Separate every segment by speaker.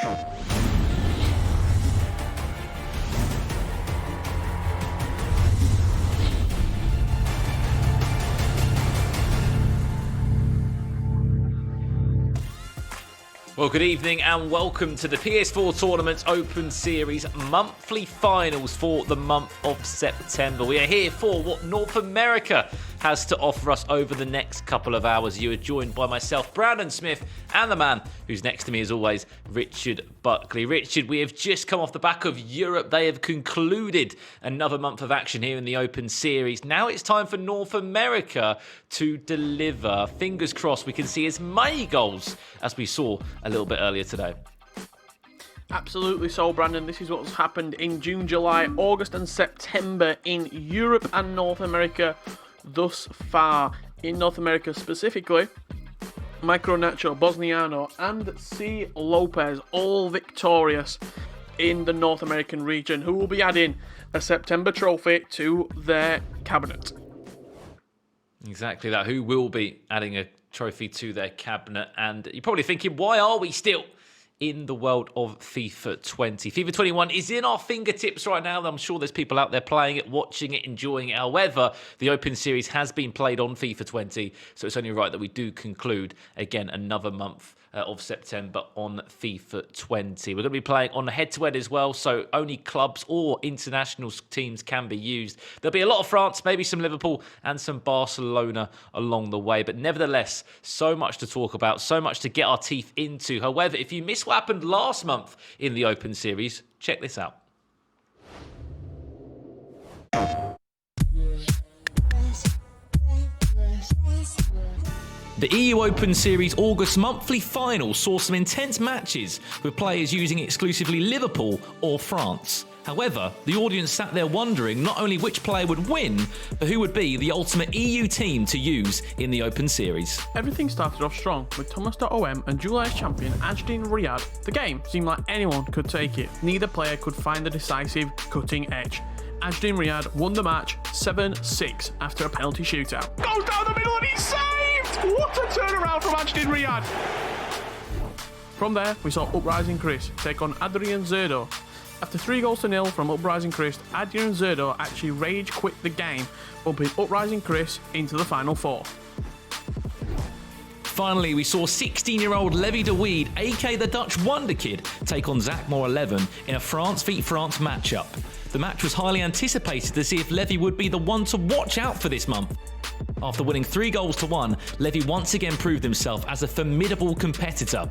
Speaker 1: Well, good evening and welcome to the PS4 Tournament's Open Series monthly finals for the month of September. We are here for what North America has to offer us over the next couple of hours. You are joined by myself, Brandon Smith, and the man who's next to me as always, Richard Buckley. Richard, we have just come off the back of Europe. They have concluded another month of action here in the Open Series. Now it's time for North America to deliver. Fingers crossed we can see as many goals as we saw a little bit earlier today.
Speaker 2: Absolutely so, Brandon. This is what's happened in June, July, August and September in Europe and North America thus far. In North America specifically, Micro Nacho, Bosniano and C. Lopez all victorious in the North American region, who will be adding a September trophy to their cabinet.
Speaker 1: Exactly that. Who will be adding a trophy to their cabinet? And you're probably thinking, why are we still in the world of FIFA 20? FIFA 21 is in our fingertips right now. I'm sure there's people out there playing it, watching it, enjoying it. However, the Open Series has been played on FIFA 20, so it's only right that we do conclude, again, another month of September on FIFA 20. We're going to be playing on head-to-head as well, so only clubs or international teams can be used. There'll be a lot of France, maybe some Liverpool and some Barcelona along the way, but nevertheless, so much to talk about, so much to get our teeth into. However, if you missed what happened last month in the Open Series, check this out. The EU Open Series August monthly final saw some intense matches with players using exclusively Liverpool or France. However, the audience sat there wondering not only which player would win, but who would be the ultimate EU team to use in the Open Series.
Speaker 2: Everything started off strong with Thomas.om and July's champion Ajdin Riyad. The game seemed like anyone could take it. Neither player could find the decisive cutting edge. Ajdin Riyad won the match 7-6 after a penalty shootout. Goes down the middle and he's saved! What a turnaround from Ajdin Riyad! From there, we saw Uprising Chris take on Adrian Zerdo. After 3-0 from Uprising Chris, Adrian Zerdo actually rage quit the game, bumping Uprising Chris into the final four.
Speaker 1: Finally, we saw 16-year-old Levi de Weed, aka the Dutch Wonder Kid, take on Zach Moore 11 in a France v France matchup. The match was highly anticipated to see if Levi would be the one to watch out for this month. After winning 3-1, Levi once again proved himself as a formidable competitor.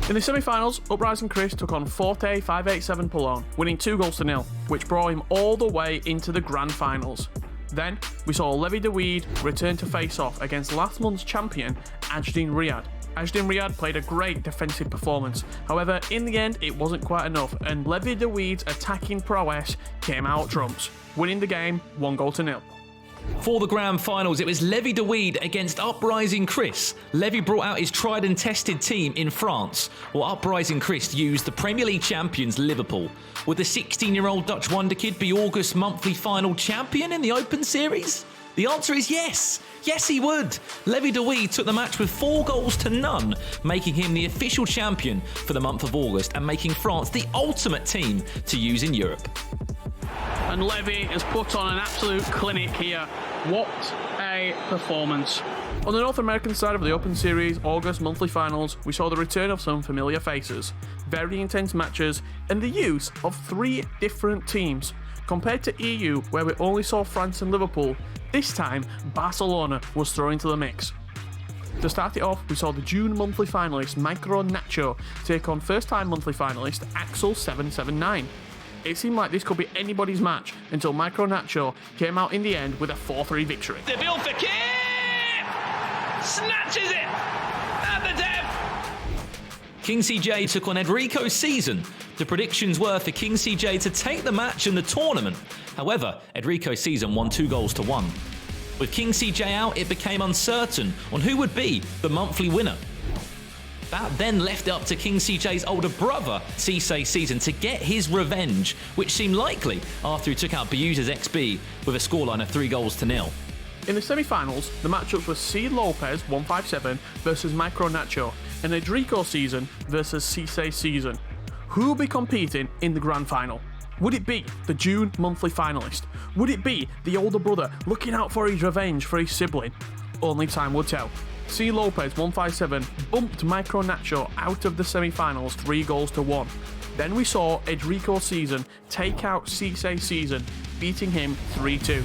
Speaker 2: In the semi-finals, Uprising Chris took on Forte 587 Poulon, winning 2-0, which brought him all the way into the grand finals. Then, we saw Levi de Weed return to face-off against last month's champion, Ajdin Riyad. Ajdin Riyad played a great defensive performance. However, in the end, it wasn't quite enough, and Levi de Weed's attacking prowess came out trumps, winning the game 1-0.
Speaker 1: For the grand finals, it was Levi de Weed against Uprising Chris. Levi brought out his tried and tested team in France, while Uprising Chris used the Premier League champions Liverpool. Would the 16-year-old Dutch Wonder Kid be August monthly final champion in the Open Series? The answer is yes. Yes, he would. Levi de Weed took the match with 4-0, making him the official champion for the month of August and making France the ultimate team to use in Europe.
Speaker 2: And Levi has put on an absolute clinic here. What a performance. On the North American side of the Open Series August monthly finals, we saw the return of some familiar faces, very intense matches, and the use of 3 different teams. Compared to EU, where we only saw France and Liverpool, this time Barcelona was thrown into the mix. To start it off, we saw the June monthly finalist Micro Nacho take on first-time monthly finalist Axel 779. It seemed like this could be anybody's match until Micro Nacho came out in the end with a 4-3 victory.
Speaker 1: Deville Fakir snatches it at the depth. King CJ took on Enrico Season. The predictions were for King CJ to take the match in the tournament. However, Enrico Season won 2-1. With King CJ out, it became uncertain on who would be the monthly winner. That then left it up to King CJ's older brother, Cisse Season, to get his revenge, which seemed likely after he took out Biusa's XB with a scoreline of 3-0.
Speaker 2: In the semi-finals, the matchups were C. Lopez 157 versus Micro Nacho. an Edrico season versus Cisse season. Who will be competing in the grand final? Would it be the June monthly finalist? Would it be the older brother looking out for his revenge for his sibling? Only time will tell. C. Lopez 157 bumped Micro Nacho out of the semi-finals 3-1. Then we saw Edrico season take out Cisse season, beating him 3-2.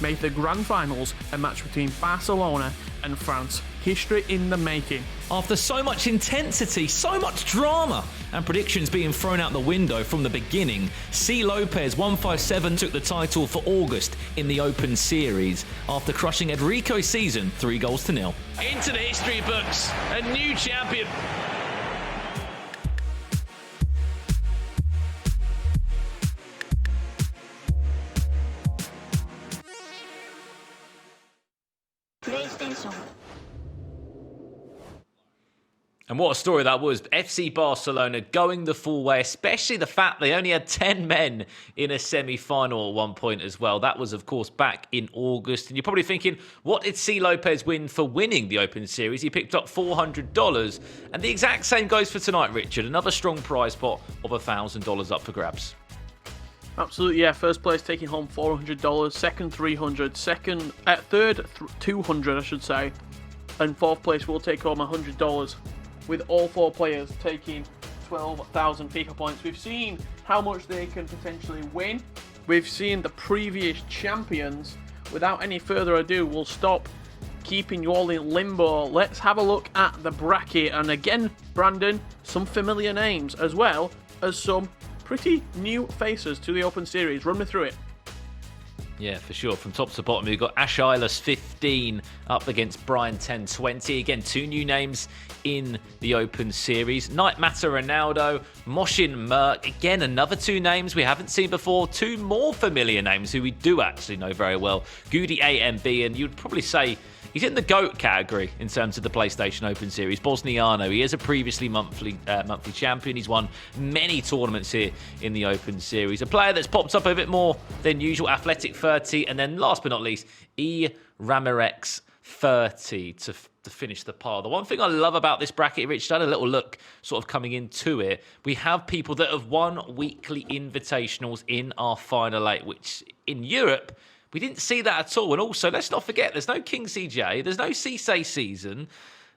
Speaker 2: Made the grand finals a match between Barcelona and France. History in the making.
Speaker 3: After so much intensity, so much drama, and predictions being thrown out the window from the beginning, C. Lopez 157 took the title for August in the Open Series after crushing Edrico's season 3-0.
Speaker 1: Into the history books, a new champion.
Speaker 4: PlayStation.
Speaker 1: And what a story that was. FC Barcelona going the full way, especially the fact they only had 10 men in a semi-final at one point as well. That was, of course, back in August. And you're probably thinking, what did C. Lopez win for winning the Open Series? He picked up $400. And the exact same goes for tonight, Richard. Another strong prize pot of $1,000 up for grabs.
Speaker 2: Absolutely, yeah. First place taking home $400, second $300, third $200, I should say, and fourth place will take home $100. With all four players taking 12,000 FIFA points. We've seen how much they can potentially win. We've seen the previous champions. Without any further ado, we'll stop keeping you all in limbo. Let's have a look at the bracket. And again, Brandon, some familiar names as well as some pretty new faces to the Open Series. Run me through it.
Speaker 1: Yeah, for sure. From top to bottom, we've got Ash Ilas 15 up against Brian 1020. Again, two new names in the Open Series. Night Matter Ronaldo, Moshin Merck. Again, another two names we haven't seen before. Two more familiar names who we do actually know very well. Goody AMB, and you'd probably say he's in the GOAT category in terms of the PlayStation Open Series. Bosniano, he is a previously monthly champion. He's won many tournaments here in the Open Series. A player that's popped up a bit more than usual, Athletic 30. And then last but not least, E. Ramirex 30 to finish the par. The one thing I love about this bracket, Rich, I had a little look sort of coming into it. We have people that have won weekly invitationals in our final 8, which in Europe, we didn't see that at all. And also, let's not forget, there's no King CJ, there's no Cisse season.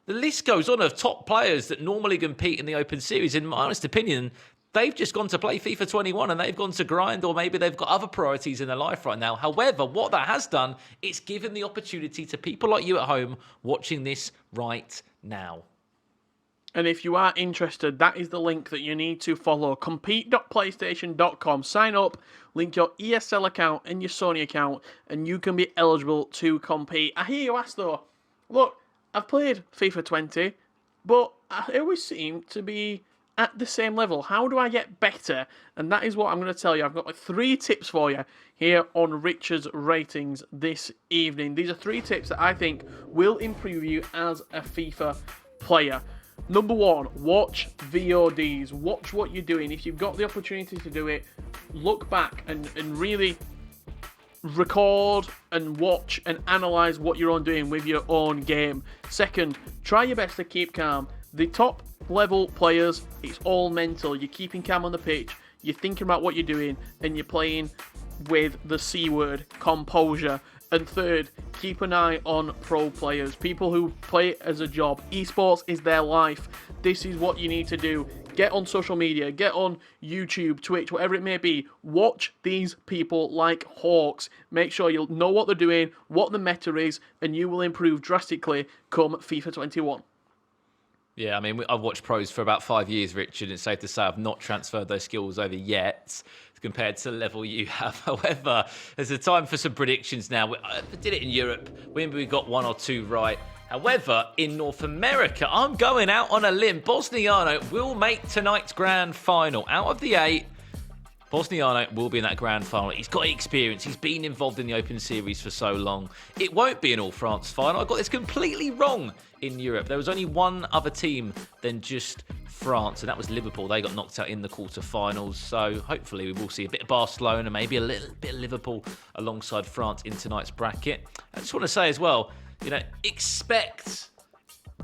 Speaker 1: The list goes on of top players that normally compete in the Open Series. In my honest opinion, they've just gone to play FIFA 21 and they've gone to grind, or maybe they've got other priorities in their life right now. However, what that has done, it's given the opportunity to people like you at home watching this right now.
Speaker 2: And if you are interested, that is the link that you need to follow. Compete.playstation.com. Sign up, link your ESL account and your Sony account, and you can be eligible to compete. I hear you ask though, look, I've played FIFA 20, but I always seem to be at the same level. How do I get better? And that is what I'm going to tell you. I've got 3 tips for you here on Richard's Ratings this evening. These are 3 tips that I think will improve you as a FIFA player. Number 1, watch VODs. Watch what you're doing. If you've got the opportunity to do it, look back and really record and watch and analyse what you're doing with your own game. Second, try your best to keep calm. The top level players, it's all mental. You're keeping calm on the pitch, you're thinking about what you're doing, and you're playing with the C word, composure. And third, keep an eye on pro players, people who play it as a job. Esports is their life. This is what you need to do. Get on social media, get on YouTube, Twitch, whatever it may be. Watch these people like hawks. Make sure you know what they're doing, what the meta is, and you will improve drastically come FIFA 21.
Speaker 1: Yeah, I mean, I've watched pros for about 5 years, Richard, and it's safe to say I've not transferred those skills over yet compared to the level you have. However, there's a time for some predictions now. I did it in Europe. We got 1 or 2 right. However, in North America, I'm going out on a limb. Bosniano will make tonight's grand final. Out of the 8, Bosniano will be in that grand final. He's got experience. He's been involved in the Open Series for so long. It won't be an All-France final. I got this completely wrong in Europe. There was only one other team than just France, and that was Liverpool. They got knocked out in the quarterfinals. So hopefully we will see a bit of Barcelona, maybe a little bit of Liverpool alongside France in tonight's bracket. I just want to say as well, expect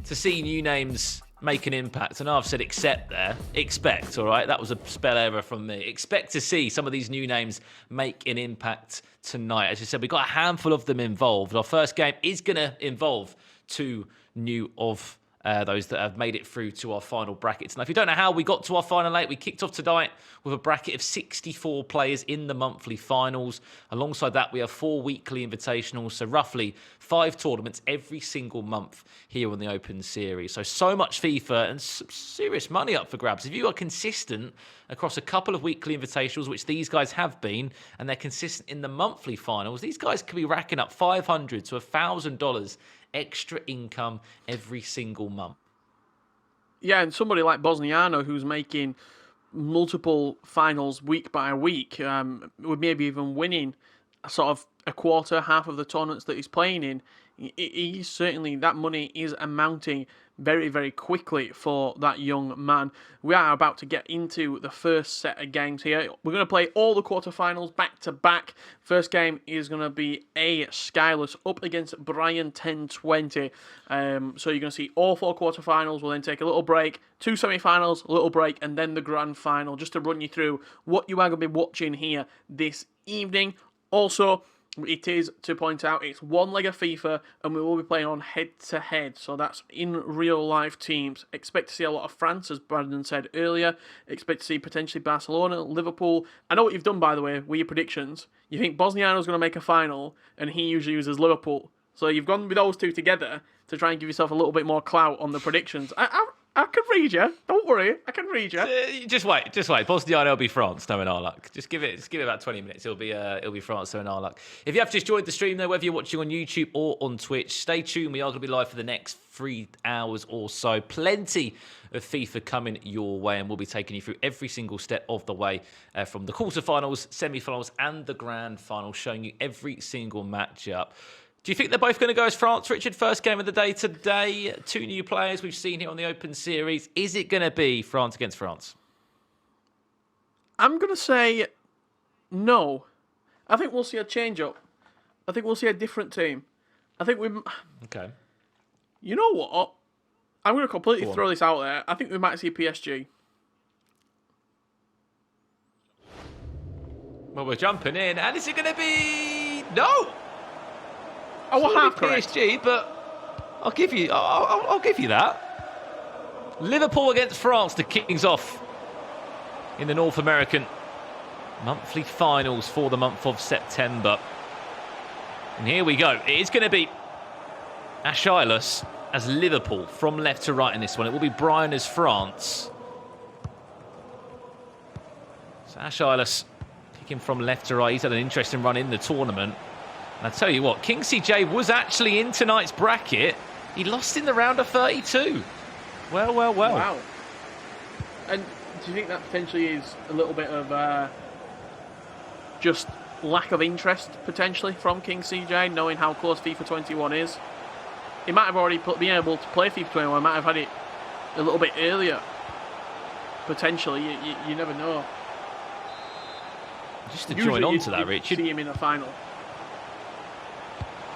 Speaker 1: to see new names make an impact. I know I've said accept there. Expect, all right? That was a spell error from me. Expect to see some of these new names make an impact tonight. As I said, we've got a handful of them involved. Our first game is going to involve two new of those that have made it through to our final brackets. Now, if you don't know how we got to our final 8, we kicked off tonight with a bracket of 64 players in the monthly finals. Alongside that, we have 4 weekly invitationals, so roughly 5 tournaments every single month here on the Open Series. So much FIFA and some serious money up for grabs. If you are consistent across a couple of weekly invitationals, which these guys have been, and they're consistent in the monthly finals, these guys could be racking up $500 to $1,000 extra income every single month.
Speaker 2: Yeah, and somebody like Bosniano, who's making multiple finals week by week, with maybe even winning sort of a quarter, half of the tournaments that he's playing in, he's certainly, that money is amounting very, very quickly for that young man. We are about to get into the first set of games here. We're going to play all the quarterfinals back to back. First game is going to be a Skyless up against Brian 1020. So you're going to see all 4 quarterfinals. We'll then take a little break, 2 semi-finals, a little break, and then the grand final, just to run you through what you are going to be watching here this evening. Also, it is to point out it's one leg of FIFA, and we will be playing on head-to-head. So that's in real-life teams. Expect to see a lot of France, as Brandon said earlier. Expect to see potentially Barcelona, Liverpool. I know what you've done, by the way, with your predictions. You think Bosniano's going to make a final, and he usually uses Liverpool. So you've gone with those two together to try and give yourself a little bit more clout on the predictions. I can read you. Don't worry, I can read you.
Speaker 1: Just wait. Bosniano will be France, knowing our luck. Just give it about 20 minutes. It'll be France, knowing our luck. If you have just joined the stream, though, whether you're watching on YouTube or on Twitch, stay tuned. We are going to be live for the next 3 hours or so. Plenty of FIFA coming your way, and we'll be taking you through every single step of the way from the quarterfinals, semi-finals, and the grand final, showing you every single matchup. Do you think they're both going to go as France, Richard? First game of the day today. 2 new players we've seen here on the Open Series. Is it going to be France against France?
Speaker 2: I'm going to say no. I think we'll see a change-up. I think we'll see a different team. I think we...
Speaker 1: Okay.
Speaker 2: You know what? I'm going to completely throw this out there. I think we might see PSG.
Speaker 1: Well, we're jumping in. And is it going to be... No!
Speaker 2: Oh, well, half
Speaker 1: PSG, but I'll give you that. Liverpool against France to kick things off in the North American monthly finals for the month of September. And here we go. It is going to be Achilles as Liverpool from left to right in this one. It will be Brian as France. So Achilles kicking from left to right. He's had an interesting run in the tournament. And I tell you what, King CJ was actually in tonight's bracket. He lost in the round of 32. Well.
Speaker 2: Wow. And do you think that potentially is a little bit of just lack of interest, potentially, from King CJ, knowing how close FIFA 21 is? He might have already been able to play FIFA 21, might have had it a little bit earlier. Potentially, you never know.
Speaker 1: Just to join on to that, Richard.
Speaker 2: See him in a final.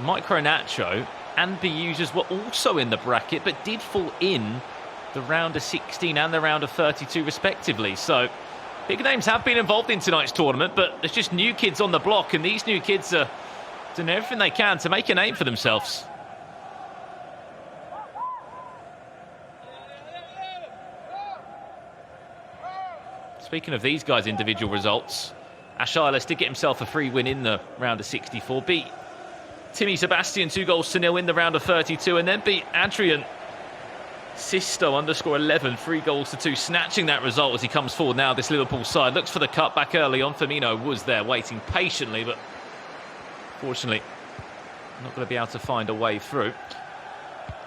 Speaker 1: Micro Nacho and B users were also in the bracket, but did fall in the round of 16 and the round of 32 respectively. So big names have been involved in tonight's tournament, but there's just new kids on the block, and these new kids are doing everything they can to make a name for themselves. Speaking of these guys' individual results, Achilles did get himself a free win in the round of 64, beat Timmy Sebastian 2-0 in the round of 32, and then beat Adrian Sisto _11 3-2, snatching that result as he comes forward now. This Liverpool side looks for the cut back early on. Firmino was there waiting patiently, but fortunately not going to be able to find a way through.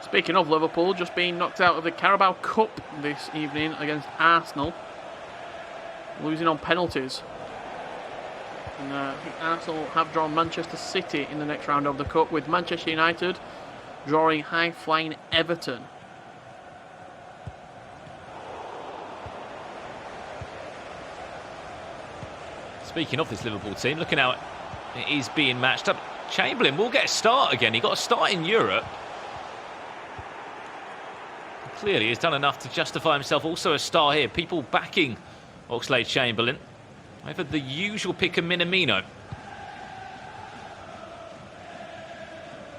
Speaker 2: Speaking of Liverpool, just being knocked out of the Carabao Cup this evening against Arsenal, losing on penalties. And I think Arsenal have drawn Manchester City in the next round of the Cup, with Manchester United drawing high-flying Everton.
Speaker 1: Speaking of this Liverpool team, looking how it is being matched up, Chamberlain will get a start again. He got a start in Europe. clearly has done enough to justify himself also a star here. People backing Oxlade-Chamberlain over the usual pick of Minamino.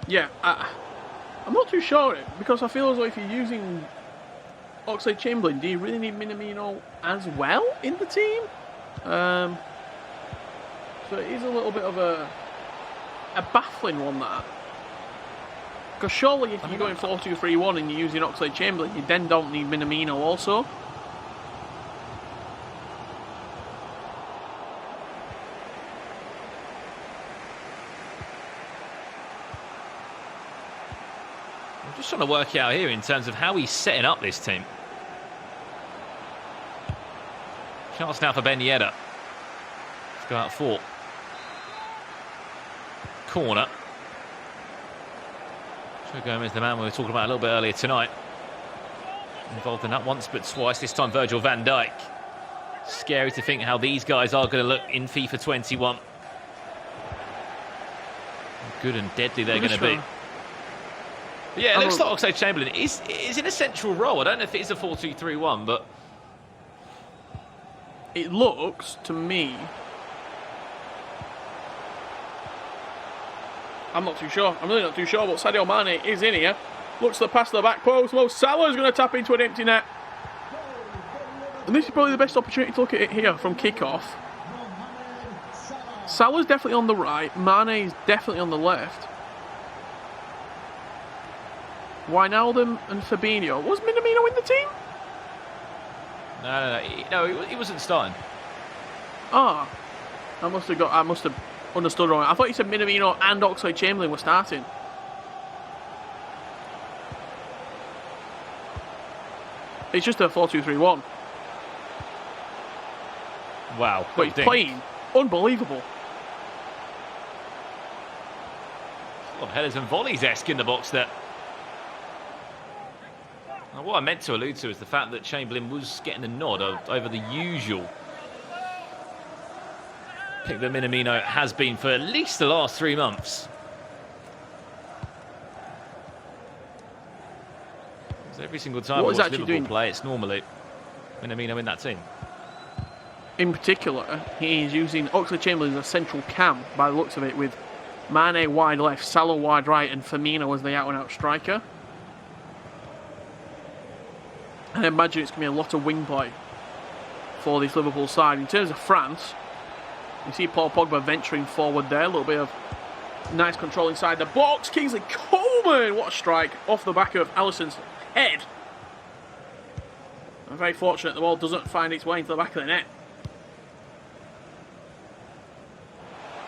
Speaker 2: Yeah, I'm not too sure, because I feel as though if you're using Oxlade-Chamberlain, do you really need Minamino as well in the team? So it is a little bit of a baffling one, that. Because surely if you're going 4-2-3-1 and you're using Oxlade-Chamberlain, you then don't need Minamino also.
Speaker 1: I'm just trying to work out here in terms of how he's setting up this team. Chance now for Ben Yedder. Let's go out 4. Corner. Joe Gomez, the man we were talking about a little bit earlier tonight. Involved in that once but twice, this time Virgil van Dijk. Scary to think how these guys are going to look in FIFA 21. How good and deadly they're going to be. But yeah, it looks like Oxlade-Chamberlain is in a central role. I don't know if it is a 4-2-3-1, but
Speaker 2: it looks to me. I'm not too sure. I'm really not too sure, but Sadio Mane is in here. Looks to the pass to the back post. Mo Salah's going to tap into an empty net. And this is probably the best opportunity to look at it here from kick-off. Salah's definitely on the right. Mane is definitely on the left. Wijnaldum and Fabinho. Was Minamino in the team?
Speaker 1: No, he wasn't starting.
Speaker 2: Ah, I must have understood wrong. I thought you said Minamino and Oxlade-Chamberlain were starting. It's just a 4-2-3-1.
Speaker 1: Wow.
Speaker 2: But he's playing unbelievable.
Speaker 1: A lot of headers and volleys-esque in the box there. Now, what I meant to allude to is the fact that Chamberlain was getting a nod over the usual pick that Minamino has been for at least the last 3 months. Because every single time we watch Liverpool play, it's normally Minamino in that team.
Speaker 2: In particular, he is using Oxlade-Chamberlain as a central cam, by the looks of it, with Mane wide left, Salah wide right, and Firmino as the out-and-out striker. And I imagine it's going to be a lot of wing play for this Liverpool side. In terms of France, you see Paul Pogba venturing forward there. A little bit of nice control inside the box. Kingsley Coman, what a strike off the back of Alisson's head. I'm very fortunate the ball doesn't find its way into the back of the net.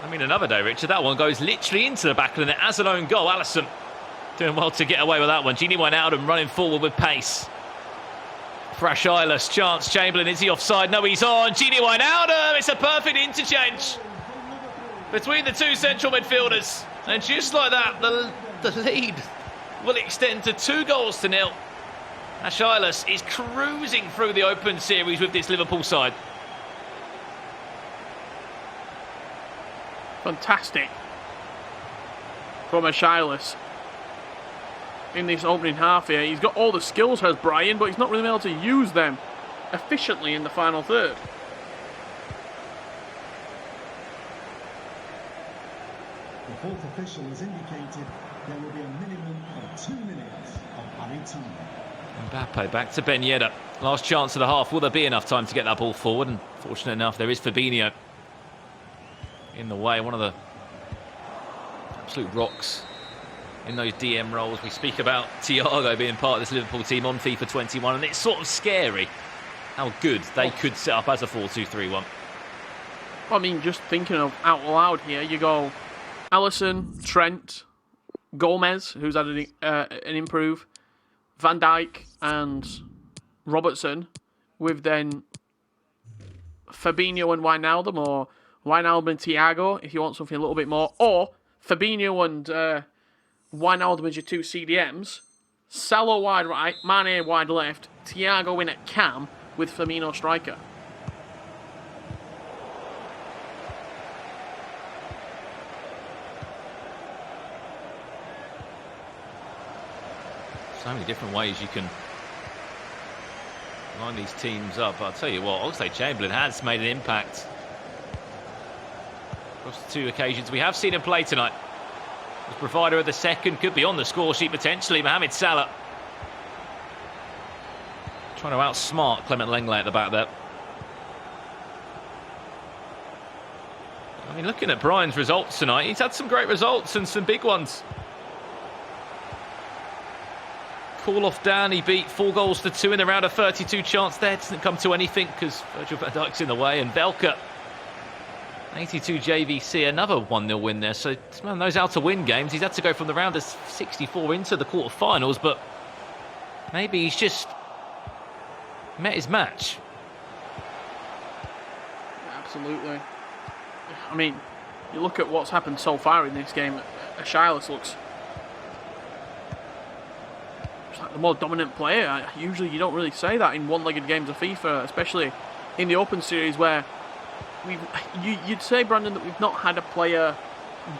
Speaker 1: I mean, another day, Richard, that one goes literally into the back of the net as an own goal. Alisson doing well to get away with that one. Gini Wijnaldum running forward with pace. Fresh eyeless chance. Chamberlain, is he offside? No, he's on. Gini Wijnaldum, it's a perfect interchange between the two central midfielders. And just like that, the lead will extend to 2-0. Ash Eyeless is cruising through the Open Series with this Liverpool side.
Speaker 2: Fantastic from Ash Eyeless in this opening half here. He's got all the skills, has Brian, but he's not really been able to use them efficiently in the final third.
Speaker 5: The fourth official has indicated there will be a minimum of 2 minutes of added time.
Speaker 1: Mbappe back to Ben Yedder. Last chance of the half. Will there be enough time to get that ball forward? And fortunate enough, there is Fabinho in the way. One of the absolute rocks in those DM roles. We speak about Thiago being part of this Liverpool team on FIFA 21, and it's sort of scary how good they could set up as a 4-2-3-1.
Speaker 2: I mean, just thinking of out loud here, you go Alisson, Trent, Gomez, who's had an improve, Van Dijk and Robertson, with then Fabinho and Wijnaldum, or Wijnaldum and Thiago, if you want something a little bit more, or Fabinho and Wijnaldum as your two CDMs, Salah wide right, Mane wide left, Thiago in at cam with Firmino striker.
Speaker 1: So many different ways you can line these teams up. I'll tell you what, Oxlade-Chamberlain has made an impact across the 2 occasions we have seen him play tonight. The provider of the second, could be on the score sheet potentially. Mohamed Salah trying to outsmart Clement Lenglet at the back there. I mean, looking at Brian's results tonight, he's had some great results and some big ones. Call off Dan, he beat 4-2 in the round of 32 chance there. Doesn't come to anything because Virgil van Dijk's in the way. And Velka, 82 JVC, another 1-0 win there. So man, those out to win games, he's had to go from the round of 64 into the quarterfinals, but maybe he's just met his match.
Speaker 2: Absolutely. I mean, you look at what's happened so far in this game. Ashilas looks like the more dominant player. Usually you don't really say that in one-legged games of FIFA, especially in the Open Series where you'd say, Brandon, that we've not had a player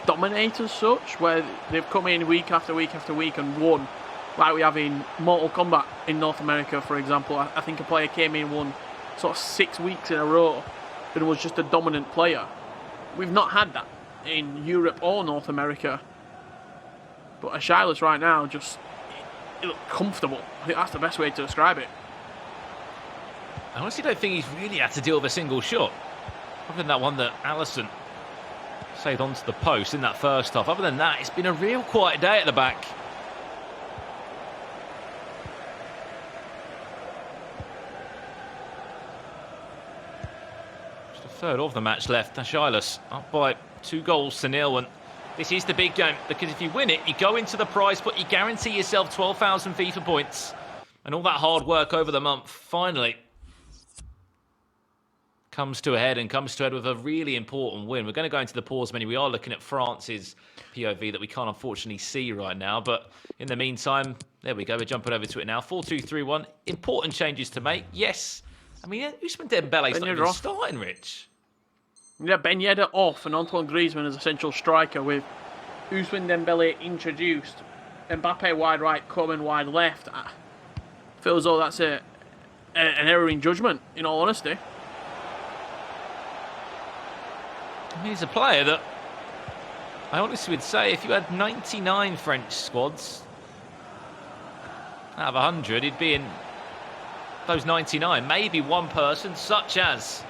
Speaker 2: dominate as such, where they've come in week after week after week and won, like we have in Mortal Kombat in North America, for example. I think a player came in and won sort of 6 weeks in a row and was just a dominant player. We've not had that in Europe or North America. But Ashilas right now just he looked comfortable. I think that's the best way to describe it.
Speaker 1: I honestly don't think he's really had to deal with a single shot. Other than that one that Alisson saved onto the post in that first half. Other than that, it's been a real quiet day at the back. Just a third of the match left. Ashilas up by 2-0, and this is the big game, because if you win it, you go into the prize pot, you guarantee yourself 12,000 FIFA points. And all that hard work over the month finally comes to a head, and comes to a head with a really important win. We're going to go into the pause menu. We are looking at France's POV that we can't unfortunately see right now. But in the meantime, there we go. We're jumping over to it now. 4-2-3-1. Important changes to make. Yes. I mean, Ousmane Dembele's not even starting, Rich.
Speaker 2: Yeah, Ben Yedder off and Antoine Griezmann as essential striker with Ousmane Dembele introduced. Mbappe wide right, Coman wide left. I feel as though that's an error in judgment, in all honesty.
Speaker 1: I mean, he's a player that I honestly would say if you had 99 French squads out of 100, he'd be in those 99. Maybe one person, such as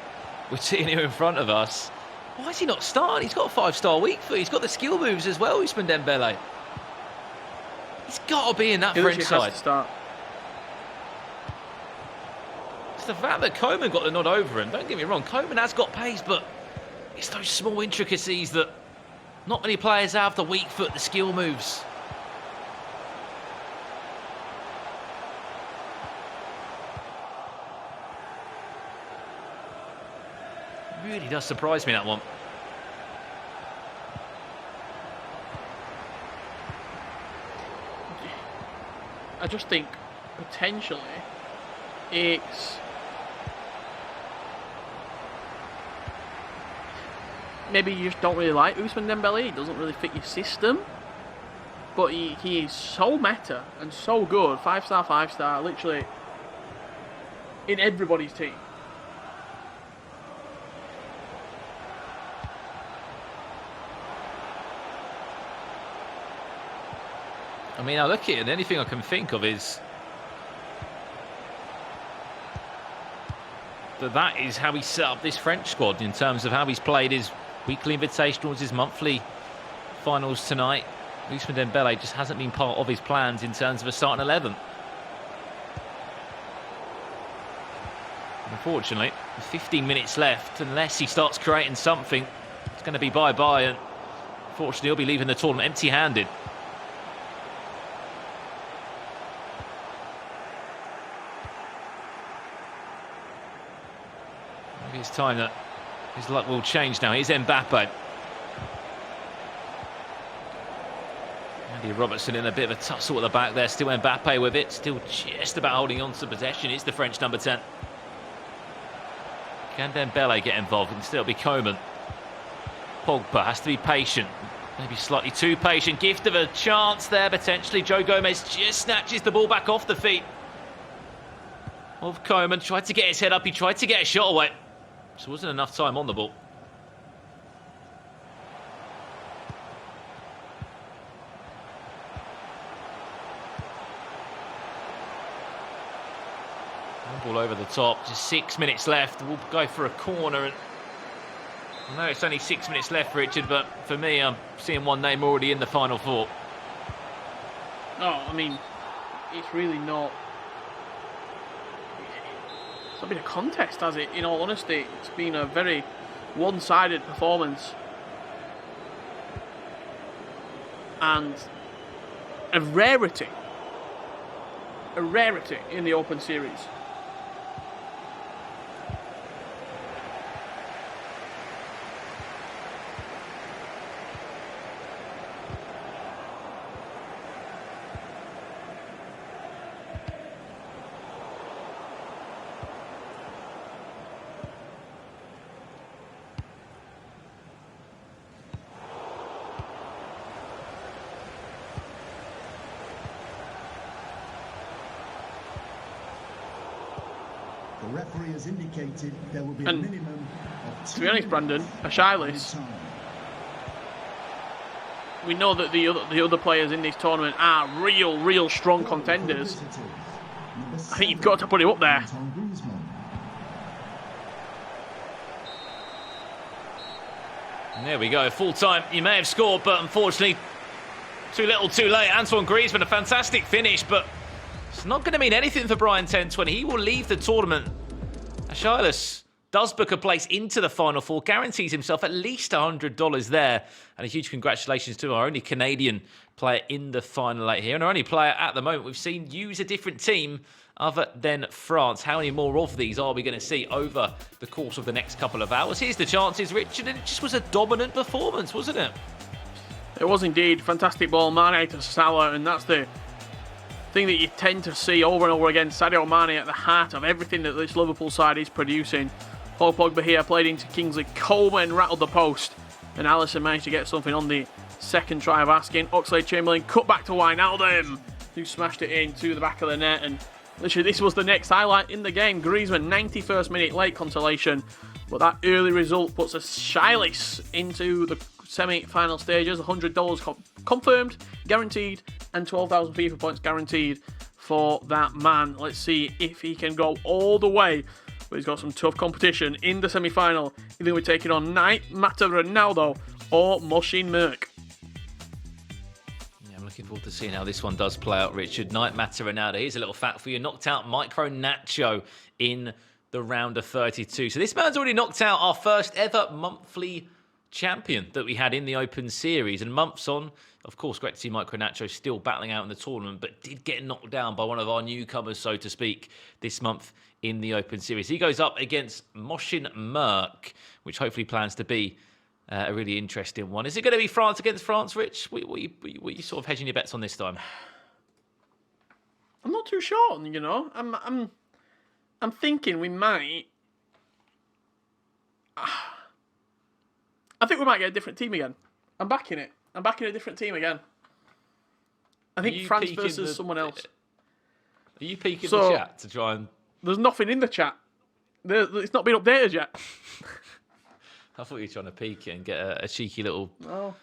Speaker 1: we're seeing here in front of us. Why is he not starting? He's got a 5-star week foot. He's got the skill moves as well, Ousmane Dembele. He's got to be in that French side. It's the fact that Coman got the nod over him. Don't get me wrong, Coman has got pace, but it's those small intricacies that not many players have. The weak foot, the skill moves. It really does surprise me, that one.
Speaker 2: I just think potentially it's maybe you just don't really like Ousmane Dembele. He doesn't really fit your system, but he is so meta and so good. 5-star, 5-star, literally in everybody's team.
Speaker 1: I mean, I look at it, and the only thing I can think of is that is how he set up this French squad in terms of how he's played his weekly invitationals, his monthly finals tonight. Ousmane Dembele just hasn't been part of his plans in terms of a starting 11. Unfortunately, with 15 minutes left, unless he starts creating something, it's going to be bye-bye, and unfortunately he'll be leaving the tournament empty-handed. Maybe it's time that his luck will change now. Here's Mbappe. Andy Robertson in a bit of a tussle at the back there. Still Mbappe with it. Still just about holding on to possession. It's the French number 10. Can Dembele get involved? Can still be Coman. Pogba has to be patient. Maybe slightly too patient. Gift of a chance there potentially. Joe Gomez just snatches the ball back off the feet of Coman. Tried to get his head up. He tried to get a shot away. So wasn't enough time on the ball. Ball over the top. Just 6 minutes left. We'll go for a corner. And I know it's only 6 minutes left, Richard, but for me, I'm seeing one name already in the final four.
Speaker 2: No, I mean, it's really not. It's not been a contest, has it? In all honesty, it's been a very one-sided performance. And a rarity in the Open Series.
Speaker 5: The referee has indicated there will be a
Speaker 2: And
Speaker 5: minimum of 2
Speaker 2: to be honest, Brandon, Achilles, we know that the other players in this tournament are real strong contenders. I think you've got to put him up there.
Speaker 1: And there we go, full time. You may have scored, but unfortunately, too little, too late. Antoine Griezmann, a fantastic finish, but it's not going to mean anything for Brian 1020. He will leave the tournament. Achilles does book a place into the Final Four, guarantees himself at least $100 there. And a huge congratulations to our only Canadian player in the Final 8 here. And our only player at the moment we've seen use a different team other than France. How many more of these are we going to see over the course of the next couple of hours? Here's the chances, Richard, and it just was a dominant performance, wasn't it?
Speaker 2: It was indeed. Fantastic ball, Mane to Salah, and that's the thing that you tend to see over and over again. Sadio Mane at the heart of everything that this Liverpool side is producing. Paul Pogba here played into Kingsley Coman, rattled the post, and Alisson managed to get something on the second try of asking. Oxlade-Chamberlain cut back to Wijnaldum, who smashed it into the back of the net, and literally this was the next highlight in the game. Griezmann, 91st minute late consolation, but that early result puts us shyless into the semi-final stages. $100 confirmed, guaranteed, and 12,000 FIFA points guaranteed for that man. Let's see if he can go all the way. But he's got some tough competition in the semi-final. Either we're taking on Knight, Mata Ronaldo, or Moshin Merk.
Speaker 1: Yeah, I'm looking forward to seeing how this one does play out, Richard. Knight, Mata Ronaldo. Here's a little fact for you. Knocked out Micro Nacho in the round of 32. So this man's already knocked out our first ever monthly champion that we had in the Open Series. And months on, of course, great to see Micro Nacho still battling out in the tournament, but did get knocked down by one of our newcomers, so to speak, this month in the Open Series. He goes up against Moshin Merk, which hopefully plans to be a really interesting one. Is it going to be France against France, Rich? What are you sort of hedging your bets on this time?
Speaker 2: I'm not too sure, you know. I'm thinking we might. I think we might get a different team again. I'm backing it. I'm backing a different team again. I think France versus someone else.
Speaker 1: Are you peeking the chat to try and...
Speaker 2: There's nothing in the chat. It's not been updated yet.
Speaker 1: I thought you were trying to peek it and get a cheeky little...
Speaker 2: Oh.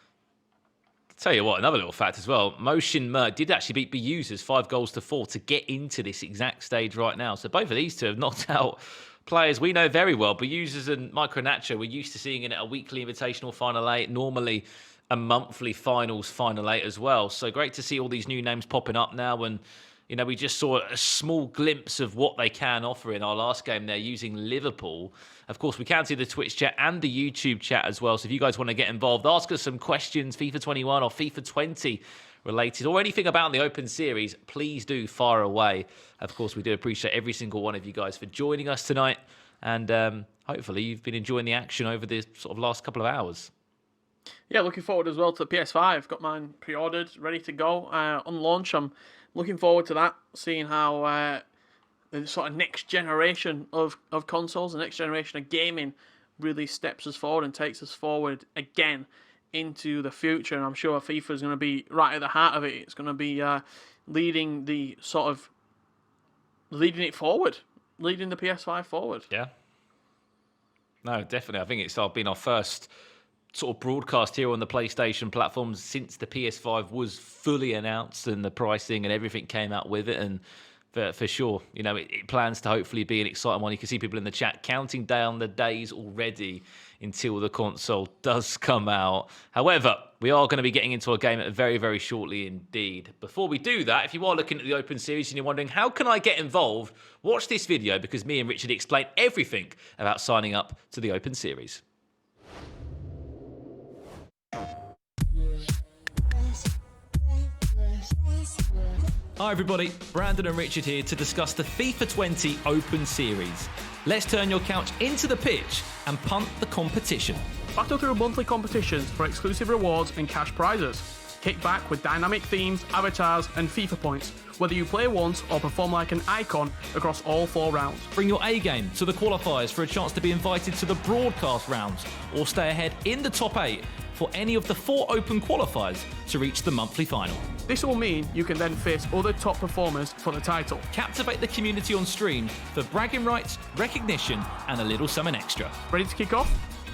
Speaker 1: Tell you what, another little fact as well. Moshin Merk did actually beat the users 5-4 to get into this exact stage right now. So both of these two have knocked out players we know very well. But users and Micro Nacho, we're used to seeing it at a weekly invitational final 8, normally a monthly finals final 8 as well. So great to see all these new names popping up now. And, you know, we just saw a small glimpse of what they can offer in our last game there using Liverpool. Of course, we can see the Twitch chat and the YouTube chat as well. So if you guys want to get involved, ask us some questions, FIFA 21 or FIFA 20 related, or anything about the Open Series, please do fire away. Of course, we do appreciate every single one of you guys for joining us tonight. And hopefully you've been enjoying the action over the sort of last couple of hours.
Speaker 2: Yeah, looking forward as well to the PS5. Got mine pre-ordered, ready to go on launch. I'm looking forward to that, seeing how the sort of next generation of consoles, the next generation of gaming really steps us forward and takes us forward again into the future. And I'm sure FIFA is going to be right at the heart of it. It's going to be leading it forward leading the PS5 forward.
Speaker 1: Yeah. No, definitely. I think it's been our first sort of broadcast here on the PlayStation platforms since the PS5 was fully announced and the pricing and everything came out with it. And for sure, you know, it plans to hopefully be an exciting one. You can see people in the chat counting down the days already until the console does come out. However, we are going to be getting into a game very, very shortly indeed. Before we do that, if you are looking at the Open Series and you're wondering, how can I get involved? Watch this video because me and Richard explain everything about signing up to the Open Series.
Speaker 3: Hi everybody, Brandon and Richard here to discuss the FIFA 20 Open Series. Let's turn your couch into the pitch and punt the competition.
Speaker 2: Battle through monthly competitions for exclusive rewards and cash prizes. Kick back with dynamic themes, avatars and FIFA points, whether you play once or perform like an icon across all 4 rounds.
Speaker 3: Bring your A game to the qualifiers for a chance to be invited to the broadcast rounds, or stay ahead in the top 8 for any of the 4 open qualifiers to reach the monthly final.
Speaker 2: This will mean you can then face other top performers for the title.
Speaker 3: Captivate the community on stream for bragging rights, recognition, and a little something extra.
Speaker 2: Ready to kick off?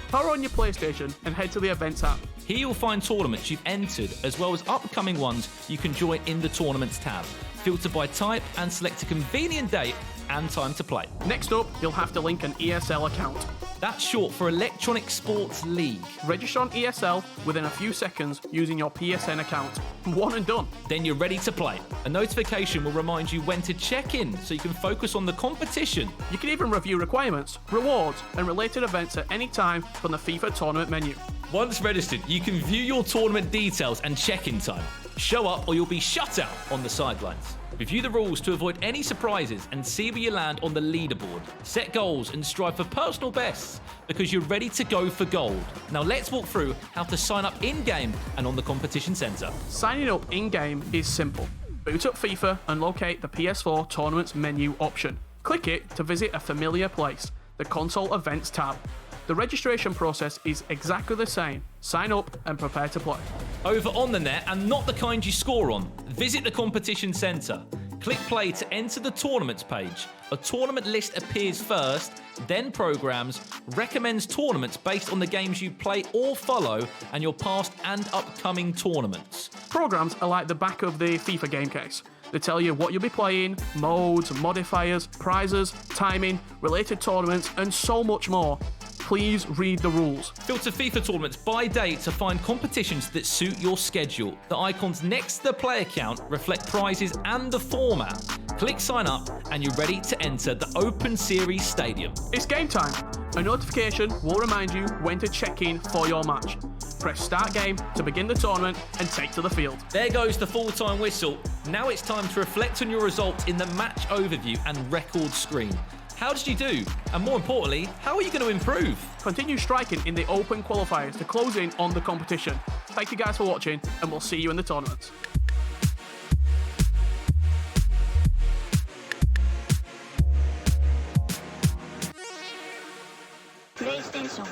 Speaker 2: Power on your PlayStation and head to the events app.
Speaker 3: Here you'll find tournaments you've entered, as well as upcoming ones you can join in the Tournaments tab. Filter by type and select a convenient date and time to play.
Speaker 2: Next up, you'll have to link an ESL account.
Speaker 3: That's short for Electronic Sports League.
Speaker 2: Register on ESL within a few seconds using your PSN account. One and done.
Speaker 3: Then you're ready to play. A notification will remind you when to check in so you can focus on the competition.
Speaker 2: You can even review requirements, rewards, and related events at any time from the FIFA tournament menu.
Speaker 3: Once registered, you can view your tournament details and check-in time. Show up or you'll be shut out on the sidelines. Review the rules to avoid any surprises and see where you land on the leaderboard. Set goals and strive for personal bests because you're ready to go for gold. Now let's walk through how to sign up in-game and on the competition centre.
Speaker 2: Signing up in-game is simple. Boot up FIFA and locate the PS4 Tournaments menu option. Click it to visit a familiar place, the Console Events tab. The registration process is exactly the same. Sign up and prepare to play.
Speaker 3: Over on the net, and not the kind you score on, visit the competition centre. Click play to enter the tournaments page. A tournament list appears first, then programs, recommends tournaments based on the games you play or follow, and your past and upcoming tournaments.
Speaker 2: Programs are like the back of the FIFA game case. They tell you what you'll be playing, modes, modifiers, prizes, timing, related tournaments, and so much more. Please read the rules.
Speaker 3: Filter FIFA tournaments by date to find competitions that suit your schedule. The icons next to the player count reflect prizes and the format. Click sign up and you're ready to enter the Open Series Stadium.
Speaker 2: It's game time. A notification will remind you when to check in for your match. Press start game to begin the tournament and take to the field.
Speaker 3: There goes the full-time whistle. Now it's time to reflect on your results in the match overview and record screen. How did you do? And more importantly, how are you going to improve?
Speaker 2: Continue striking in the open qualifiers to close in on the competition. Thank you guys for watching, and we'll see you in the tournaments.
Speaker 4: PlayStation.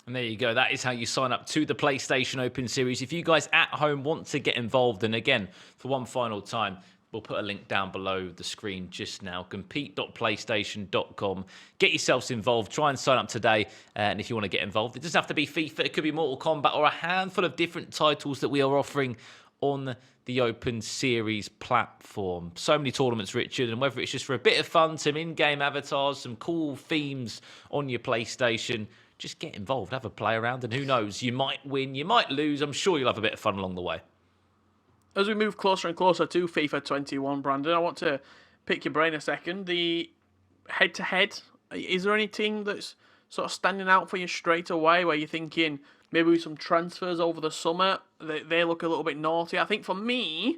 Speaker 1: And there you go. That is how you sign up to the PlayStation Open Series. If you guys at home want to get involved, and again, for one final time, we'll put a link down below the screen just now. Compete.playstation.com. Get yourselves involved. Try and sign up today. And if you want to get involved, it doesn't have to be FIFA. It could be Mortal Kombat or a handful of different titles that we are offering on the Open Series platform. So many tournaments, Richard, and whether it's just for a bit of fun, some in-game avatars, some cool themes on your PlayStation, just get involved, have a play around, and who knows, you might win, you might lose. I'm sure you'll have a bit of fun along the way.
Speaker 2: As we move closer and closer to FIFA 21, Brandon, I want to pick your brain a second. The head-to-head, is there anything that's sort of standing out for you straight away where you're thinking maybe with some transfers over the summer, they look a little bit naughty? I think for me,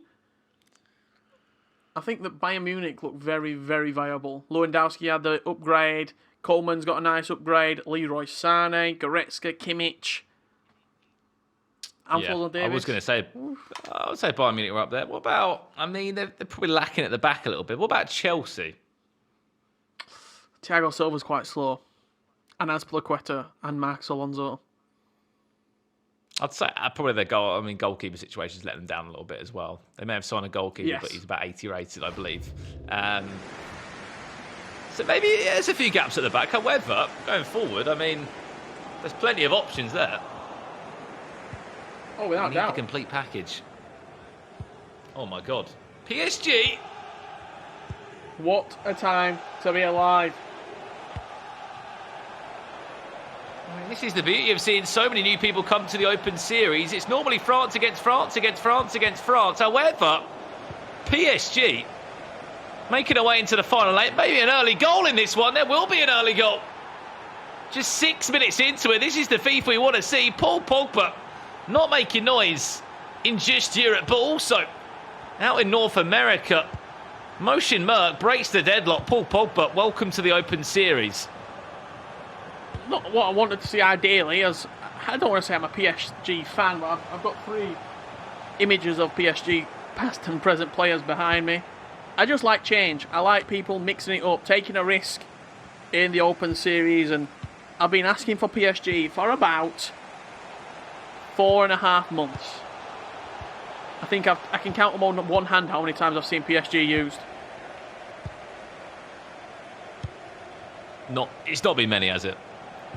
Speaker 2: I think that Bayern Munich looked very, very viable. Lewandowski had the upgrade. Coleman's got a nice upgrade. Leroy Sané, Goretzka, Kimmich.
Speaker 1: Yeah, I was going to say, I would say Bayern Munich were up there. What about, I mean, they're probably lacking at the back a little bit. What about Chelsea?
Speaker 2: Thiago Silva's quite slow. And Azpilicueta and Marcos Alonso.
Speaker 1: I'd say probably their goalkeeper situation's let them down a little bit as well. They may have signed a goalkeeper,
Speaker 2: Yes.
Speaker 1: but he's about 80 rated, I believe. So maybe there's a few gaps at the back. However, going forward, I mean, there's plenty of options there.
Speaker 2: Oh, without
Speaker 1: Need the
Speaker 2: doubt.
Speaker 1: complete package. Oh my God. PSG!
Speaker 2: What a time to be alive.
Speaker 1: I mean, this is the beauty of seeing so many new people come to the Open Series. It's normally France against France against France against France. However, PSG making their way into the final eight. Maybe an early goal in this one. There will be an early goal. Just 6 minutes into it. This is the FIFA we want to see. Paul Pogba not making noise in just Europe, but also out in North America. Motion Merck breaks the deadlock. Paul Pogba, welcome to the Open Series.
Speaker 2: Not what I wanted to see ideally, as I don't want to say I'm a PSG fan, but I've got 3 images of PSG past and present players behind me. I just like change. I like people mixing it up, taking a risk in the Open Series, and I've been asking for PSG for about 4.5 months. I think I can count them on one hand how many times I've seen PSG used.
Speaker 1: It's not been many, has it?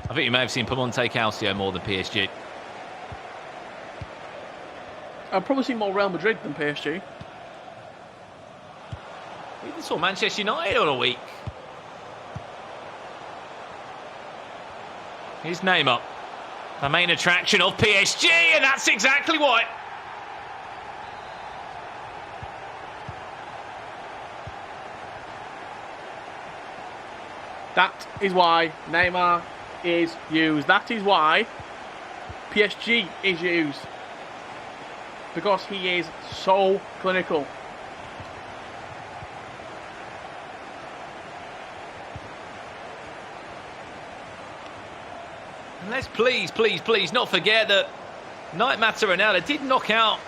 Speaker 1: I think you may have seen Piemonte Calcio more than PSG.
Speaker 2: I've probably seen more Real Madrid than PSG.
Speaker 1: We even saw Manchester United on a week. Here's Neymar, the main attraction of PSG, and that's exactly why.
Speaker 2: That is why Neymar is used. That is why PSG is used. Because he is so clinical.
Speaker 1: And let's please not forget that Night Ronaldo did knock out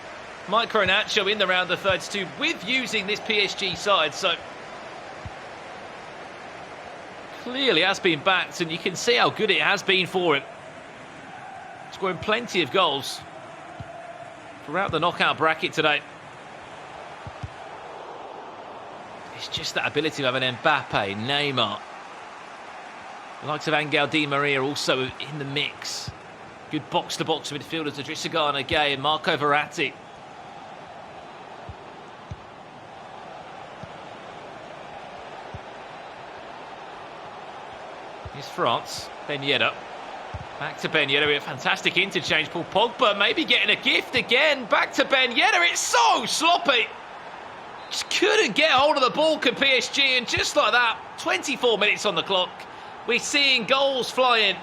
Speaker 1: Micro Nacho in the round of 32 with using this PSG side. So clearly has been backed, and you can see how good it has been for him. Scoring plenty of goals throughout the knockout bracket today. It's just that ability of an Mbappe, Neymar. The likes of Angel Di Maria also in the mix. Good box-to-box midfielders, Idrissa Gana Gueye and Marco Verratti. Here's France, Ben Yedder. Back to Ben Yedder, a fantastic interchange. Paul Pogba maybe getting a gift again. Back to Ben Yedder, it's so sloppy. Just couldn't get hold of the ball, can PSG, and just like that, 24 minutes on the clock. We're seeing goals flying.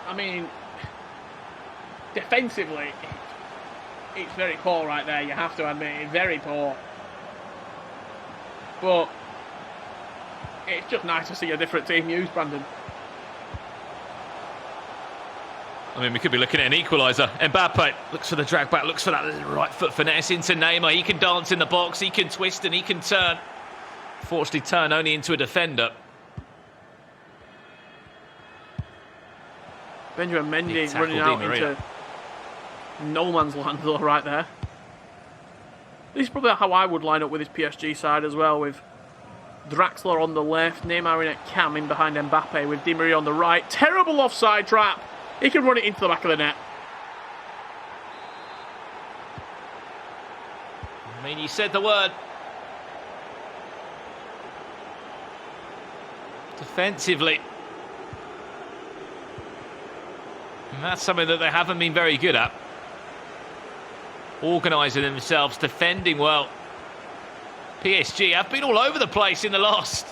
Speaker 2: I mean, defensively, it's very poor right there, you have to admit. It's very poor. But it's just nice to see a different team used, Brandon.
Speaker 1: I mean, we could be looking at an equaliser. Mbappe looks for the drag back, looks for that right foot finesse into Neymar. He can dance in the box, he can twist and he can turn. Fortunately, turn only into a defender.
Speaker 2: Benjamin Mendy
Speaker 1: tackle,
Speaker 2: running out
Speaker 1: Di Maria.
Speaker 2: into no man's land though, right there. This is probably how I would line up with his PSG side as well, with Draxler on the left, Neymar in at cam in behind Mbappe, with Di Maria on the right. Terrible offside trap. He can run it into the back of the net.
Speaker 1: I mean, you said the word. Defensively. And that's something that they haven't been very good at. Organising themselves, defending well. PSG have been all over the place in the last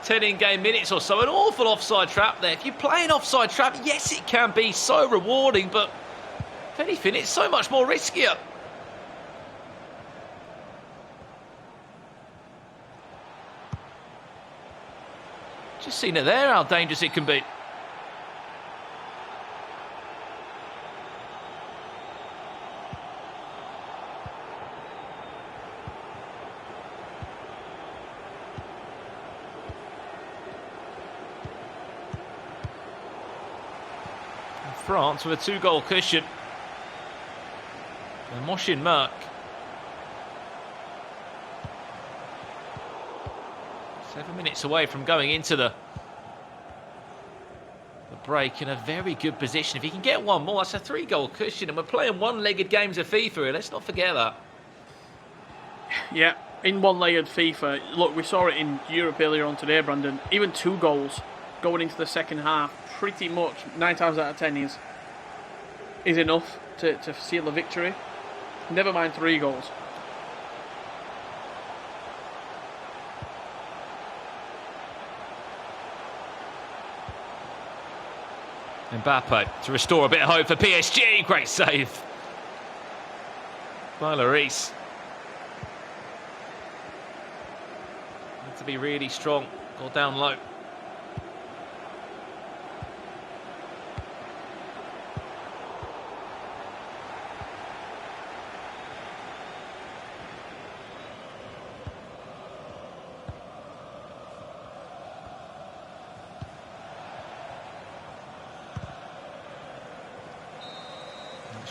Speaker 1: 10 in-game minutes or so. An awful offside trap there. If you play an offside trap, yes, it can be so rewarding, but if anything, it's so much more riskier. Just seen it there, how dangerous it can be. France with a 2-goal cushion. And Moshin Merck. 7 minutes away from going into the break in a very good position. If he can get one more, that's a 3-goal cushion, and we're playing one-legged games of FIFA here. Let's not forget that.
Speaker 2: Yeah, in one-legged FIFA. Look, we saw it in Europe earlier on today, Brandon. Even 2 goals going into the second half, pretty much 9 times out of 10 is enough to seal a victory. Never mind 3 goals.
Speaker 1: Mbappe to restore a bit of hope for PSG. Great save by Lloris. Need to be really strong. Go down low.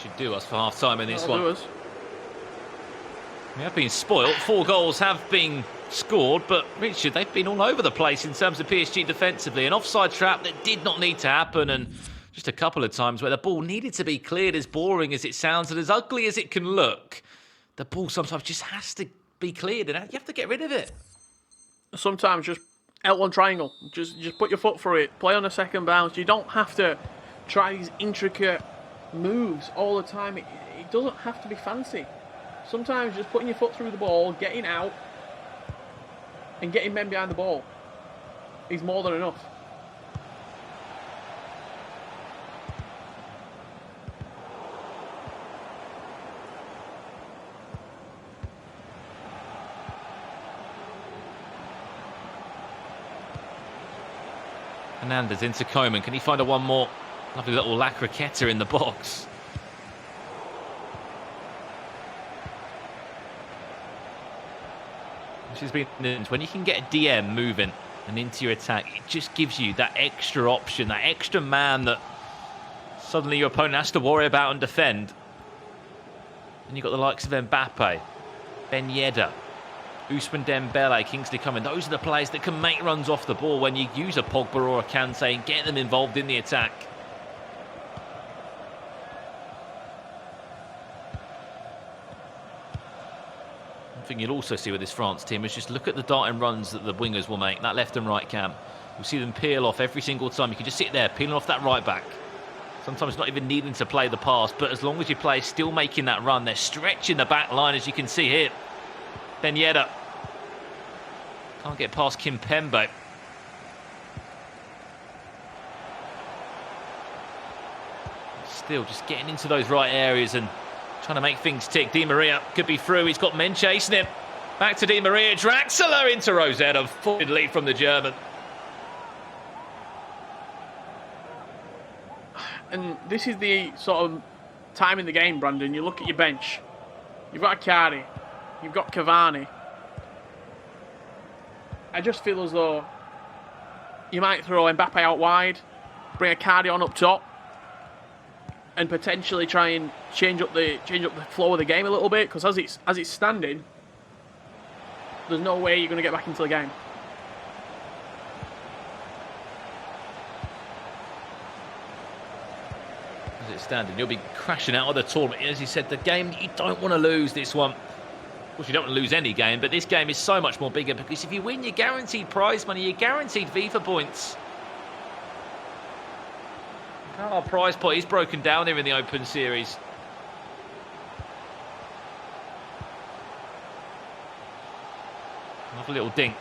Speaker 1: Should do us for half time in this one. We have been spoilt. 4 goals have been scored, but Richard, they've been all over the place in terms of PSG defensively. An offside trap that did not need to happen, and just a couple of times where the ball needed to be cleared. As boring as it sounds and as ugly as it can look, the ball sometimes just has to be cleared, and you have to get rid of it.
Speaker 2: Sometimes just L1 triangle. Just put your foot through it. Play on a second bounce. You don't have to try these intricate moves all the time. It doesn't have to be fancy. Sometimes just putting your foot through the ball, getting out, and getting men behind the ball is more than enough.
Speaker 1: Hernandez into Coman. Can he find a one more? Lovely little La Croqueta in the box. Which has been when you can get a DM moving and into your attack, it just gives you that extra option, that extra man that suddenly your opponent has to worry about and defend. And you've got the likes of Mbappe, Ben Yedder, Ousmane Dembele, Kingsley Coman. Those are the players that can make runs off the ball when you use a Pogba or a Kante and get them involved in the attack. One thing you'll also see with this France team is just look at the darting runs that the wingers will make, that left and right cam. You'll see them peel off every single time. You can just sit there peeling off that right back. Sometimes not even needing to play the pass, but as long as you play, still making that run. They're stretching the back line, as you can see here. Ben Yedder can't get past Kimpembe. Still just getting into those right areas and trying to make things tick. Di Maria could be through. He's got men chasing him. Back to Di Maria. Draxler into Rosetta. Forward lead from the German.
Speaker 2: And this is the sort of time in the game, Brandon. You look at your bench. You've got Akari. You've got Cavani. I just feel as though you might throw Mbappe out wide, bring Akari on up top, and potentially try and change up the flow of the game a little bit, because as it's standing, there's no way you're going to get back into the game.
Speaker 1: As it's standing, you'll be crashing out of the tournament. As you said, the game you don't want to lose this one. Of course, you don't want to lose any game, but this game is so much more bigger because if you win, you're guaranteed prize money, you're guaranteed FIFA points. Our prize pot is broken down here in the Open Series. Another little dink.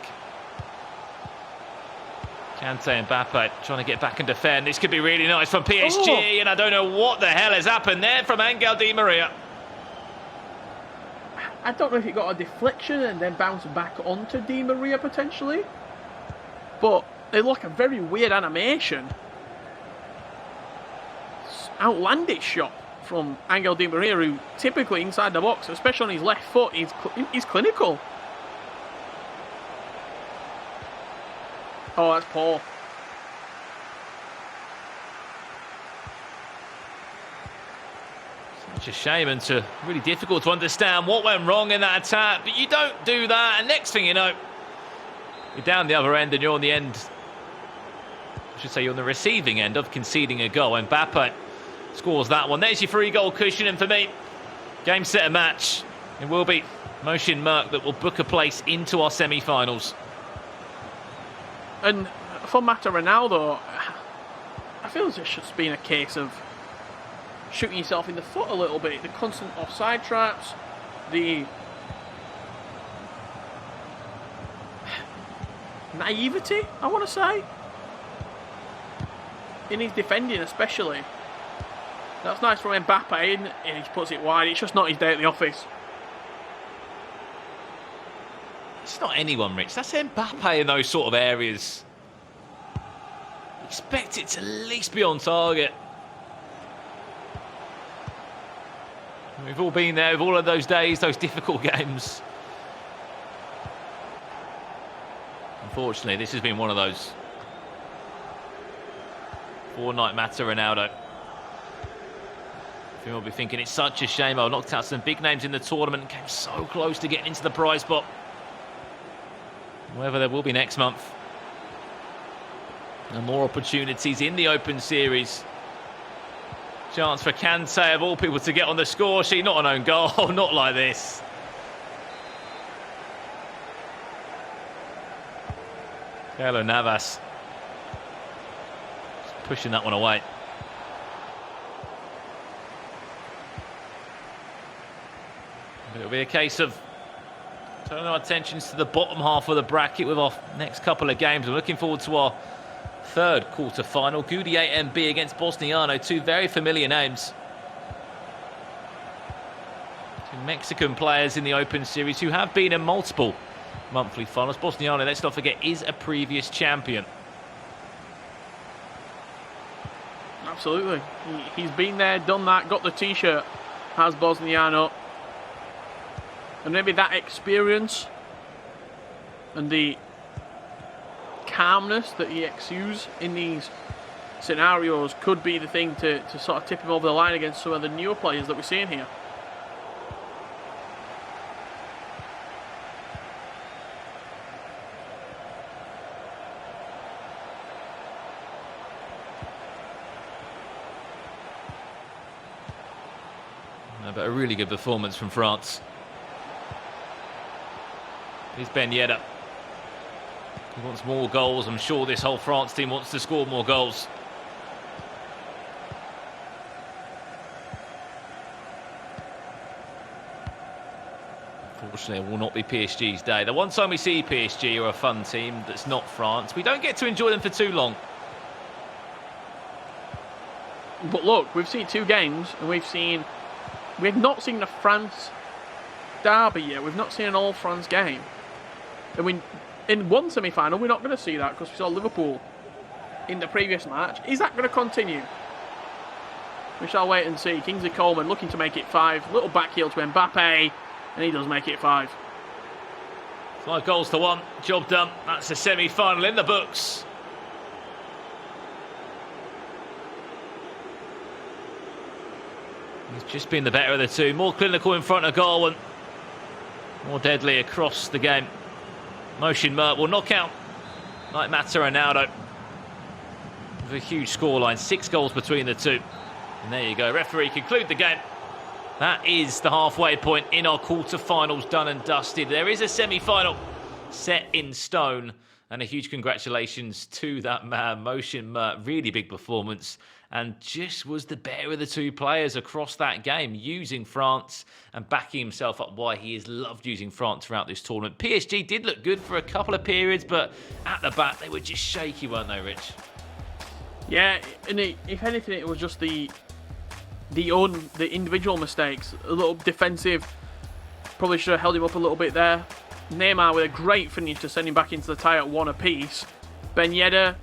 Speaker 1: Kante and Mbappe trying to get back and defend. This could be really nice from PSG, and I don't know what the hell has happened there from Angel Di Maria.
Speaker 2: I don't know if it got a deflection and then bounced back onto Di Maria potentially, but it looked like a very weird animation. Outlandish shot from Angel Di Maria, who typically inside the box, especially on his left foot, he's clinical. Oh, that's poor.
Speaker 1: Such a shame and really difficult to understand what went wrong in that attack. But you don't do that, and next thing you know, you're down the other end and you're on the end. I should say you're on the receiving end of conceding a goal. And Mbappe scores that one. There's your 3-goal cushion, and for me, game, set, and match. It will be Motion Merck that will book a place into our semi-finals.
Speaker 2: And for Mata Ronaldo, I feel as it's just been a case of shooting yourself in the foot a little bit. The constant offside traps, the naivety, I want to say, in his defending especially. That's nice from Mbappe, and he puts it wide. It's just not his day at the office.
Speaker 1: It's not anyone, Rich. That's Mbappe in those sort of areas. Expect it to at least be on target. We've all been there with all of those days, those difficult games. Unfortunately, this has been one of those. Four-night Mata Ronaldo. You'll be thinking it's such a shame. I knocked out some big names in the tournament and came so close to getting into the prize pot. Whether there will be next month. And more opportunities in the Open Series. Chance for Kante, of all people, to get on the score sheet. Not an own goal, not like this. Keylor Navas. Just pushing that one away. It'll be a case of turning our attentions to the bottom half of the bracket with our next couple of games. We're looking forward to our third quarter-final. Goudier MB against Bosniano, two very familiar names. Two Mexican players in the Open Series who have been in multiple monthly finals. Bosniano, let's not forget, is a previous champion.
Speaker 2: Absolutely. He's been there, done that, got the t-shirt, has Bosniano. And maybe that experience and the calmness that he exudes in these scenarios could be the thing to sort of tip him over the line against some of the newer players that we're seeing here.
Speaker 1: But a really good performance from France. Here's Ben Yedder. He wants more goals. I'm sure this whole France team wants to score more goals. Unfortunately, it will not be PSG's day. The one time we see PSG are a fun team that's not France, we don't get to enjoy them for too long.
Speaker 2: But look, we've seen two games, and we've not seen a France derby yet. We've not seen an all-France game. And in one semi-final, we're not going to see that because we saw Liverpool in the previous match. Is that going to continue? We shall wait and see. Kingsley Coleman looking to make it 5. Little back heel to Mbappe, and he does make it 5.
Speaker 1: 5 goals to 1. Job done. That's a semi-final in the books. He's just been the better of the two. More clinical in front of goal and more deadly across the game. Motion Merck will knock out like Mata Ronaldo. With a huge scoreline. 6 goals between the two. And there you go. Referee conclude the game. That is the halfway point in our quarter-finals done and dusted. There is a semi-final set in stone. And a huge congratulations to that man, Motion Merck. Really big performance. And just was the better of the two players across that game, using France and backing himself up why he has loved using France throughout this tournament. PSG did look good for a couple of periods, but at the back, they were just shaky, weren't they, Rich?
Speaker 2: Yeah, and if anything, it was just the individual mistakes. A little defensive, probably should have held him up a little bit there. Neymar with a great finish to send him back into the tie at 1 apiece. Ben Yedder,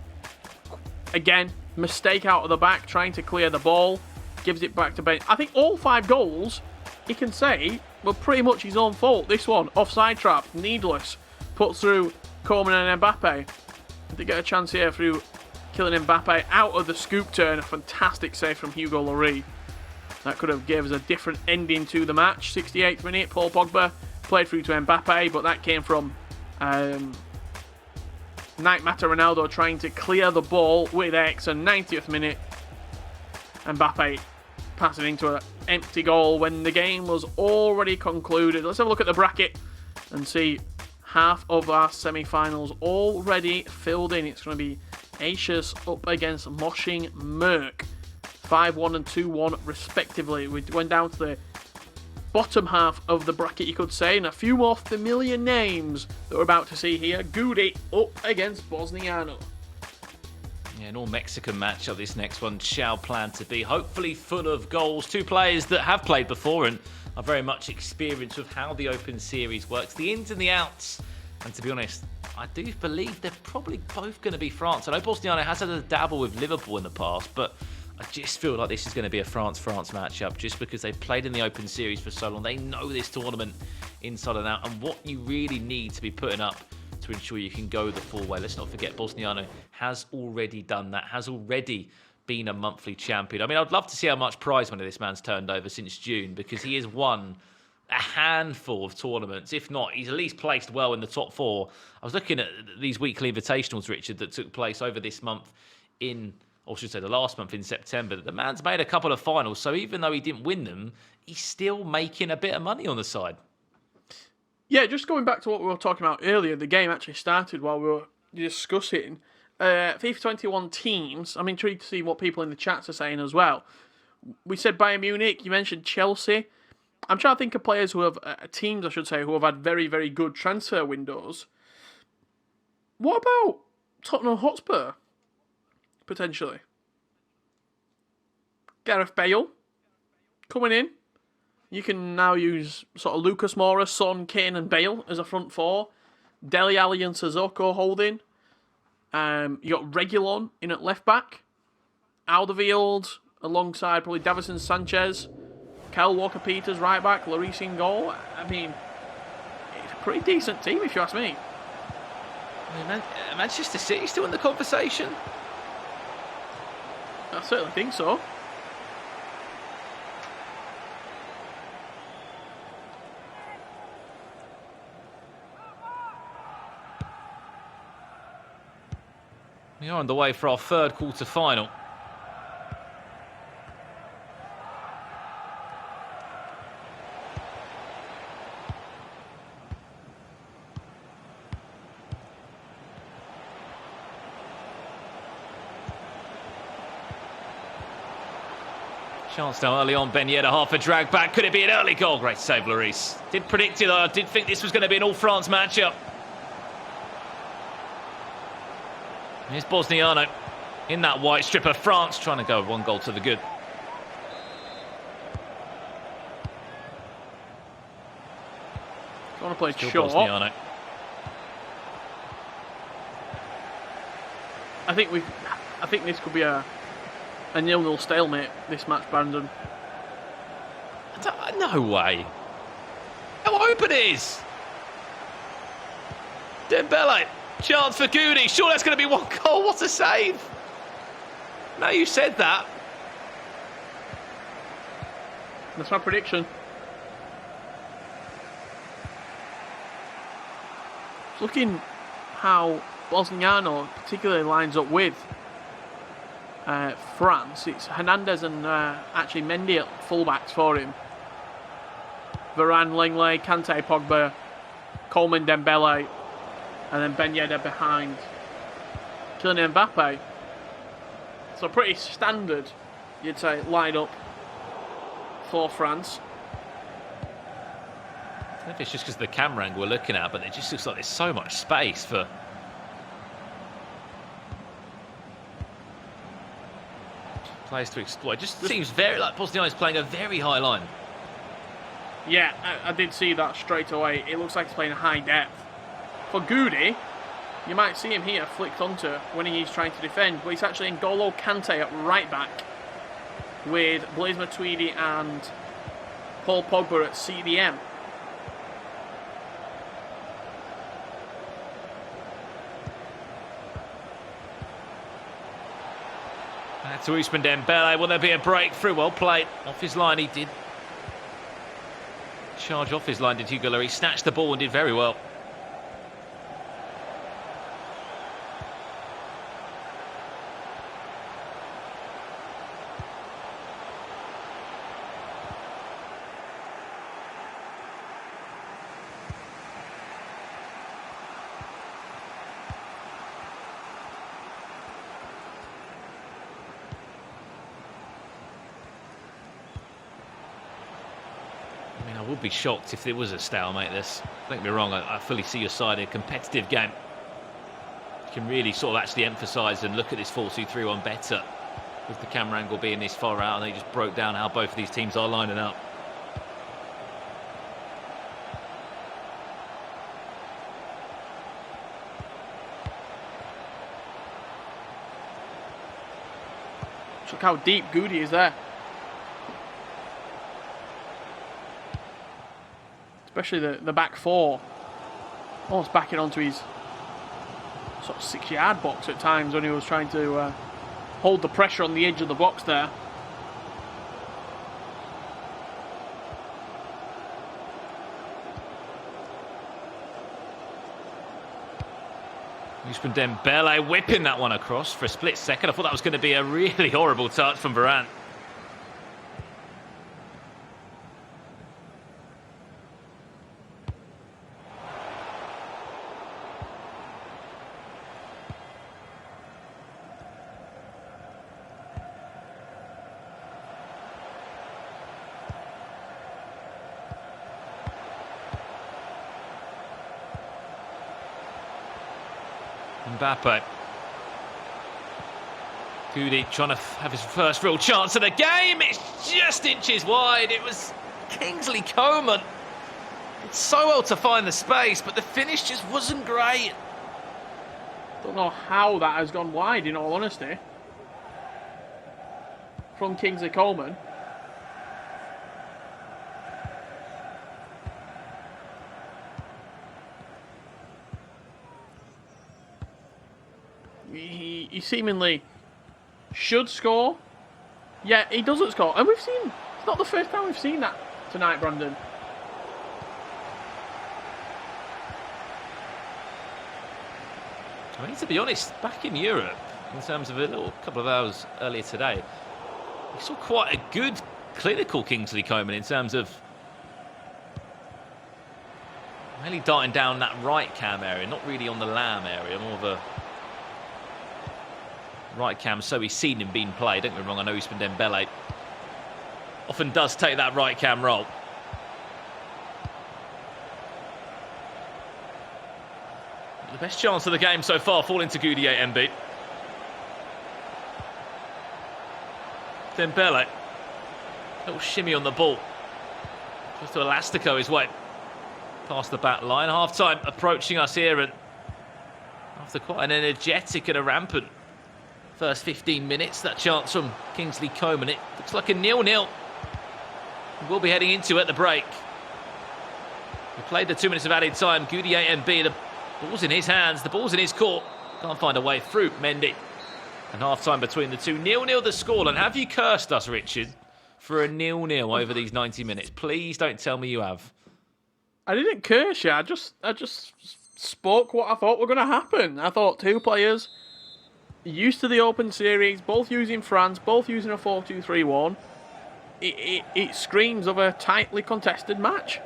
Speaker 2: again, mistake out of the back, trying to clear the ball, gives it back to Ben. I think all 5 goals, he can say, were pretty much his own fault. This one, offside trap, needless, put through Coleman and Mbappe. They get a chance here through killing Mbappe out of the scoop turn. A fantastic save from Hugo Lloris. That could have gave us a different ending to the match. 68th minute, Paul Pogba played through to Mbappe, but that came from Night Mata Ronaldo trying to clear the ball with X. And 90th minute, Mbappe passing into an empty goal when the game was already concluded. Let's have a look at the bracket and see half of our semi-finals already filled in. It's going to be Aetius up against Moshing Merck. 5-1 and 2-1 respectively. We went down to the bottom half of the bracket, you could say, and a few more familiar names that we're about to see here. Goody up against Bosniano.
Speaker 1: Yeah, an all-Mexican matchup, this next one shall plan to be hopefully full of goals. Two players that have played before and are very much experienced with how the Open Series works, the ins and the outs. And to be honest, I do believe they're probably both going to be France. I know Bosniano has had a dabble with Liverpool in the past, but I just feel like this is going to be a France-France matchup just because they've played in the Open Series for so long. They know this tournament inside and out and what you really need to be putting up to ensure you can go the full way. Let's not forget Bosniano has already done that, has already been a monthly champion. I mean, I'd love to see how much prize money this man's turned over since June because he has won a handful of tournaments. If not, he's at least placed well in the top four. I was looking at these weekly invitationals, Richard, that took place over this month or should say the last month in September. The man's made a couple of finals, so even though he didn't win them, he's still making a bit of money on the side.
Speaker 2: Yeah, just going back to what we were talking about earlier, the game actually started while we were discussing FIFA 21 teams. I'm intrigued to see what people in the chats are saying as well. We said Bayern Munich, you mentioned Chelsea. I'm trying to think of players who have, teams I should say, who have had very, very good transfer windows. What about Tottenham Hotspur? Potentially. Gareth Bale coming in. You can now use sort of Lucas Moura, Son, Kane and Bale as a front four. Dele Alli and Sissoko holding. You got Reguilon in at left back. Alderweireld alongside probably Davison Sanchez. Kyle Walker-Peters right back. Lloris in goal. I mean, it's a pretty decent team if you ask me.
Speaker 1: Manchester City still in the conversation?
Speaker 2: I certainly think so.
Speaker 1: We are on the way for our third quarter-final. Chance now early on, Ben Yedder, half a drag back. Could it be an early goal? Great save, Lloris. Did predict it, though. I did think this was going to be an all-France matchup. Here's Bosniano in that white strip of France, trying to go one goal to the good.
Speaker 2: I want to play
Speaker 1: Still
Speaker 2: short.
Speaker 1: Bosniano.
Speaker 2: I think this could be a 0-0 stalemate, this match, Brandon.
Speaker 1: No way. How open it is. Dembele. Chance for Goody. Sure, that's going to be one goal. What a save. Now you said that.
Speaker 2: That's my prediction. Looking how Bosniano particularly lines up with France. It's Hernandez and actually Mendy at fullbacks for him. Varane, Lenglet, Kante, Pogba, Coleman, Dembele, and then Ben Yedder behind Kylian Mbappe. So pretty standard, you'd say, line up for France.
Speaker 1: I don't know if it's just because of the camera angle we're looking at, but it just looks like there's so much space for... players to exploit. It just seems very like Bosniano's playing a very high line.
Speaker 2: Yeah, I did see that straight away. It looks like he's playing a high depth. For Goody, you might see him here flicked onto when he's trying to defend, but he's actually N'Golo Kante at right back with Blaise Matuidi and Paul Pogba at CDM.
Speaker 1: Back to Ousmane Dembele. Will there be a breakthrough? Well played. Off his line, he did. Charge off his line, did Hugo Lloris. Snatched the ball and did very well. I would be shocked if it was a stalemate, this. Don't get me wrong, I fully see your side, a competitive game. You can really sort of actually emphasise and look at this 4-2-3-1 better with the camera angle being this far out, and they just broke down how both of these teams are lining up.
Speaker 2: Look how deep Goody is there. Especially the back four. Almost backing onto his sort of 6-yard box at times when he was trying to hold the pressure on the edge of the box there.
Speaker 1: Ousmane Dembele whipping that one across for a split second. I thought that was going to be a really horrible touch from Varane. Mbappe. Goody trying to have his first real chance of the game. It's just inches wide. It was Kingsley Coman. Did so well to find the space, but the finish just wasn't great.
Speaker 2: Don't know how that has gone wide, in all honesty. From Kingsley Coman. He seemingly should score. Yeah, he doesn't score. And we've seen, it's not the first time we've seen that tonight, Brandon.
Speaker 1: I mean, to be honest, back in Europe, in terms of a little couple of hours earlier today, we saw quite a good clinical Kingsley Coman in terms of really darting down that right cam area, not really on the lamb area, more of a right cam, so he's seen him being played. Don't get me wrong, I know Ousmane Dembele often does take that right cam role. The best chance of the game so far falling to Goudier MB. Dembele, little shimmy on the ball, just to Elastico his way past the back line. Half time approaching us here, and after quite an energetic and a rampant first 15 minutes, that chance from Kingsley Coman, it looks like a 0-0. We'll be heading into at the break. We played the 2 minutes of added time. Goudier MB, the ball's in his hands, the ball's in his court. Can't find a way through. Mendy. And half time between the two. 0-0 the score. And have you cursed us, Richard, for a 0-0 over these 90 minutes? Please don't tell me you have.
Speaker 2: I didn't curse you. I just spoke what I thought were going to happen. I thought two players used to the Open Series, both using France, both using a 4-2-3-1. It screams of a tightly contested match.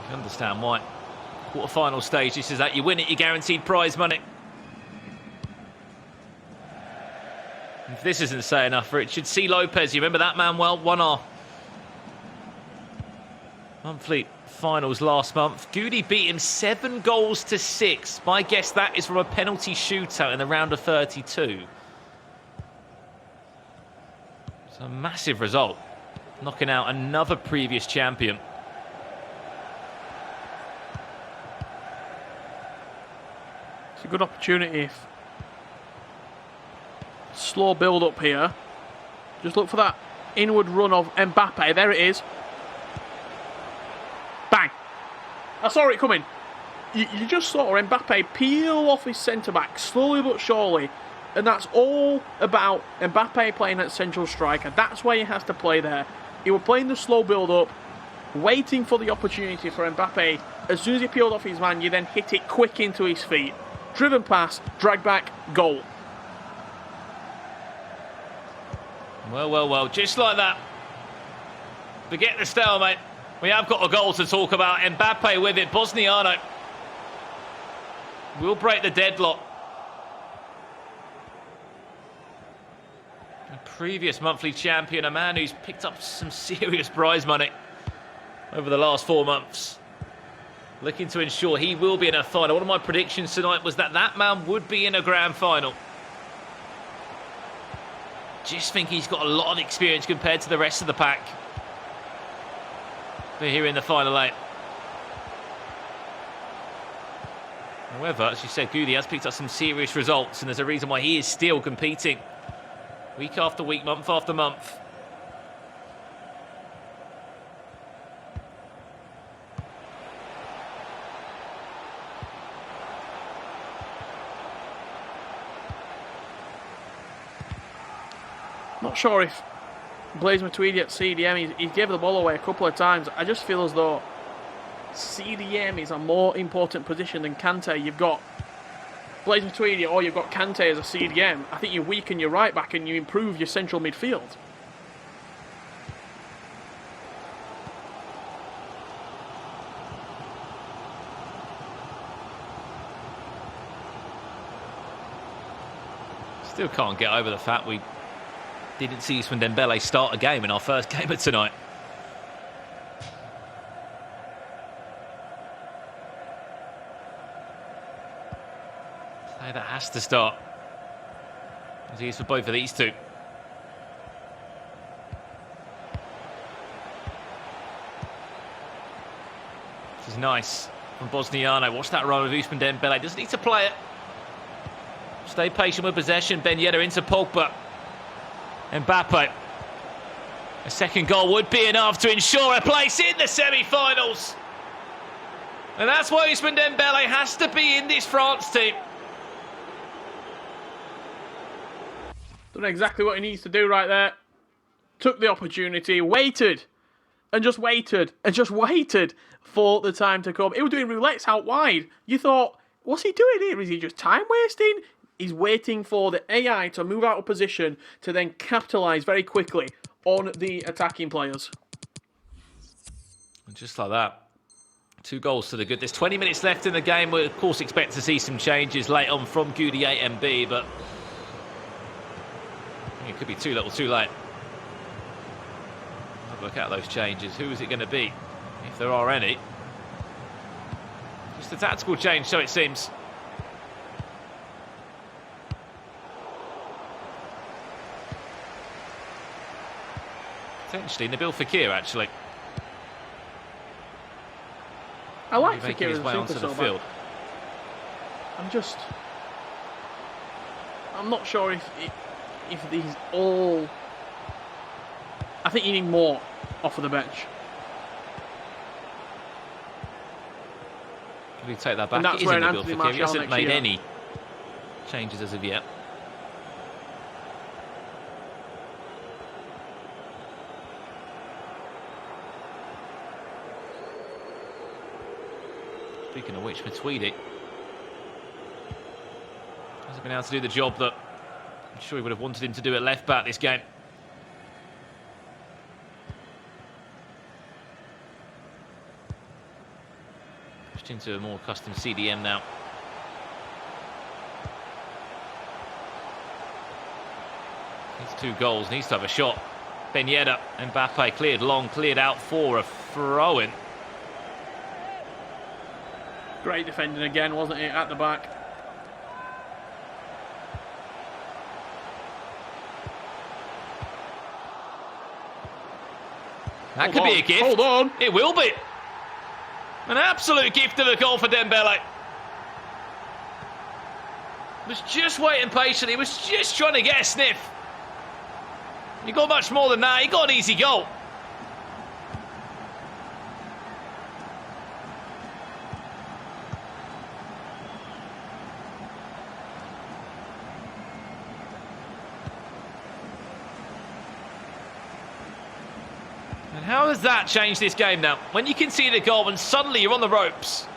Speaker 1: You understand why. Quarter-final stage, this is that. You win it, you're guaranteed prize money. If this isn't say enough, Richard, C. Lopez, you remember that man well? Won our monthly finals last month. Goody beat him 7-6. My guess that is from a penalty shootout in the round of 32. It's a massive result, knocking out another previous champion.
Speaker 2: good opportunity if... Slow build up here. Just look for that inward run of Mbappe. There it is. Bang. I saw it coming. You just saw Mbappe peel off his centre-back slowly but surely. And that's all about Mbappe playing at central striker. That's where he has to play there. He was playing the slow build-up, waiting for the opportunity for Mbappe. As soon as he peeled off his man, you then hit it quick into his feet. Driven pass, drag back, goal.
Speaker 1: Well, just like that. Forget the stalemate. We have got a goal to talk about. Mbappe with it. Bosniano will break the deadlock. A previous monthly champion, a man who's picked up some serious prize money over the last 4 months. Looking to ensure he will be in a final. One of my predictions tonight was that that man would be in a grand final. Just think he's got a lot of experience compared to the rest of the pack. We're here in the final 8. However, as you said, Goody has picked up some serious results, and there's a reason why he is still competing week after week, month after month.
Speaker 2: Not sure if Blaise Matuidi at CDM, he gave the ball away a couple of times. I just feel as though CDM is a more important position than Kante. You've got Blaise Matuidi or you've got Kante as a CDM. I think you weaken your right back and you improve your central midfield.
Speaker 1: Still can't get over the fact we didn't see Ousmane Dembele start a game in our first game of tonight. Player that has to start, as he is for both of these two. This is nice from Bosniano. Watch that run with Ousmane Dembele. Doesn't need to play it. Stay patient with possession. Ben Yedder into Pogba. Mbappe. A second goal would be enough to ensure a place in the semi-finals. And that's why Ousmane Dembele has to be in this France team.
Speaker 2: Done exactly what he needs to do right there. Took the opportunity, waited, and just waited, and just waited for the time to come. He was doing roulettes out wide. You thought, what's he doing here? Is he just time wasting? He's waiting for the AI to move out of position to then capitalise very quickly on the attacking players.
Speaker 1: And just like that, 2 goals to the good. There's 20 minutes left in the game. We, of course, expect to see some changes late on from Goudier and B, but I think it could be too little too late. Have a look at those changes. Who is it going to be, if there are any? Just a tactical change, so it seems. Potentially Nabil Fekir, actually.
Speaker 2: I like
Speaker 1: making
Speaker 2: Fekir
Speaker 1: his
Speaker 2: as
Speaker 1: way
Speaker 2: a
Speaker 1: onto
Speaker 2: super
Speaker 1: the
Speaker 2: sub.
Speaker 1: field.
Speaker 2: I'm not sure if these all... I think you need more off of the bench.
Speaker 1: Can we take that back?
Speaker 2: And that's
Speaker 1: It
Speaker 2: where
Speaker 1: isn't Nabil
Speaker 2: Anthony
Speaker 1: Fekir.
Speaker 2: Martial
Speaker 1: He hasn't
Speaker 2: next
Speaker 1: made
Speaker 2: year.
Speaker 1: any changes as of yet. Speaking of which, Matuidi hasn't been able to do the job that I'm sure he would have wanted him to do at left back this game. Pushed into a more custom CDM now. Needs 2 goals, needs to have a shot. Ben Yedder, Mbappe cleared long, cleared out for a throw-in.
Speaker 2: Great defending again, wasn't it, at the back?
Speaker 1: That could be a gift.
Speaker 2: Hold on.
Speaker 1: It will be. An absolute gift of a goal for Dembele. Was just waiting patiently. Was just trying to get a sniff. He got much more than that. He got an easy goal. And how has that changed this game now? When you concede a goal and suddenly you're on the ropes.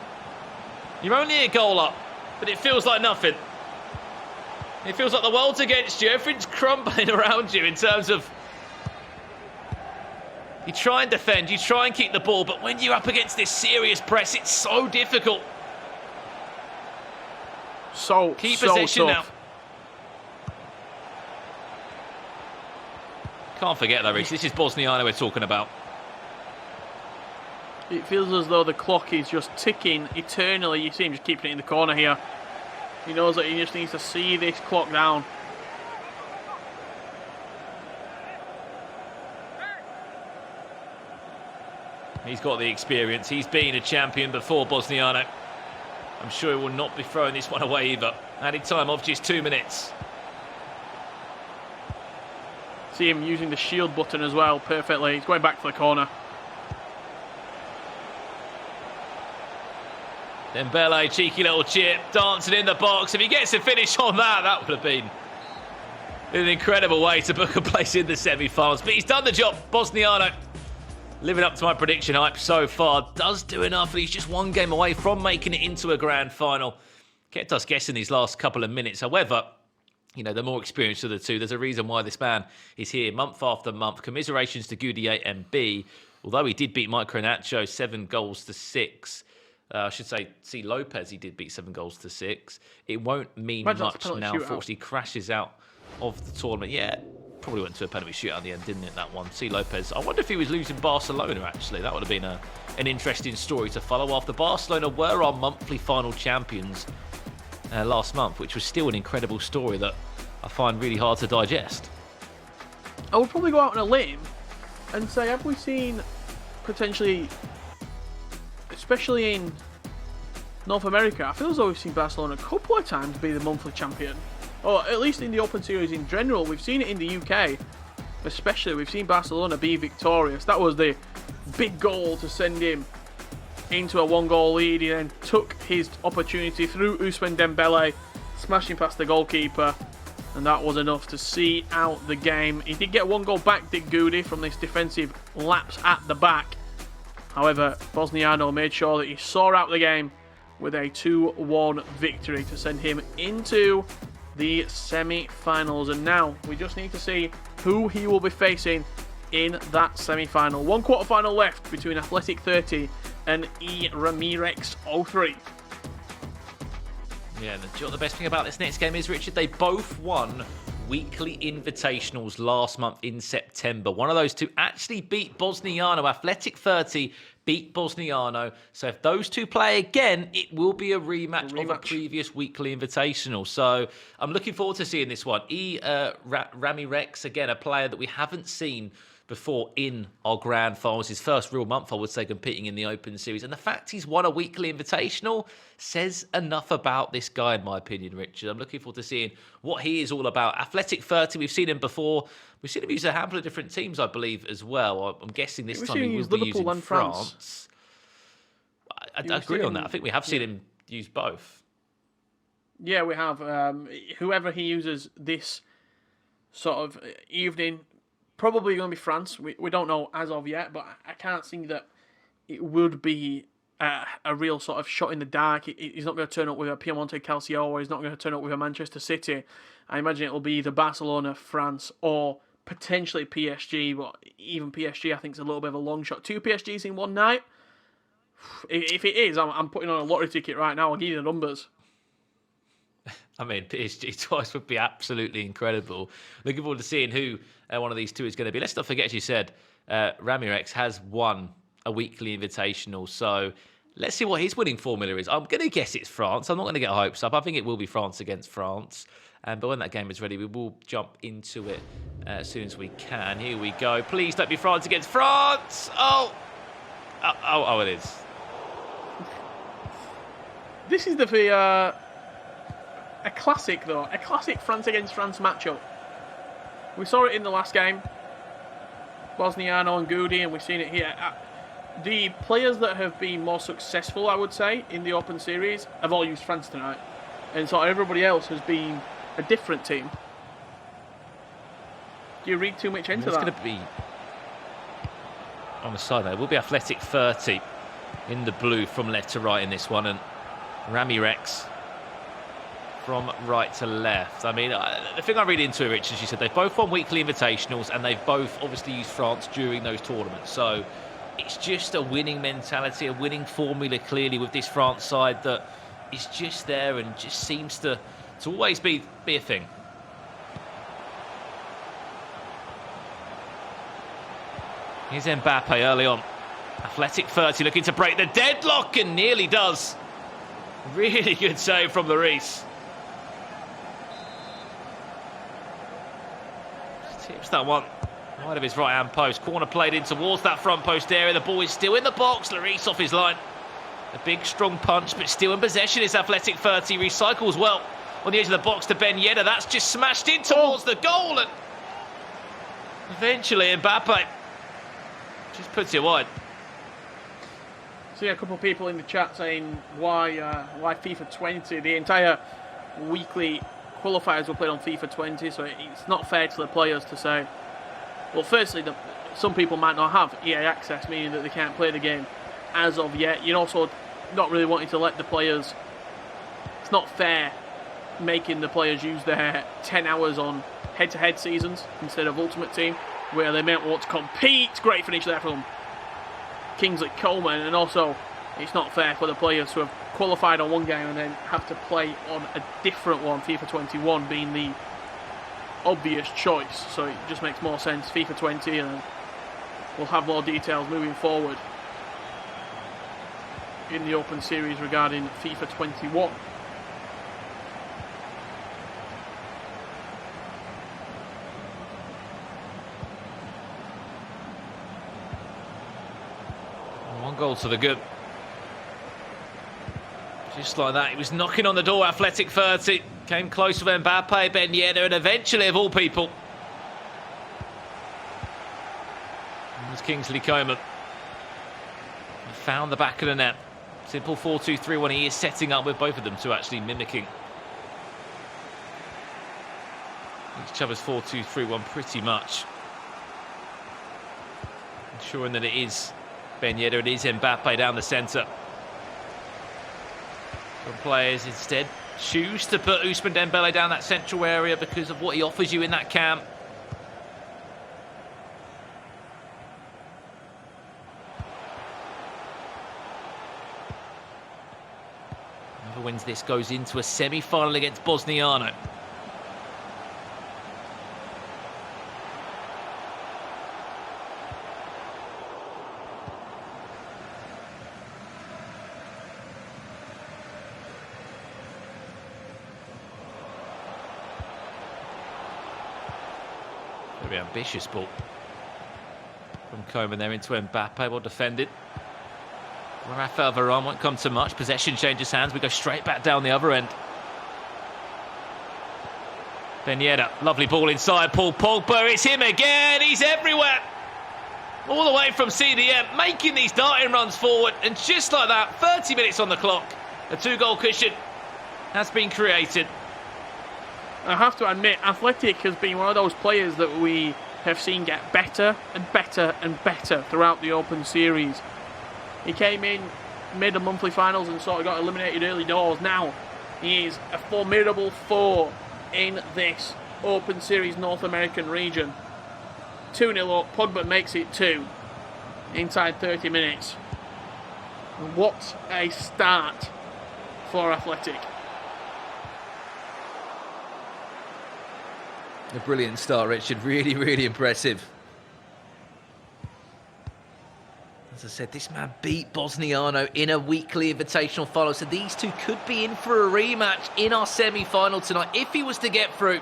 Speaker 1: You're only a goal up, but it feels like nothing. It feels like the world's against you. Everything's crumbling around you in terms of... You try and defend, you try and keep the ball, but when you're up against this serious press, it's so difficult. Keep possession
Speaker 2: tough.
Speaker 1: now. Can't forget though, Rich, this is Bosniano we're talking about.
Speaker 2: It feels as though the clock is just ticking eternally. You see him just keeping it in the corner here. He knows that he just needs to see this clock down.
Speaker 1: He's got the experience. He's been a champion before, Bosniano. I'm sure he will not be throwing this one away either. Added time of just 2 minutes.
Speaker 2: See him using the shield button as well perfectly. He's going back for the corner.
Speaker 1: Dembele, cheeky little chip, dancing in the box. If he gets a finish on that, that would have been an incredible way to book a place in the semi-finals. But he's done the job, Bosniano. Living up to my prediction hype so far. Does do enough, and he's just one game away from making it into a grand final. Kept us guessing these last couple of minutes. However, you know, the more experienced of the two, there's a reason why this man is here month after month. Commiserations to Goudier MB. Although he did beat Micro Nacho 7-6. I should say, C. Lopez, he did beat 7-6. It won't mean much now. Unfortunately, crashes out of the tournament. Yeah, probably went to a penalty shootout at the end, didn't it, that one? C. Lopez. I wonder if he was losing Barcelona, actually. That would have been an interesting story to follow. After Barcelona were our monthly final champions last month, which was still an incredible story that I find really hard to digest.
Speaker 2: I would probably go out on a limb and say, have we seen potentially, especially in North America, I feel as though we've seen Barcelona a couple of times be the monthly champion. Or at least in the Open Series in general. We've seen it in the UK, especially. We've seen Barcelona be victorious. That was the big goal to send him into a 1-goal lead. He then took his opportunity through Ousmane Dembele, smashing past the goalkeeper. And that was enough to see out the game. He did get 1 goal back, did Goody, from this defensive lapse at the back. However, Bosniano made sure that he saw out the game with a 2-1 victory to send him into the semi-finals. And now we just need to see who he will be facing in that semi-final. 1 quarter-final left between Athletic 30 and E. Ramirez 03.
Speaker 1: Yeah, do you know what the best thing about this next game is, Richard? They both won weekly invitationals last month in September. One of those two actually beat Bosniano. Athletic 30 beat Bosniano. So if those two play again, it will be a rematch of a previous weekly invitational. So I'm looking forward to seeing this one. Ramirez, again, a player that we haven't seen before in our grand finals. His first real month, I would say, competing in the Open Series. And the fact he's won a weekly invitational says enough about this guy, in my opinion, Richard. I'm looking forward to seeing what he is all about. Athletic 30, we've seen him before. We've seen him use a handful of different teams, I believe, as well. I'm guessing this time he will be using France. I agree on that. I think we have seen him use both.
Speaker 2: Yeah, we have. Whoever he uses this sort of evening, probably going to be France. We don't know as of yet, but I can't see that it would be a real sort of shot in the dark. He's not going to turn up with a Piemonte Calcio, or he's not going to turn up with a Manchester City. I imagine it will be either Barcelona, France, or potentially PSG, but even PSG I think is a little bit of a long shot. 2 PSGs in one night? If it is, I'm putting on a lottery ticket right now. I'll give you the numbers.
Speaker 1: I mean, PSG twice would be absolutely incredible. Looking forward to seeing who one of these two is going to be. Let's not forget, as you said, Ramirez has won a weekly invitational. So let's see what his winning formula is. I'm going to guess it's France. I'm not going to get hopes up. I think it will be France against France. But when that game is ready, we will jump into it as soon as we can. Here we go. Please don't be France against France. Oh, it is.
Speaker 2: This is the a classic, though. A classic France against France matchup. We saw it in the last game. Bosniano and Goody, and we've seen it here. The players that have been more successful, I would say, in the Open Series have all used France tonight. And so everybody else has been a different team. Do you read too much into that?
Speaker 1: It's going to be on the side there. It will be Athletic 30 in the blue from left to right in this one, and Rami Rex from right to left. I mean, the thing I read into it, Rich, as you said, they've both won weekly invitationals, and they've both obviously used France during those tournaments. So it's just a winning mentality, a winning formula clearly with this France side that is just there and just seems to always be a thing. Here's Mbappe early on. Athletic 30 looking to break the deadlock, and nearly does. Really good save from Lloris. Tips that one wide of his right-hand post. Corner played in towards that front post area. The ball is still in the box. Lloris off his line. A big, strong punch, but still in possession is Athletic 30. Recycles well on the edge of the box to Ben Yedder. That's just smashed in towards the goal, and eventually Mbappe just puts it wide.
Speaker 2: See a couple of people in the chat saying why FIFA 20. The entire weekly qualifiers were played on FIFA 20, so it's not fair to the players to say, well, firstly, some people might not have EA access, meaning that they can't play the game as of yet. You're also not really wanting to let the players, it's not fair making the players use their 10 hours on head-to-head seasons instead of Ultimate Team, where they might want to compete. Great finish there from Kingsley Coleman, and also it's not fair for the players who have qualified on one game and then have to play on a different one, FIFA 21 being the obvious choice. So it just makes more sense, FIFA 20, and we'll have more details moving forward in the Open Series regarding FIFA 21.
Speaker 1: One goal to the good. Just like that, he was knocking on the door. Athletic 30 came close with Mbappe, Ben Yedder, and eventually, of all people, it was Kingsley Coleman. He found the back of the net. Simple 4-2-3-1. He is setting up with both of them to actually mimicking each other's 4-2-3-1 pretty much, ensuring that it is Ben Yedder, it is Mbappe down the centre. Some players instead choose to put Ousmane Dembele down that central area because of what he offers you in that camp. Whoever wins this goes into a semi-final against Bosniano. Very ambitious ball from Coleman there into Mbappe, well defended. Rafael Varane won't come to much. Possession changes hands. We go straight back down the other end. Ben Yedder, lovely ball inside. Paul Pogba, it's him again. He's everywhere. All the way from CDM, making these darting runs forward. And just like that, 30 minutes on the clock. A 2-goal cushion has been created.
Speaker 2: I have to admit, Athletic has been one of those players that we have seen get better and better and better throughout the Open Series. He came in, made the monthly finals and sort of got eliminated early doors. Now he is a formidable foe in this Open Series North American region. 2-0 up, Pogba makes it 2 inside 30 minutes. What a start for Athletic.
Speaker 1: A brilliant start, Richard. Really, really impressive. As I said, this man beat Bosniano in a weekly invitational final, so these two could be in for a rematch in our semi-final tonight if he was to get through.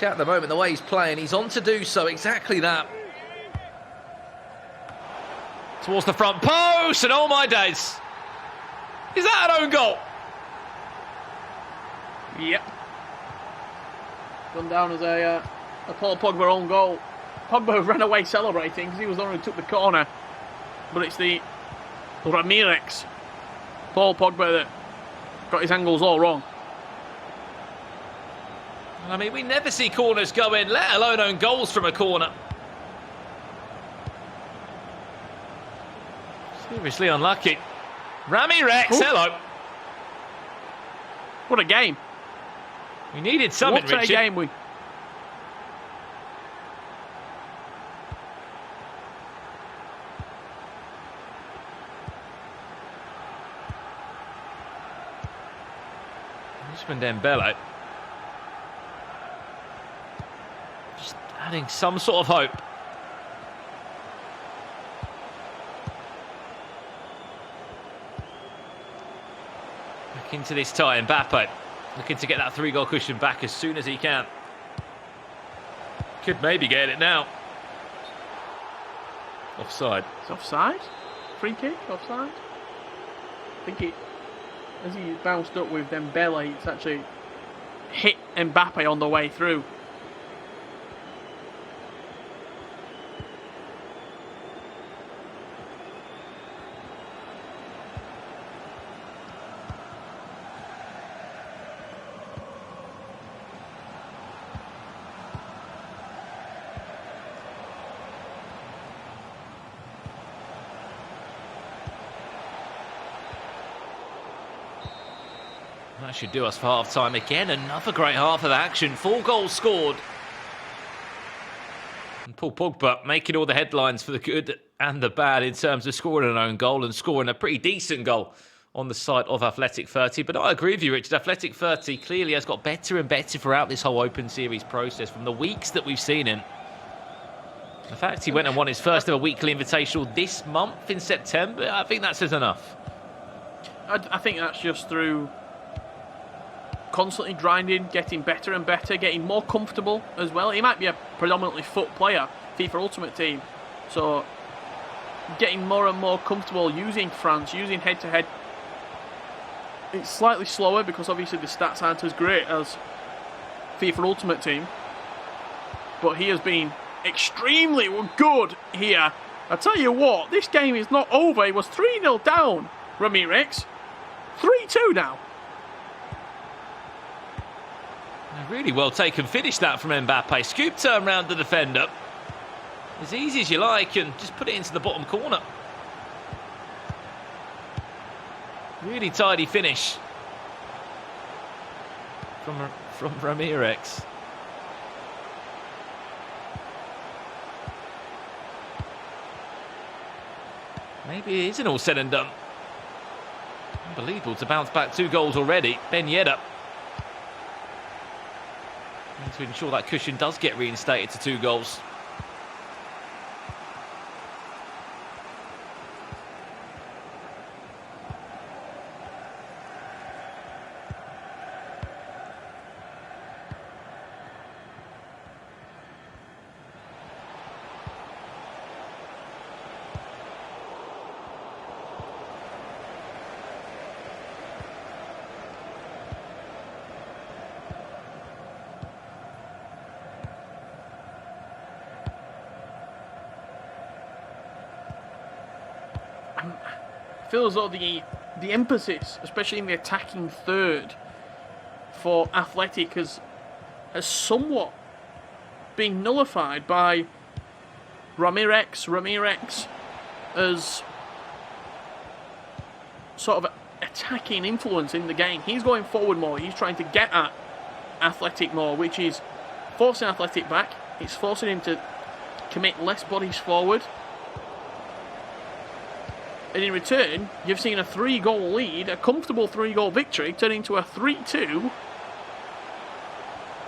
Speaker 1: At the moment, the way he's playing, he's on to do so, exactly that. Towards the front post, and oh my days, is that an own goal?
Speaker 2: Yep. Gone down as a Paul Pogba own goal. Pogba ran away celebrating because he was the one who took the corner. But it's the Ramirez, Paul Pogba, that got his angles all wrong.
Speaker 1: I mean, we never see corners go in, let alone own goals from a corner. Seriously unlucky. Ramirez, hello.
Speaker 2: What a game.
Speaker 1: We needed something,
Speaker 2: What a
Speaker 1: Richard.
Speaker 2: game we...
Speaker 1: Usman Dembele. Just adding some sort of hope. Back into this tie, Mbappe looking to get that 3-goal cushion back as soon as he can. Could maybe get it now. Offside.
Speaker 2: It's offside? Free kick? Offside? I think it... As he bounced up with Dembele, it's actually hit Mbappe on the way through.
Speaker 1: That should do us for half-time again. Another great half of action. 4 goals scored. And Paul Pogba making all the headlines for the good and the bad in terms of scoring an own goal and scoring a pretty decent goal on the side of Athletic 30. But I agree with you, Richard. Athletic 30 clearly has got better and better throughout this whole Open Series process from the weeks that we've seen him. The fact he went and won his first ever weekly invitational this month in September, I think that says enough.
Speaker 2: I think that's just through constantly grinding, getting better and better, getting more comfortable as well. He might be a predominantly foot player, FIFA Ultimate Team, so getting more and more comfortable using France, using head-to-head. It's slightly slower because obviously the stats aren't as great as FIFA Ultimate Team, but he has been extremely good here. I tell you what, this game is not over. He was 3-0 down, Ramirez. 3-2 now.
Speaker 1: A really well taken finish that from Mbappe. Scoop turn round the defender. As easy as you like and just put it into the bottom corner. Really tidy finish from Ramirez. Maybe it isn't all said and done. Unbelievable to bounce back 2 goals already. Ben Yedder. To ensure that cushion does get reinstated to 2 goals.
Speaker 2: Feels like the emphasis, especially in the attacking third for Athletic, has somewhat been nullified by Ramirez. Ramirez as sort of attacking influence in the game. He's going forward more. He's trying to get at Athletic more, which is forcing Athletic back. It's forcing him to commit less bodies forward. And in return, you've seen a 3-goal lead, a comfortable 3-goal victory, turn into a 3-2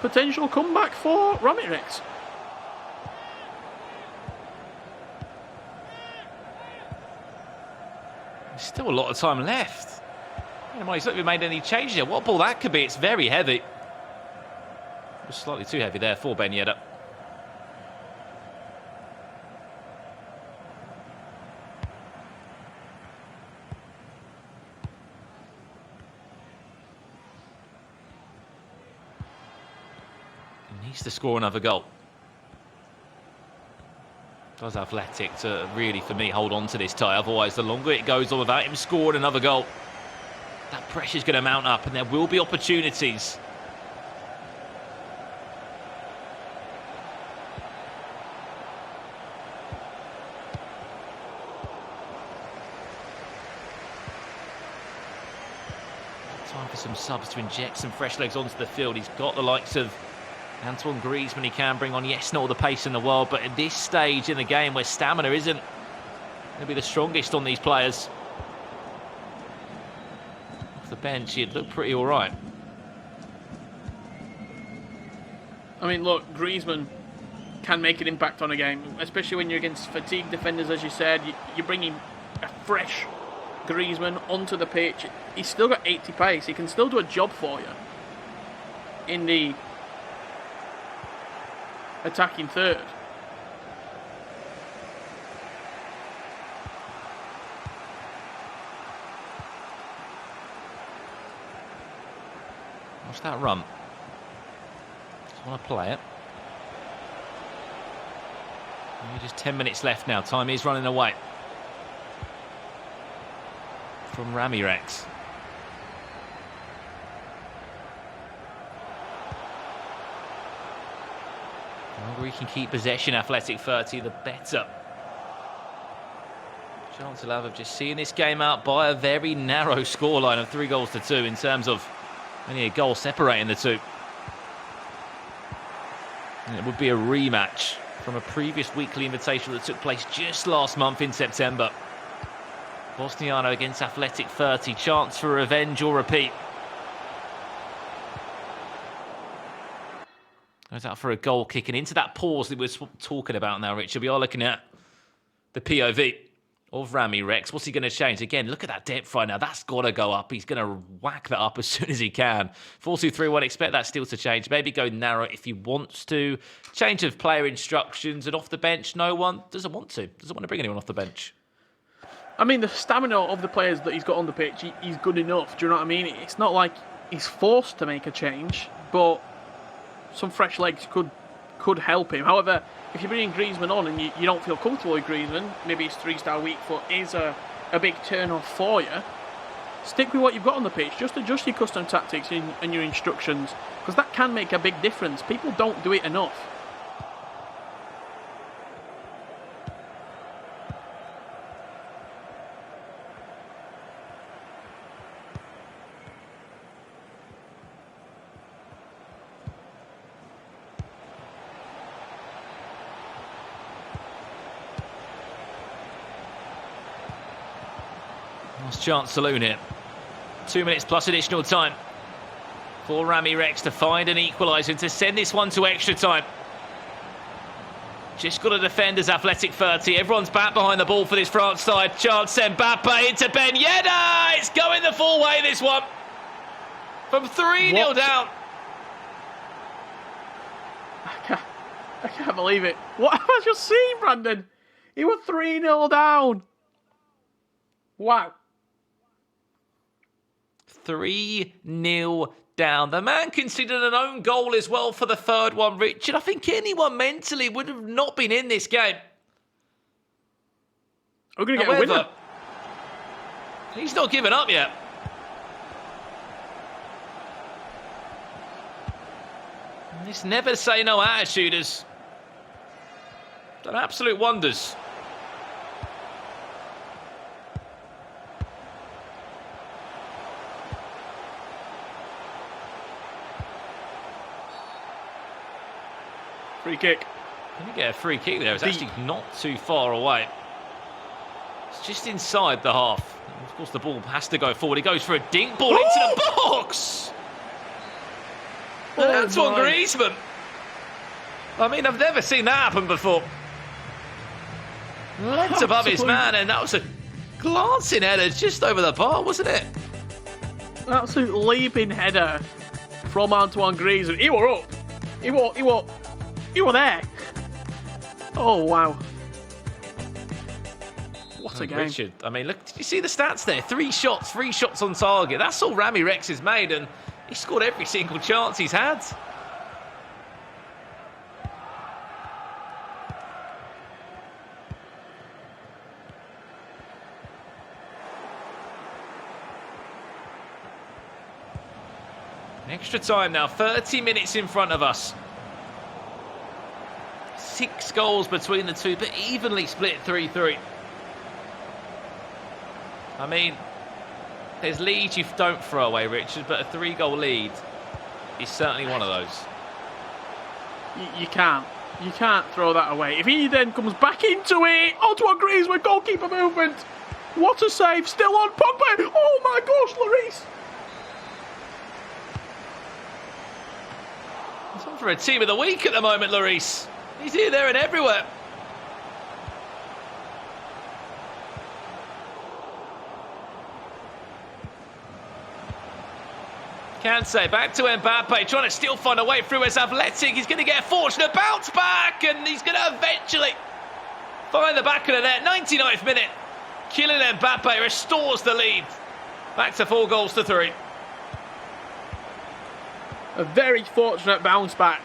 Speaker 2: potential comeback for Ramirez.
Speaker 1: There's still a lot of time left. He's not even made any changes yet. What ball that could be? It's very heavy. It was slightly too heavy there for Ben Yedder. Needs to score another goal. Does Athletic to really, for me, hold on to this tie. Otherwise, the longer it goes on without him scoring another goal, that pressure's going to mount up and there will be opportunities. Time for some subs to inject some fresh legs onto the field. He's got the likes of Antoine Griezmann he can bring on. Yes, not all the pace in the world, but at this stage in the game where stamina isn't going to be the strongest on these players, off the bench, he'd look pretty all right.
Speaker 2: I mean, look, Griezmann can make an impact on a game, especially when you're against fatigued defenders, as you said. You're bringing a fresh Griezmann onto the pitch. He's still got 80 pace. He can still do a job for you in the attacking third.
Speaker 1: Watch that run. Just want to play it. Only just 10 minutes left now. Time is running away from Ramirez. The longer he can keep possession, Athletic 30, the better. Chance he'll have of just seeing this game out by a very narrow scoreline of 3-2 in terms of only a goal separating the two. And it would be a rematch from a previous weekly invitation that took place just last month in September. Bosniano against Athletic 30. Chance for revenge or repeat. Goes out for a goal kick, and into that pause that we're talking about now, Richard. We are looking at the POV of Ramirez. What's he going to change? Again, look at that depth right now. That's got to go up. He's going to whack that up as soon as he can. 4-2-3-1, expect that still to change. Maybe go narrow if he wants to. Change of player instructions, and off the bench, no one doesn't want to. Doesn't want to bring anyone off the bench.
Speaker 2: I mean, the stamina of the players that he's got on the pitch, he's good enough. Do you know what I mean? It's not like he's forced to make a change, but some fresh legs could help him. However, if you're bringing Griezmann on and you don't feel comfortable with Griezmann, maybe his 3-star weak foot is a big turn-off for you, stick with what you've got on the pitch. Just adjust your custom tactics and your instructions, because that can make a big difference. People don't do it enough.
Speaker 1: Last chance saloon here. 2 minutes plus additional time for Ramirez to find an equaliser and to send this one to extra time. Just got to defend as Athletic 30. Everyone's back behind the ball for this France side. Chance Mbappe into Ben Yedder. It's going the full way, this one. From 3-0 down.
Speaker 2: I can't believe it. What have I just seen, Brandon? He was 3-0 down. Wow.
Speaker 1: 3-0 down. The man conceded an own goal as well for the third one, Richard. I think anyone mentally would have not been in this game.
Speaker 2: We're going to get a winner.
Speaker 1: He's not given up yet. And this never say no attitude has done absolute wonders.
Speaker 2: Free kick.
Speaker 1: Can you get a free kick there? It's actually not too far away. It's just inside the half. And of course, the ball has to go forward. He goes for a dink ball into the box. And Antoine Griezmann. I mean, I've never seen that happen before. Legs above his man, and that was a glancing header just over the bar, wasn't it?
Speaker 2: An absolute leaping header from Antoine Griezmann. He were up. He were there. Oh, wow. What a game.
Speaker 1: Richard, I mean, look, did you see the stats there? 3 shots on target. That's all Ramirez has made, and he scored every single chance he's had. Extra time now, 30 minutes in front of us. 6 goals between the two, but evenly split 3-3. I mean, there's leads you don't throw away, Richard, but a 3-goal lead is certainly one of those.
Speaker 2: You can't. You can't throw that away. If he then comes back into it, Antoine Griezmann, goalkeeper movement. What a save, still on Pogba. Oh my gosh, Lloris.
Speaker 1: It's on for a team of the week at the moment, Lloris. He's here, there and everywhere. Can't say. Back to Mbappe, trying to still find a way through as Athletic. He's going to get a fortunate bounce back, and he's going to eventually find the back of the net. 99th minute. Kylian Mbappe restores the lead. Back to 4 goals to 3.
Speaker 2: A very fortunate bounce back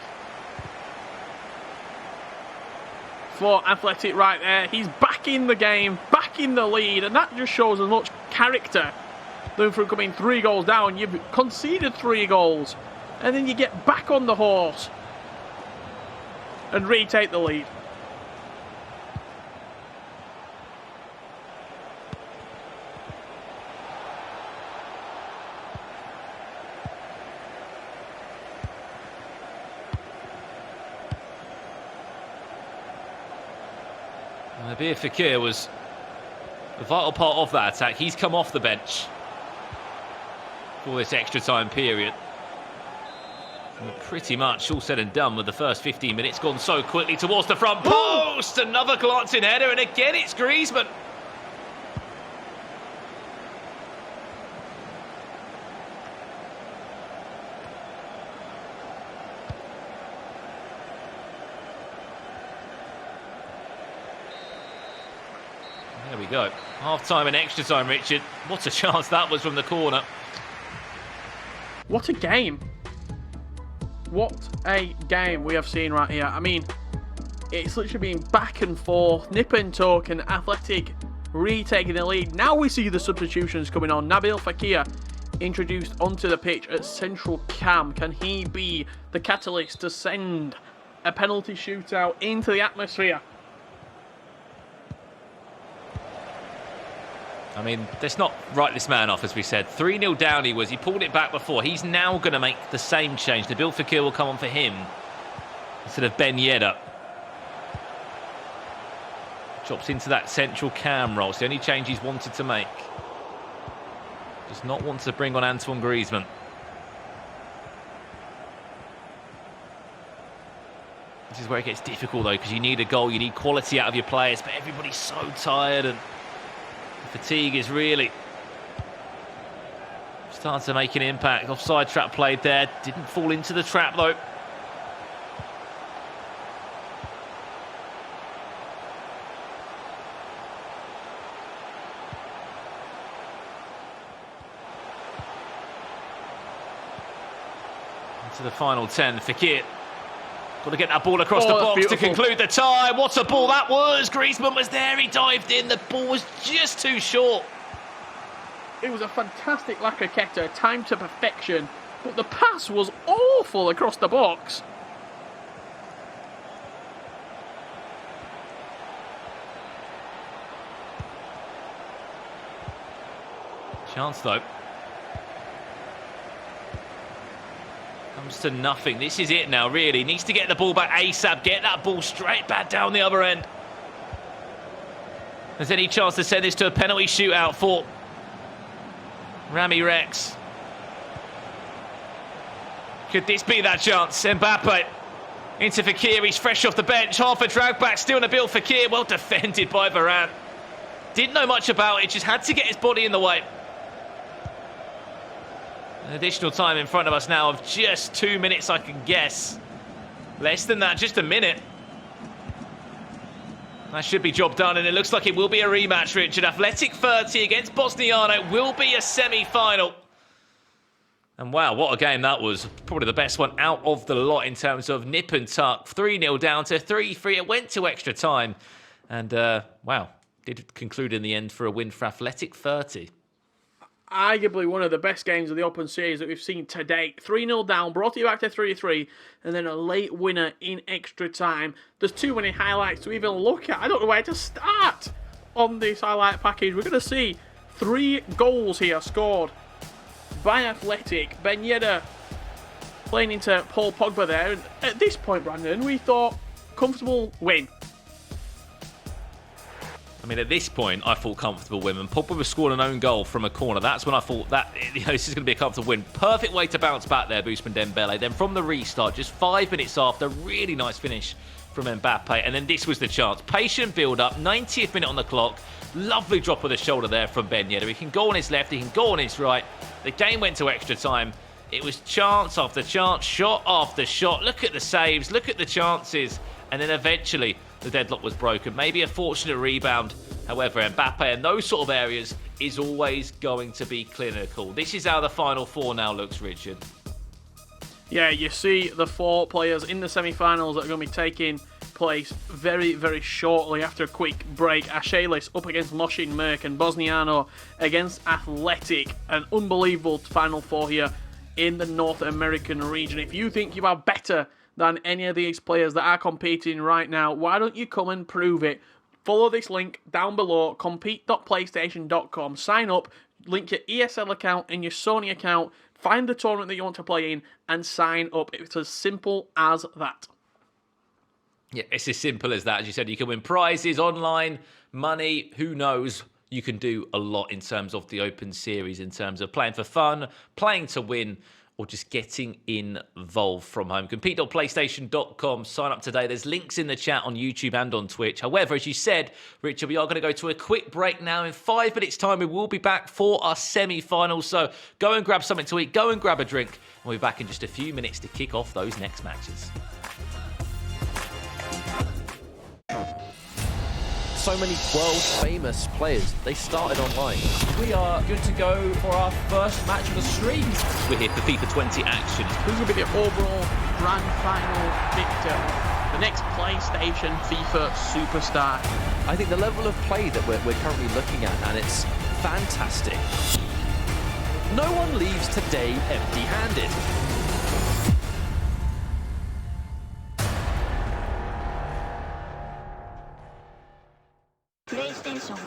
Speaker 2: for Athletic right there. He's back in the game, back in the lead, and that just shows as much character. Then from coming 3 goals down, you've conceded 3 goals, and then you get back on the horse and retake the lead.
Speaker 1: Nabil Fekir was a vital part of that attack. He's come off the bench for this extra time period. And pretty much all said and done with the first 15 minutes gone so quickly towards the front post. Another glancing header, and again it's Griezmann. There we go. Half time and extra time, Richard. What a chance that was from the corner.
Speaker 2: What a game. What a game we have seen right here. I mean, it's literally been back and forth, nip and tuck, and Athletic retaking the lead. Now we see the substitutions coming on. Nabil Fekir introduced onto the pitch at central cam. Can he be the catalyst to send a penalty shootout into the atmosphere?
Speaker 1: I mean, let's not write this man off, as we said. 3-0 down he was. He pulled it back before. He's now going to make the same change. Nabil Fekir will come on for him instead of Ben Yedder. Drops into that central cam role. It's the only change he's wanted to make. Does not want to bring on Antoine Griezmann. This is where it gets difficult, though, because you need a goal. You need quality out of your players, but everybody's so tired, and fatigue is really starting to make an impact. Offside trap played there. Didn't fall into the trap, though. Into the final 10. Fekir got to get that ball across the box
Speaker 2: beautiful
Speaker 1: to conclude the time. What a ball that was. Griezmann was there. He dived in. The ball was just too short.
Speaker 2: It was a fantastic Lacroqueta, timed to perfection, but the pass was awful across the box.
Speaker 1: Chance, though. Comes to nothing. This is it now, really. Needs to get the ball back ASAP. Get that ball straight back down the other end. There's any chance to send this to a penalty shootout for Rami Rex? Could this be that chance? Mbappe into Fekir. He's fresh off the bench. Half a drag back. Still Nabil Fekir. Well defended by Varane. Didn't know much about it. Just had to get his body in the way. An additional time in front of us now of just 2 minutes, I can guess. Less than that, just a minute. That should be job done, and it looks like it will be a rematch, Richard. Athletic 30 against Bosniano will be a semi-final. And wow, what a game that was. Probably the best one out of the lot in terms of nip and tuck. 3-0 down to 3-3. It went to extra time. And wow, did conclude in the end for a win for Athletic 30.
Speaker 2: arguably one of the best games of the Open Series that we've seen to date. 3-0 down, brought it back to 3-3, and then a late winner in extra time. There's too many highlights to even look at. I don't know where to start on this highlight package. We're going to see 3 goals here scored by Athletic. Ben Yedder playing into Paul Pogba there. And at this point, Brandon, we thought comfortable win.
Speaker 1: I mean, at this point, I thought comfortable win. And Pogba was scoring an own goal from a corner. That's when I thought that this is going to be a comfortable win. Perfect way to bounce back there, Ousmane Dembele. Then from the restart, just 5 minutes after, really nice finish from Mbappe. And then this was the chance. Patient build-up, 90th minute on the clock. Lovely drop of the shoulder there from Ben Yedder. He can go on his left, he can go on his right. The game went to extra time. It was chance after chance, shot after shot. Look at the saves, look at the chances. And then eventually, the deadlock was broken. Maybe a fortunate rebound. However, Mbappe in those sort of areas is always going to be clinical. This is how the Final Four now looks, Richard.
Speaker 2: Yeah, you see the 4 players in the semi-finals that are going to be taking place very, very shortly after a quick break. Ashelis up against Moshin Merk and Bosniano against Athletic. An unbelievable Final Four here in the North American region. If you think you are better than any of these players that are competing right now, why don't you come and prove it? Follow this link down below, compete.playstation.com. Sign up, link your ESL account and your Sony account, find the tournament that you want to play in, and sign up. It's as simple as that.
Speaker 1: Yeah, it's as simple as that. As you said, you can win prizes, online, money, who knows. You can do a lot in terms of the Open Series, in terms of playing for fun, playing to win, or just getting involved from home. Compete.playstation.com. Sign up today. There's links in the chat on YouTube and on Twitch. However, as you said, Richard, we are going to go to a quick break now. In 5 minutes' time, we will be back for our semi-finals. So go and grab something to eat. Go and grab a drink. And we'll be back in just a few minutes to kick off those next matches.
Speaker 6: So many world-famous players, they started online.
Speaker 3: We are good to go for our first match of the stream.
Speaker 1: We're here for FIFA 20 action.
Speaker 2: Who's going to be the overall grand final victor? The next PlayStation FIFA superstar.
Speaker 6: I think the level of play that we're currently looking at, and it's fantastic. No one leaves today empty-handed.
Speaker 4: PlayStation.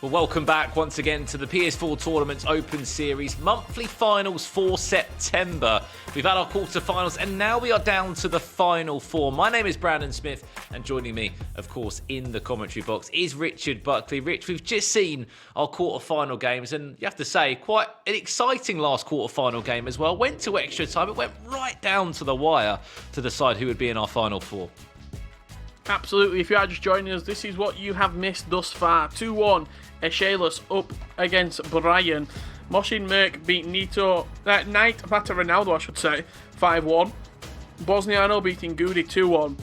Speaker 1: Well, welcome back once again to the PS4 Tournament's Open Series monthly finals for September. We've had our quarterfinals and now we are down to the final four. My name is Brandon Smith and joining me, of course, in the commentary box is Richard Buckley. Rich, we've just seen our quarterfinal games and you have to say, quite an exciting last quarterfinal game as well. Went to extra time, it went right down to the wire to decide who would be in our final four.
Speaker 2: Absolutely, if you are just joining us, this is what you have missed thus far. 2-1, Eschalis up against Brian. Moshin Merk beat Knight Mata Ronaldo, I should say, 5-1. Bosniano beating Goody 2-1.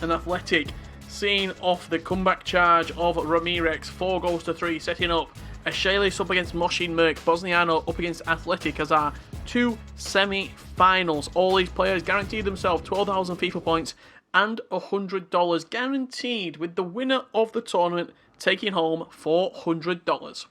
Speaker 2: And Athletic seeing off the comeback charge of Ramirez, 4-3, setting up Eschalis up against Moshin Merk, Bosniano up against Athletic as our two semi-finals. All these players guaranteed themselves 12,000 FIFA points and $100 guaranteed, with the winner of the tournament taking home $400.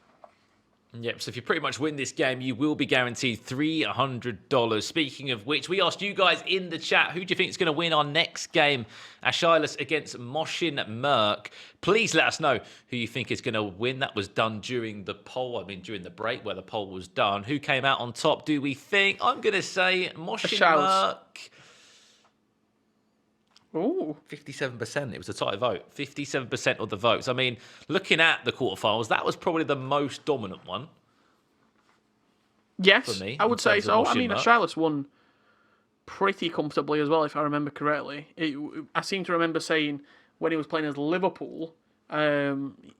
Speaker 1: Yep, so if you pretty much win this game, you will be guaranteed $300. Speaking of which, we asked you guys in the chat, who do you think is going to win our next game? Eschalis against Moshin Merk. Please let us know who you think is going to win. That was done during the poll, during the break where the poll was done. Who came out on top, do we think? I'm going to say Moshin Merk.
Speaker 2: Ooh.
Speaker 1: 57%. It was a tight vote. 57% of the votes. I mean, looking at the quarterfinals, that was probably the most dominant one.
Speaker 2: Yes,
Speaker 1: for me,
Speaker 2: I would say so. I mean,
Speaker 1: Merk.
Speaker 2: Eschalis won pretty comfortably as well, if I remember correctly. I seem to remember saying when he was playing as Liverpool,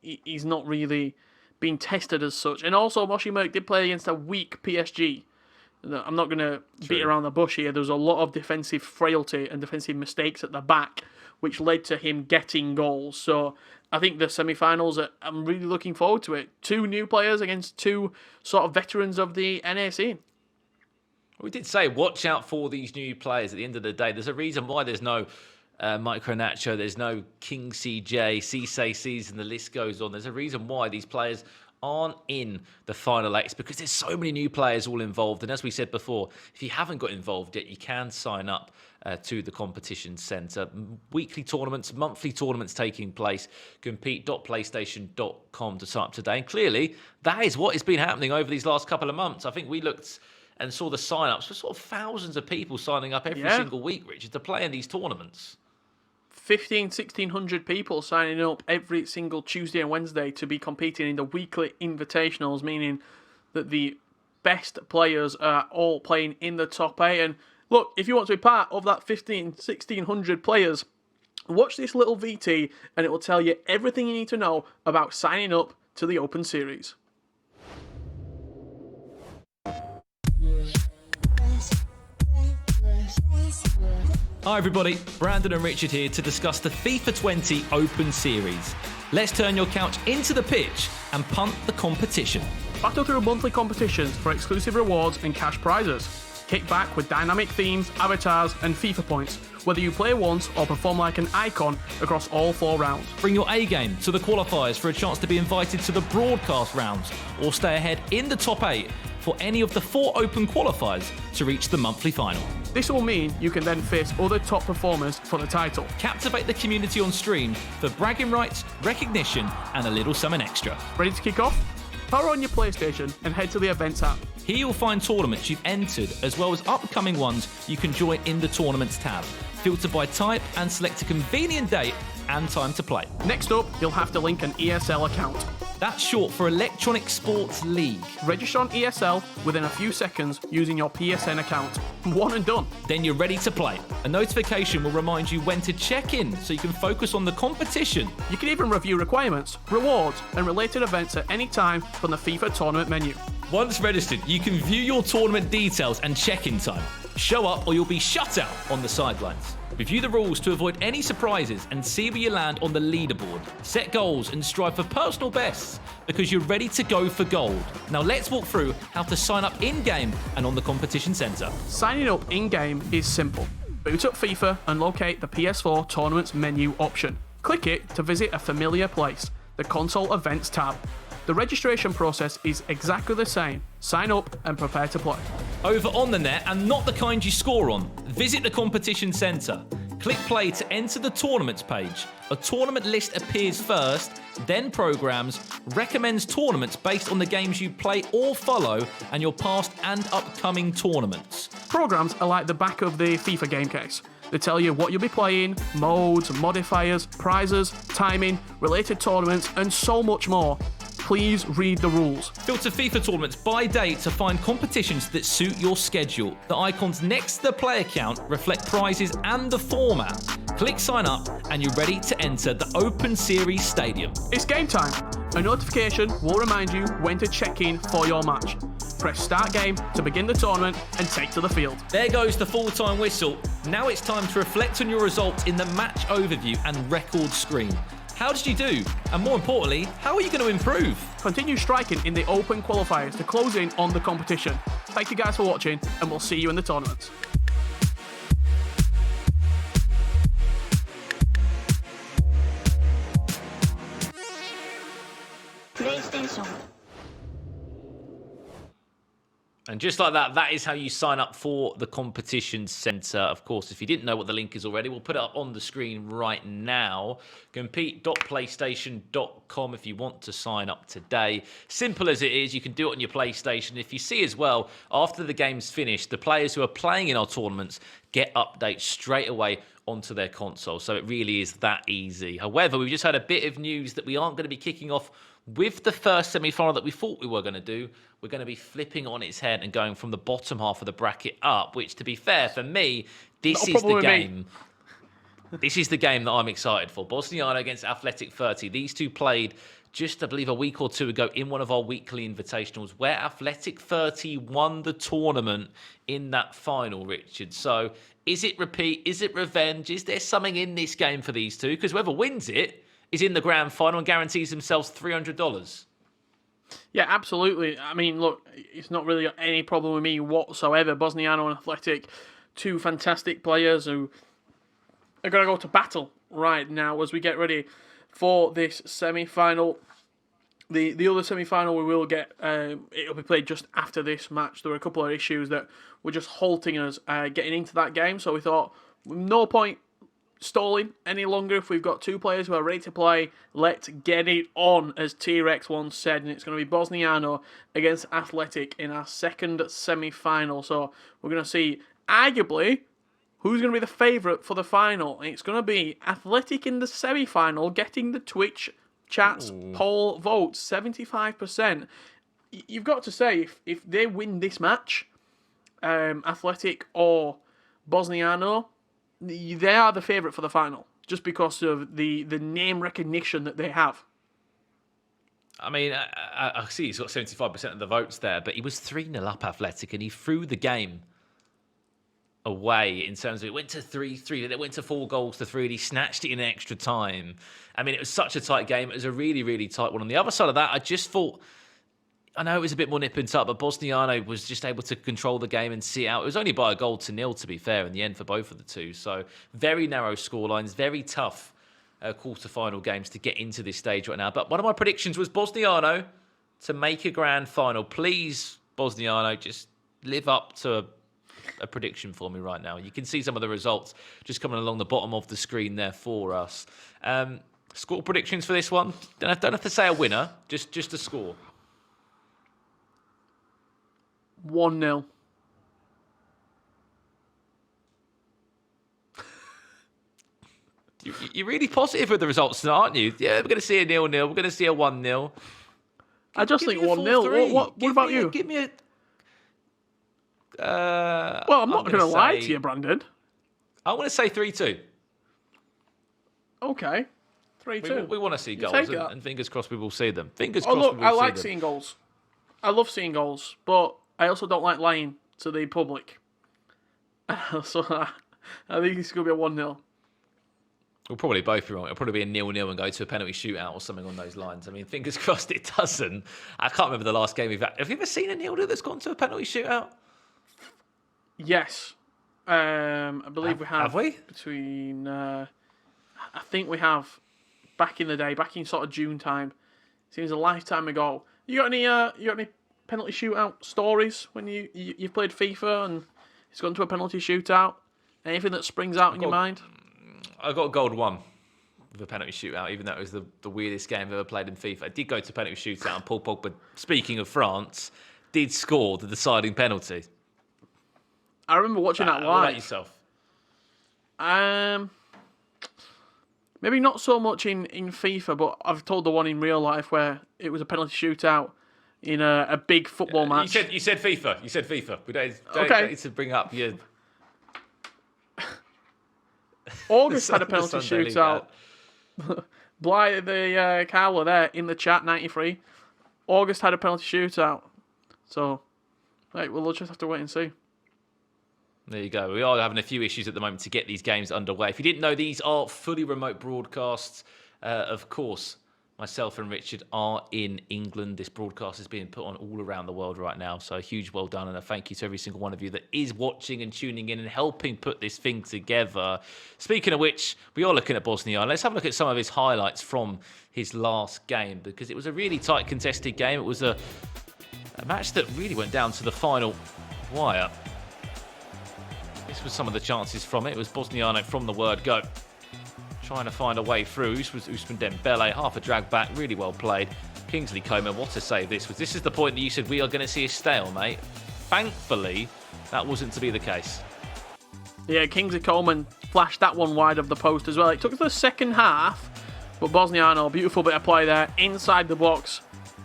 Speaker 2: he's not really being tested as such. And also, Moshin Merk did play against a weak PSG. I'm not going to beat around the bush here. There was a lot of defensive frailty and defensive mistakes at the back, which led to him getting goals. So I think the semi-finals, I'm really looking forward to it. Two new players against two sort of veterans of the NAC.
Speaker 1: We did say, watch out for these new players at the end of the day. There's a reason why there's no Micro Nacho, there's no King CJ, Cisse Season, the list goes on. There's a reason why these players aren't in the final eight, because there's so many new players all involved. And as we said before, if you haven't got involved yet, you can sign up to the competition centre. Weekly tournaments, monthly tournaments taking place. Compete.playstation.com to sign up today. And clearly, that is what has been happening over these last couple of months. I think we looked and saw the sign-ups for sort of thousands of people signing up every single week, Richard, to play in these tournaments.
Speaker 2: 1,600 people signing up every single Tuesday and Wednesday to be competing in the weekly invitationals, meaning that the best players are all playing in the top 8. And look, if you want to be part of that 1,600 players, watch this little VT and it will tell you everything you need to know about signing up to the Open Series.
Speaker 3: Hi everybody, Brandon and Richard here to discuss the FIFA 20 Open Series. Let's turn your couch into the pitch and punt the competition.
Speaker 2: Battle through monthly competitions for exclusive rewards and cash prizes. Kick back with dynamic themes, avatars and FIFA points, whether you play once or perform like an icon across all 4 rounds.
Speaker 3: Bring your A game to the qualifiers for a chance to be invited to the broadcast rounds, or stay ahead in the top 8 for any of the 4 open qualifiers to reach the monthly final.
Speaker 2: This will mean you can then face other top performers for the title.
Speaker 3: Captivate the community on stream for bragging rights, recognition and a little something extra.
Speaker 2: Ready to kick off? Power on your PlayStation and head to the events app.
Speaker 3: Here you'll find tournaments you've entered, as well as upcoming ones you can join in the tournaments tab. Filter by type and select a convenient date and time to play.
Speaker 2: Next up, you'll have to link an ESL account.
Speaker 3: That's short for Electronic Sports League.
Speaker 2: Register on ESL within a few seconds using your PSN account. One and done.
Speaker 3: Then you're ready to play. A notification will remind you when to check in so you can focus on the competition.
Speaker 2: You can even review requirements, rewards, and related events at any time from the FIFA tournament menu.
Speaker 3: Once registered, you can view your tournament details and check-in time. Show up or you'll be shut out on the sidelines. Review the rules to avoid any surprises and see where you land on the leaderboard. Set goals and strive for personal bests because you're ready to go for gold. Now let's walk through how to sign up in-game and on the competition centre.
Speaker 2: Signing up in-game is simple. Boot up FIFA and locate the PS4 Tournaments menu option. Click it to visit a familiar place, the Console Events tab. The registration process is exactly the same. Sign up and prepare to play.
Speaker 3: Over on the net, and not the kind you score on, visit the competition centre. Click play to enter the tournaments page. A tournament list appears first, then programs, recommends tournaments based on the games you play or follow, and your past and upcoming tournaments.
Speaker 2: Programs are like the back of the FIFA game case. They tell you what you'll be playing, modes, modifiers, prizes, timing, related tournaments, and so much more. Please read the rules.
Speaker 3: Filter FIFA tournaments by date to find competitions that suit your schedule. The icons next to the player count reflect prizes and the format. Click sign up and you're ready to enter the Open Series Stadium.
Speaker 2: It's game time. A notification will remind you when to check in for your match. Press start game to begin the tournament and take to the field.
Speaker 3: There goes the full-time whistle. Now it's time to reflect on your results in the match overview and record screen. How did you do? And more importantly, how are you going to improve?
Speaker 2: Continue striking in the open qualifiers to close in on the competition. Thank you guys for watching, and we'll see you in the tournaments.
Speaker 4: PlayStation.
Speaker 1: And just like that, that is how you sign up for the competition centre. Of course, if you didn't know what the link is already, we'll put it up on the screen right now. Compete.playstation.com if you want to sign up today. Simple as it is, you can do it on your PlayStation. If you see as well, after the game's finished, the players who are playing in our tournaments get updates straight away onto their console. So it really is that easy. However, we've just had a bit of news that we aren't going to be kicking off with the first semi-final that we thought we were going to do. We're going to be flipping on its head and going from the bottom half of the bracket up, which, to be fair, for me, this is the game. This is the game that I'm excited for. Bosniano against Athletic 30. These two played just, I believe, a week or two ago in one of our weekly invitationals where Athletic 30 won the tournament in that final, Richard. So is it repeat? Is it revenge? Is there something in this game for these two? Because whoever wins it is in the grand final and guarantees themselves $300.
Speaker 2: Yeah, absolutely. I mean, look, it's not really any problem with me whatsoever. Bosniano and Athletic, two fantastic players who are going to go to battle right now as we get ready for this semi-final. The other semi-final we will get, it'll be played just after this match. There were a couple of issues that were just halting us getting into that game, so we thought, no point stalling any longer. If we've got two players who are ready to play, let's get it on, as T-Rex once said. And it's going to be Bosniano against Athletic in our second semi-final. So we're going to see, arguably, who's going to be the favourite for the final. And it's going to be Athletic in the semi-final, getting the Twitch chats poll votes, 75%. You've got to say, if they win this match, Athletic or Bosniano, they are the favourite for the final, just because of the name recognition that they have.
Speaker 1: I mean, I see he's got 75% of the votes there, but he was 3-0 up Athletic, and he threw the game away in terms of it went to 3-3, then it went to 4 goals to 3, and he snatched it in extra time. I mean, it was such a tight game. It was a really, really tight one. On the other side of that, I just thought, I know it was a bit more nip and tuck, but Bosniano was just able to control the game and see it out. It was only by a goal to 0, to be fair, in the end for both of the two. So very narrow scorelines, very tough quarter-final games to get into this stage right now. But one of my predictions was Bosniano to make a grand final. Please, Bosniano, just live up to a prediction for me right now. You can see some of the results just coming along the bottom of the screen there for us. Score predictions for this one? Don't have to say a winner, just a score.
Speaker 2: 1-0.
Speaker 1: You're really positive with the results, aren't you? Yeah, we're going to see a 0-0. We're going to see a 1-0.
Speaker 2: I just think 1-0. What about you?
Speaker 1: Give me a...
Speaker 2: well, I'm not going to lie to you, Brandon.
Speaker 1: I want to say 3-2.
Speaker 2: Okay. 3-2.
Speaker 1: We want to see goals, and fingers crossed we will see them. Fingers
Speaker 2: Oh,
Speaker 1: crossed
Speaker 2: look,
Speaker 1: we will see them.
Speaker 2: I like seeing goals. I love seeing goals, but I also don't like lying to the public. So I think it's going to be a 1-0.
Speaker 1: We'll probably both be wrong. It'll probably be a 0-0 and go to a penalty shootout or something on those lines. I mean, fingers crossed it doesn't. I can't remember the last game we've had. Have you ever seen a 0-0 that's gone to a penalty shootout?
Speaker 2: Yes. I believe we have.
Speaker 1: Have we?
Speaker 2: Between... I think we have back in the day, back in sort of June time. Seems a lifetime ago. You got any penalty shootout stories when you've played FIFA and it's gone to a penalty shootout? Anything that springs out in your mind?
Speaker 1: I got a gold one with a penalty shootout, even though it was the weirdest game I've ever played in FIFA. I did go to penalty shootout, and Paul Pogba, speaking of France, did score the deciding penalty.
Speaker 2: I remember watching that
Speaker 1: What
Speaker 2: live.
Speaker 1: about yourself?
Speaker 2: Maybe not so much in FIFA, but I've told the one in real life where it was a penalty shootout in a big football match.
Speaker 1: You said FIFA. You said FIFA. We don't need to bring up your...
Speaker 2: August had a penalty shootout. Bly, the Carlo there in the chat, 93. August had a penalty shootout. So, right, we'll just have to wait and see.
Speaker 1: There you go. We are having a few issues at the moment to get these games underway. If you didn't know, these are fully remote broadcasts. Of course, myself and Richard are in England. This broadcast is being put on all around the world right now. So a huge well done and a thank you to every single one of you that is watching and tuning in and helping put this thing together. Speaking of which, we are looking at Bosnia. Let's have a look at some of his highlights from his last game, because it was a really tight contested game. It was a match that really went down to the final wire. This was some of the chances from it. It was Bosniano from the word go, trying to find a way through. This was Ousmane Dembele, half a drag back, really well played. Kingsley Coman, what a save this was. This is the point that you said we are going to see a stalemate. Thankfully, that wasn't to be the case.
Speaker 2: Yeah, Kingsley Coman flashed that one wide of the post as well. It took the second half, but Bosniano, beautiful bit of play there, inside the box.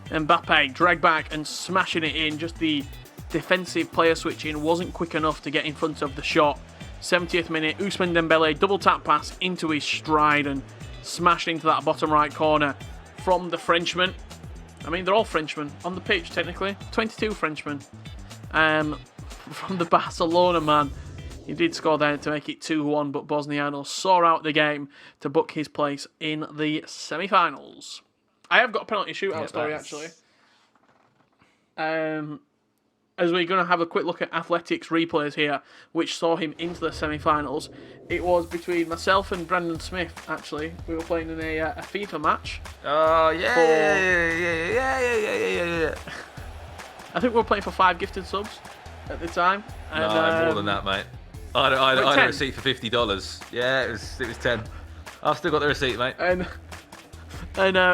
Speaker 2: Mbappe, drag back and smashing it in. Just the defensive player switching wasn't quick enough to get in front of the shot. 70th minute, Ousmane Dembele double tap pass into his stride and smashed into that bottom right corner from the Frenchman. I mean, they're all Frenchmen on the pitch technically. 22 Frenchmen. From the Barcelona man. He did score there to make it 2-1, but Bosniano saw out the game to book his place in the semi-finals. I have got a penalty shootout story actually. As we're going to have a quick look at Athletics replays here, which saw him into the semi-finals. It was between myself and Brandon Smith, actually. We were playing in a FIFA match.
Speaker 1: Oh, yeah.
Speaker 2: I think we were playing for 5 gifted subs at the time. And,
Speaker 1: no, more than that, mate. I had a
Speaker 2: 10?
Speaker 1: receipt for $50. Yeah, it was 10. I've still got the receipt, mate.
Speaker 2: And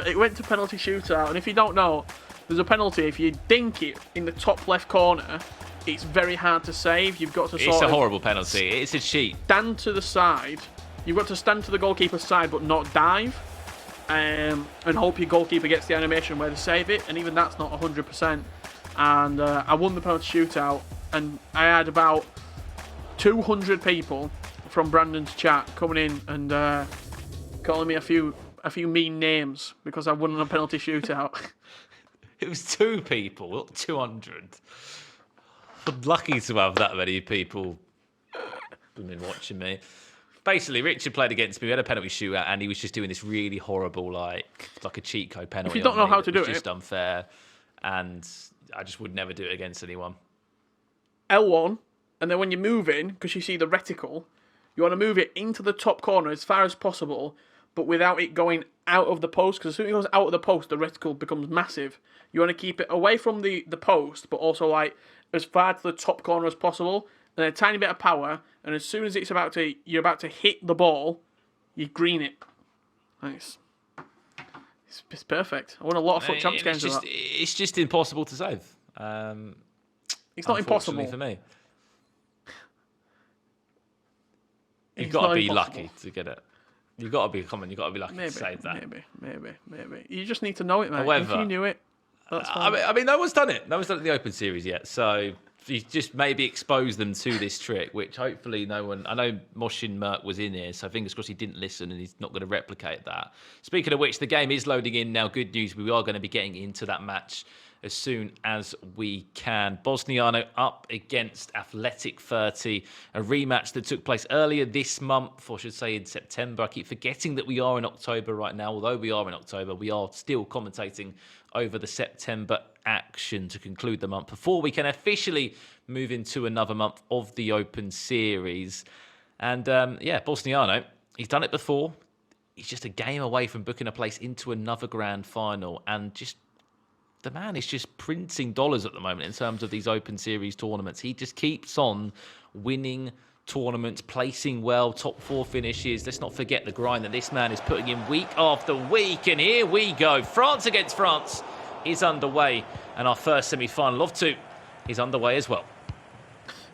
Speaker 2: it went to penalty shootout. And if you don't know, there's a penalty. If you dink it in the top left corner, it's very hard to save. You've got to
Speaker 1: It's a horrible penalty. It's a cheat.
Speaker 2: Stand to the side. You've got to stand to the goalkeeper's side but not dive. And hope your goalkeeper gets the animation where to save it. And even that's not 100%. And I won the penalty shootout. And I had about 200 people from Brandon's chat coming in and calling me a few mean names because I won on a penalty shootout.
Speaker 1: It was 2 people, not 200. I'm lucky to have that many people who've been watching me. Basically, Richard played against me. We had a penalty shootout, and he was just doing this really horrible, like a cheat code penalty.
Speaker 2: If you don't know how to do it,
Speaker 1: it's just unfair, and I just would never do it against anyone.
Speaker 2: L1, and then when you're moving, because you see the reticle, you want to move it into the top corner as far as possible, but without it going out of the post, because as soon as it goes out of the post, the reticle becomes massive. You want to keep it away from the post, but also like as far to the top corner as possible, and a tiny bit of power, and as soon as you're about to hit the ball, you green it. Nice. It's perfect. I won a lot of FUT Champs games with that.
Speaker 1: It's just impossible to save.
Speaker 2: It's not impossible
Speaker 1: for me. You've got to be lucky to get it. You've got to be lucky to save that.
Speaker 2: Maybe. You just need to know it, mate.
Speaker 1: However,
Speaker 2: if you knew it, that's fine.
Speaker 1: I mean, no one's done it. No one's done it in the Open Series yet. So you just maybe expose them to this trick, which hopefully no one... I know Moshin Merk was in here, so fingers crossed he didn't listen and he's not going to replicate that. Speaking of which, the game is loading in now. Good news, we are going to be getting into that match as soon as we can. Bosniano up against Athletic 30, a rematch that took place earlier this month, or I should say in September. I keep forgetting that we are in October right now. Although we are in October, we are still commentating over the September action to conclude the month before we can officially move into another month of the Open Series. And Bosniano, he's done it before. He's just a game away from booking a place into another grand final, and just the man is just printing dollars at the moment in terms of these Open Series tournaments. He just keeps on winning tournaments, placing well, top 4 finishes. Let's not forget the grind that this man is putting in week after week. And here we go. France against France is underway. And our first semi-final of 2 is underway as well.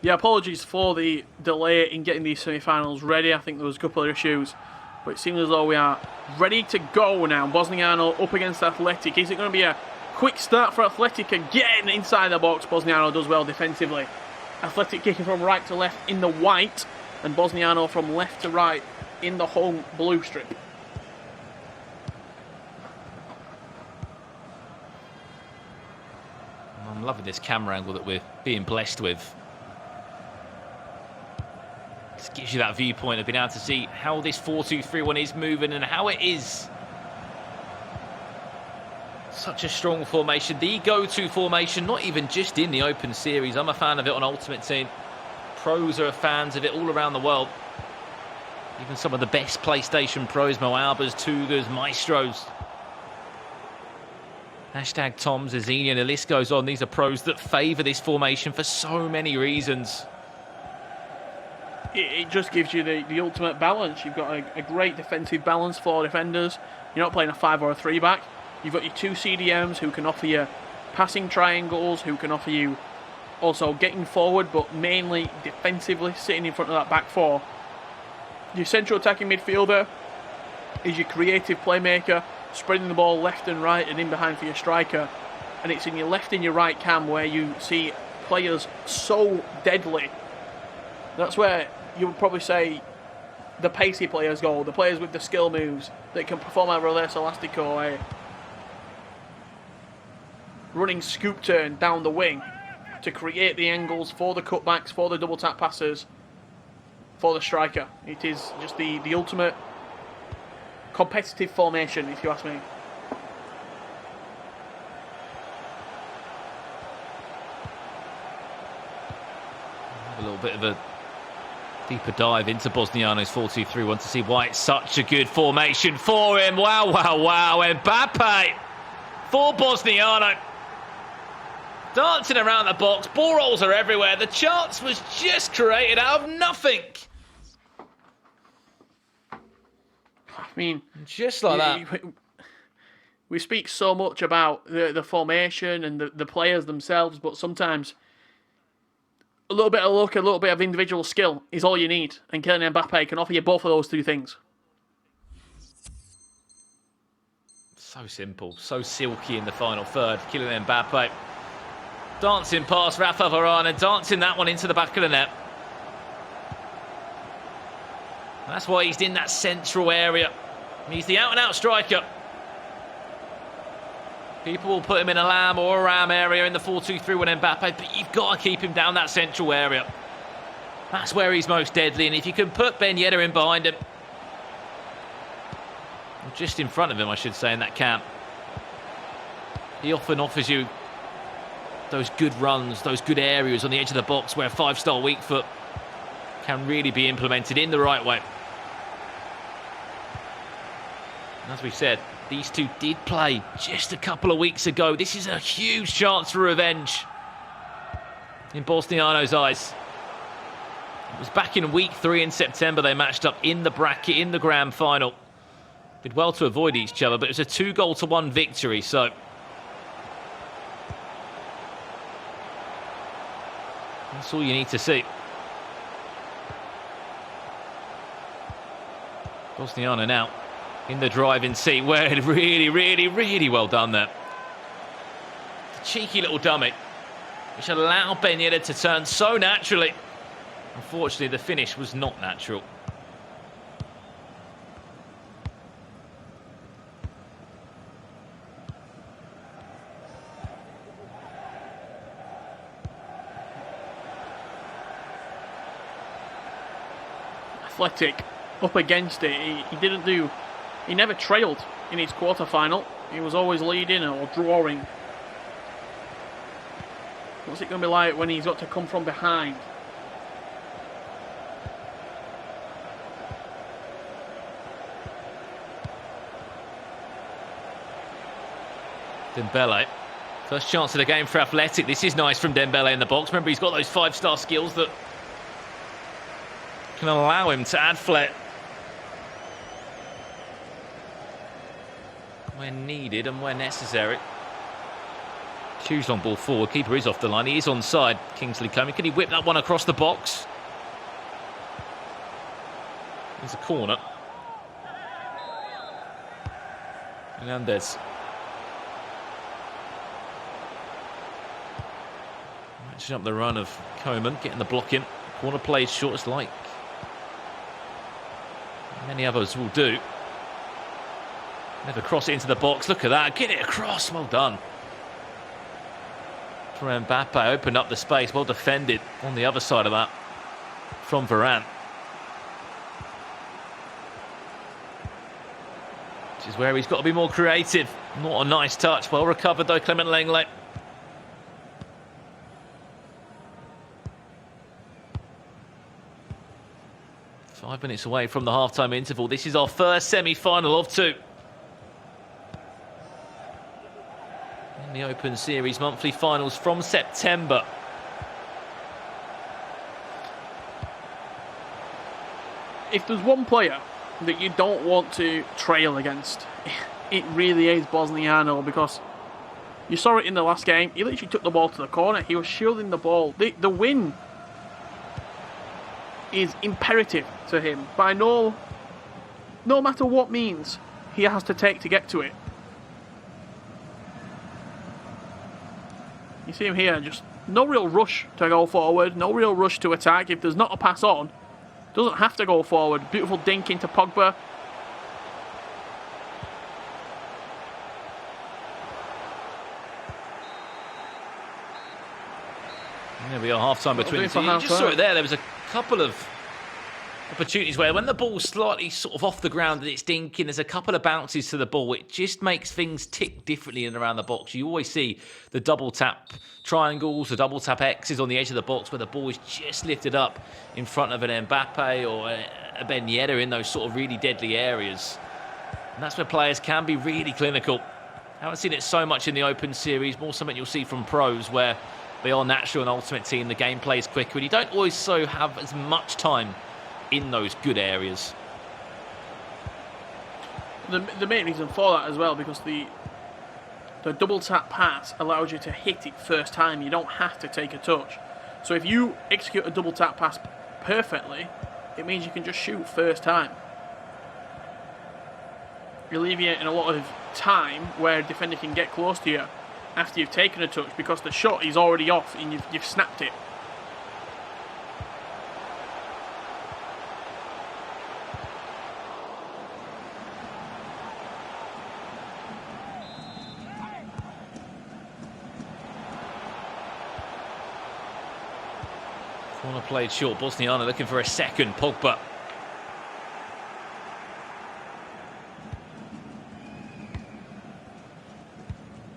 Speaker 2: Yeah, apologies for the delay in getting these semi-finals ready. I think there was a couple of issues. But it seems as though we are ready to go now. Bosniano up against Athletic. Is it going to be a quick start for Athletic again inside the box? Bosniano does well defensively. Athletic kicking from right to left in the white, and Bosniano from left to right in the home blue strip.
Speaker 1: I'm loving this camera angle that we're being blessed with. This gives you that viewpoint of being able to see how this 4-2-3-1 is moving and how it is such a strong formation. The go-to formation, not even just in the Open Series. I'm a fan of it on Ultimate Team. Pros are fans of it all around the world. Even some of the best PlayStation pros, Moalbas, Tugas, Maestros. Hashtag Tom, Zazini, and the list goes on. These are pros that favour this formation for so many reasons.
Speaker 2: It just gives you the ultimate balance. You've got a great defensive balance for defenders. You're not playing a 5 or a 3 back. You've got your 2 CDMs who can offer you passing triangles, who can offer you also getting forward, but mainly defensively, sitting in front of that back 4. Your central attacking midfielder is your creative playmaker, spreading the ball left and right and in behind for your striker. And it's in your left and your right cam where you see players so deadly. That's where you would probably say the pacey players go, the players with the skill moves that can perform a reverse elastico, a running scoop turn down the wing to create the angles for the cutbacks, for the double tap passes, for the striker. It is just the ultimate competitive formation, if you ask me.
Speaker 1: A little bit of a deeper dive into Bosniano's 4-2-3-1 to see why it's such a good formation for him. Wow, wow, wow. Mbappe for Bosniano. Dancing around the box. Ball rolls are everywhere. The chance was just created out of nothing.
Speaker 2: I mean,
Speaker 1: just like that.
Speaker 2: We speak so much about the formation and the players themselves, but sometimes a little bit of luck, a little bit of individual skill is all you need. And Kylian Mbappe can offer you both of those 2 things.
Speaker 1: So simple, so silky in the final third. Kylian Mbappe dancing past Rafa Varane and dancing that one into the back of the net. That's why he's in that central area. He's the out-and-out striker. People will put him in a Lamb or a Ram area in the 4-2-3-1 Mbappe, but you've got to keep him down that central area. That's where he's most deadly, and if you can put Ben Yedder in behind him, or just in front of him, I should say, in that camp, he often offers you those good runs, those good areas on the edge of the box where a 5-star weak foot can really be implemented in the right way. As we said, these 2 did play just a couple of weeks ago. This is a huge chance for revenge in Bosniano's eyes. It was back in week 3 in September they matched up in the bracket, in the grand final. Did well to avoid each other, but it was a 2-1 victory, so that's all you need to see. Bosniano now in the driving seat, where it really well done there. The cheeky little dummy, which allowed Ben Yedder to turn so naturally. Unfortunately, the finish was not natural.
Speaker 2: Athletic up against it. He never trailed in his quarter-final. He was always leading or drawing. What's it going to be like when he's got to come from behind?
Speaker 1: Dembele. First chance of the game for Athletic. This is nice from Dembele in the box. Remember, he's got those 5-star skills that can allow him to add flair when needed and when necessary. Huge long ball forward. Keeper is off the line. He is onside. Kingsley Coman. Can he whip that one across the box? There's a corner. Hernandez. Matching up the run of Coman, getting the block in. Corner plays short as like many others will do. Never cross it into the box. Look at that. Get it across. Well done. For Mbappe, opened up the space. Well defended on the other side of that from Varane. Which is where he's got to be more creative. Not a nice touch. Well recovered though, Clement Lenglet. Five minutes away from the half-time interval. This is our first semi-final of two. In the Open Series monthly finals from September.
Speaker 2: If there's one player that you don't want to trail against, it really is Bosniano, because you saw it in the last game. He literally took the ball to the corner. He was shielding the ball. The win is imperative to him by no matter what means he has to take to get to it. You see him here, just no real rush to go forward, no real rush to attack. If there's not a pass on, doesn't have to go forward. Beautiful dink into Pogba.
Speaker 1: There we are, half-time between the two. You just saw it there. There was a couple of opportunities where when the ball's slightly sort of off the ground and it's dinking, there's a couple of bounces to the ball. It just makes things tick differently in and around the box. You always see the double tap triangles, the double tap X's on the edge of the box where the ball is just lifted up in front of an Mbappe or a Ben Yedder in those sort of really deadly areas. And that's where players can be really clinical. I haven't seen it so much in the Open Series, more something you'll see from pros where they are natural and ultimate team. The game plays quicker and you don't always so have as much time in those good areas.
Speaker 2: The main reason for that as well, because the double tap pass allows you to hit it first time. You don't have to take a touch. So if you execute a double tap pass perfectly, it means you can just shoot first time. You alleviate a lot of time where a defender can get close to you after you've taken a touch, because the shot is already off and you've snapped it.
Speaker 1: Corner played short. Bosniana looking for a second. Pogba.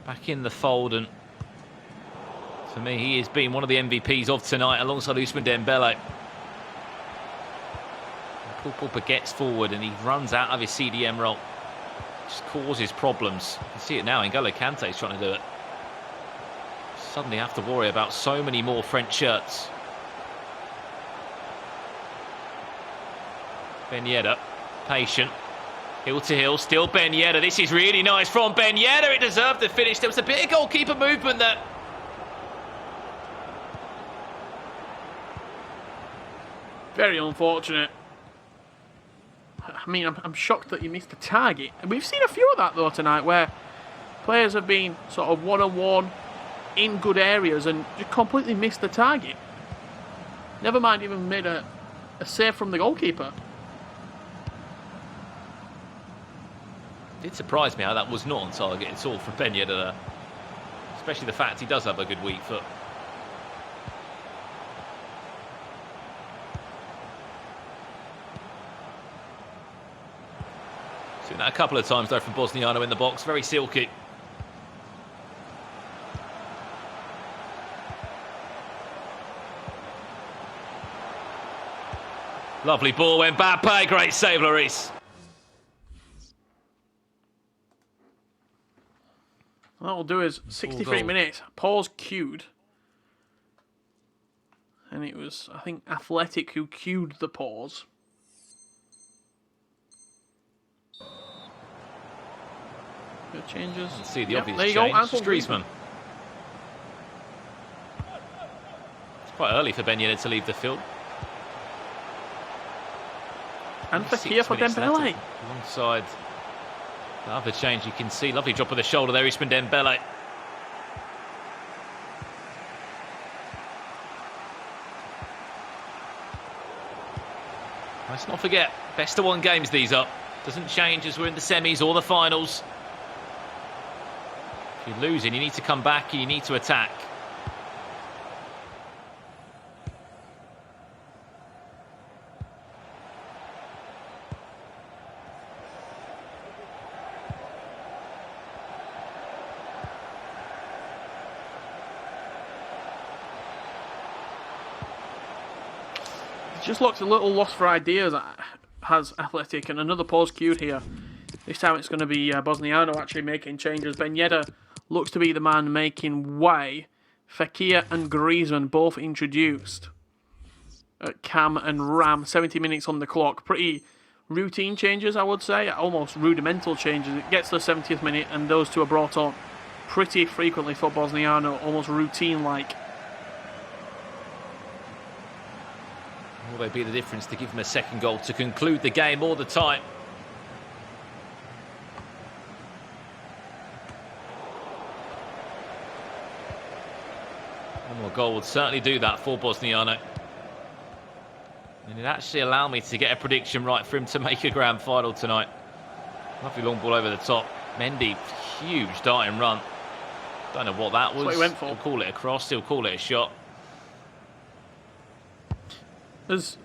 Speaker 1: Back in the fold, and for me, he has been one of the MVPs of tonight alongside Ousmane Dembele. Paul Pogba gets forward and he runs out of his CDM role. Just causes problems. You can see it now. N'Golo Kante's trying to do it. Suddenly have to worry about so many more French shirts. Ben Yedder, patient. Hill to hill, still Ben Yedder. This is really nice from Ben Yedder. It deserved the finish. There was a bit of goalkeeper movement there.
Speaker 2: Very unfortunate. I mean, I'm shocked that you missed the target. And we've seen a few of that, though, tonight, where players have been sort of one-on-one in good areas and just completely missed the target. Never mind even made a save from the goalkeeper.
Speaker 1: It did surprise me how that was not on target at all from Ben Yedder there. Especially the fact he does have a good weak foot. Seen that a couple of times though from Bosniano in the box. Very silky. Lovely ball, Mbappe. Great save, Lloris.
Speaker 2: What we'll do is 63 minutes, pause queued. And it was, I think, Athletic who cued the pause. Good changes.
Speaker 1: Let's see the
Speaker 2: Yep,
Speaker 1: obvious
Speaker 2: there you
Speaker 1: change.
Speaker 2: go, Antoine
Speaker 1: Griezmann. It's quite early for Ben Yedder to leave the field.
Speaker 2: And for
Speaker 1: 6
Speaker 2: Kia for
Speaker 1: minutes left,
Speaker 2: Dembele.
Speaker 1: alongside the other change you can see. Lovely drop of the shoulder there, Ousmane Dembele. Let's not forget, best of one games these are. Doesn't change as we're in the semis or the finals. If you're losing, you need to come back and you need to attack.
Speaker 2: Just looks a little lost for ideas, has Athletic, and another pause cued here. This time it's going to be Bosniano actually making changes. Ben Yedder looks to be the man making way. Fekir and Griezmann both introduced. Cam and Ram, 70 minutes on the clock. Pretty routine changes, I would say. Almost rudimental changes. It gets to the 70th minute and those two are brought on pretty frequently for Bosniano, almost routine-like.
Speaker 1: Will they be the difference to give him a second goal to conclude the game all the time? One more goal would certainly do that for Bosniano. And it actually allowed me to get a prediction right for him to make a grand final tonight. Lovely long ball over the top. Mendy, huge darting run. Don't know what that was.
Speaker 2: That's what he went for.
Speaker 1: He'll call it a cross, he'll call it a shot.
Speaker 2: As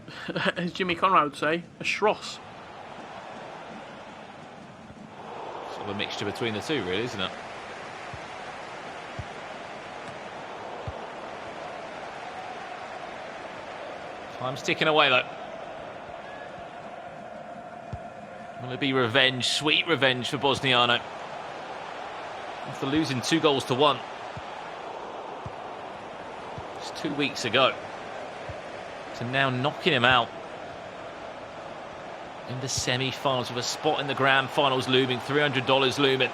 Speaker 2: Jimmy Conrad would say, a schross.
Speaker 1: Sort of a mixture between the two, really, isn't it? Time's ticking away, though. Will it be revenge, sweet revenge for Bosniano? After losing 2-1 just 2 weeks ago, to now knocking him out in the semi-finals with a spot in the grand finals looming, $300 looming.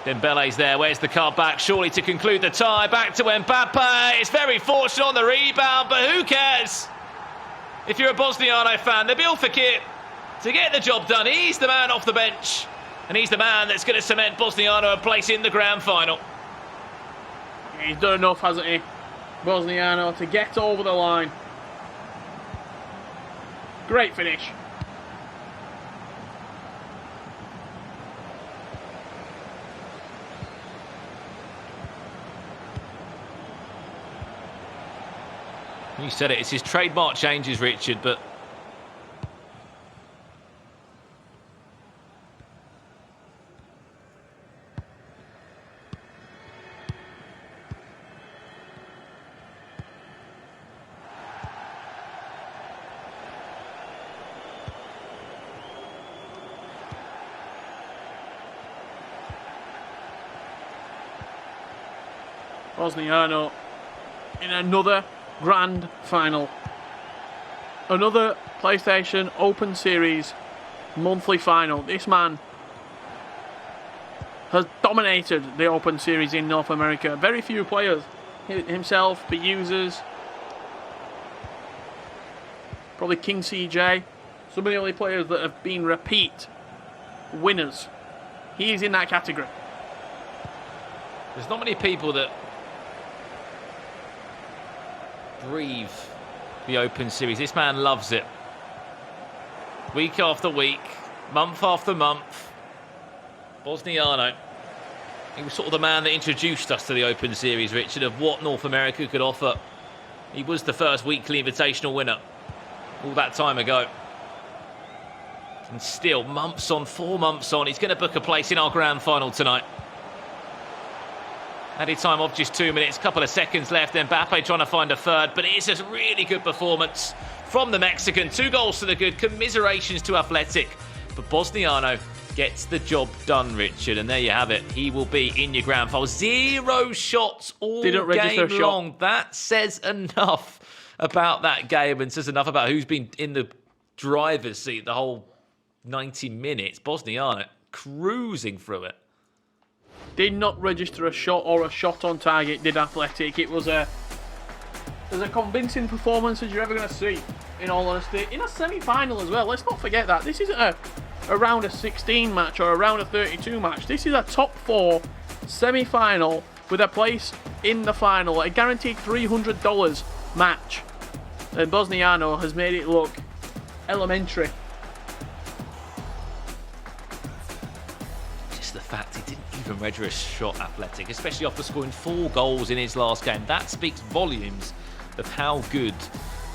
Speaker 1: Dembele's there, where's the card back? Surely to conclude the tie, back to Mbappe. It's very fortunate on the rebound, but who cares? If you're a Bosniano fan, Nabil Fekir, to get the job done, he's the man off the bench. And he's the man that's going to cement Bosniano a place in the grand final.
Speaker 2: He's done enough, hasn't he? Bosniano to get over the line. Great finish.
Speaker 1: You said it, it's his trademark changes, Richard, but
Speaker 2: Bosniano in another grand final. Another PlayStation Open Series monthly final. This man has dominated the Open Series in North America. Very few players, himself, the users, probably King CJ, some of the only players that have been repeat winners. He's in that category.
Speaker 1: there's not many people that breathe the Open Series. This man loves it. Week after week, month after month. Bosniano. He was sort of the man that introduced us to the Open Series, Richard, of what North America could offer. He was the first weekly invitational winner all that time ago. And still, months on, 4 months on, he's going to book a place in our grand final tonight. Added time of just 2 minutes, couple of seconds left. Mbappe trying to find a third, but it is a really good performance from the Mexican. 2 goals to the good. Commiserations to Athletic. But Bosniano gets the job done, Richard. And there you have it. He will be in your grand final. 0 shots all
Speaker 2: Didn't register
Speaker 1: game
Speaker 2: a shot.
Speaker 1: long. That says enough about that game and says enough about who's been in the driver's seat the whole 90 minutes. Bosniana cruising through it.
Speaker 2: Did not register a shot or a shot on target, did Athletic. It was a convincing performance as you're ever going to see, in all honesty. In a semi-final as well, let's not forget that. This isn't a round of 16 match or a round of 32 match. This is a top 4 semi-final with a place in the final, a guaranteed $300 match. And Bosniano has made it look elementary.
Speaker 1: Just the fact he didn't even register a shot, Athletic, especially after scoring 4 goals in his last game. That speaks volumes of how good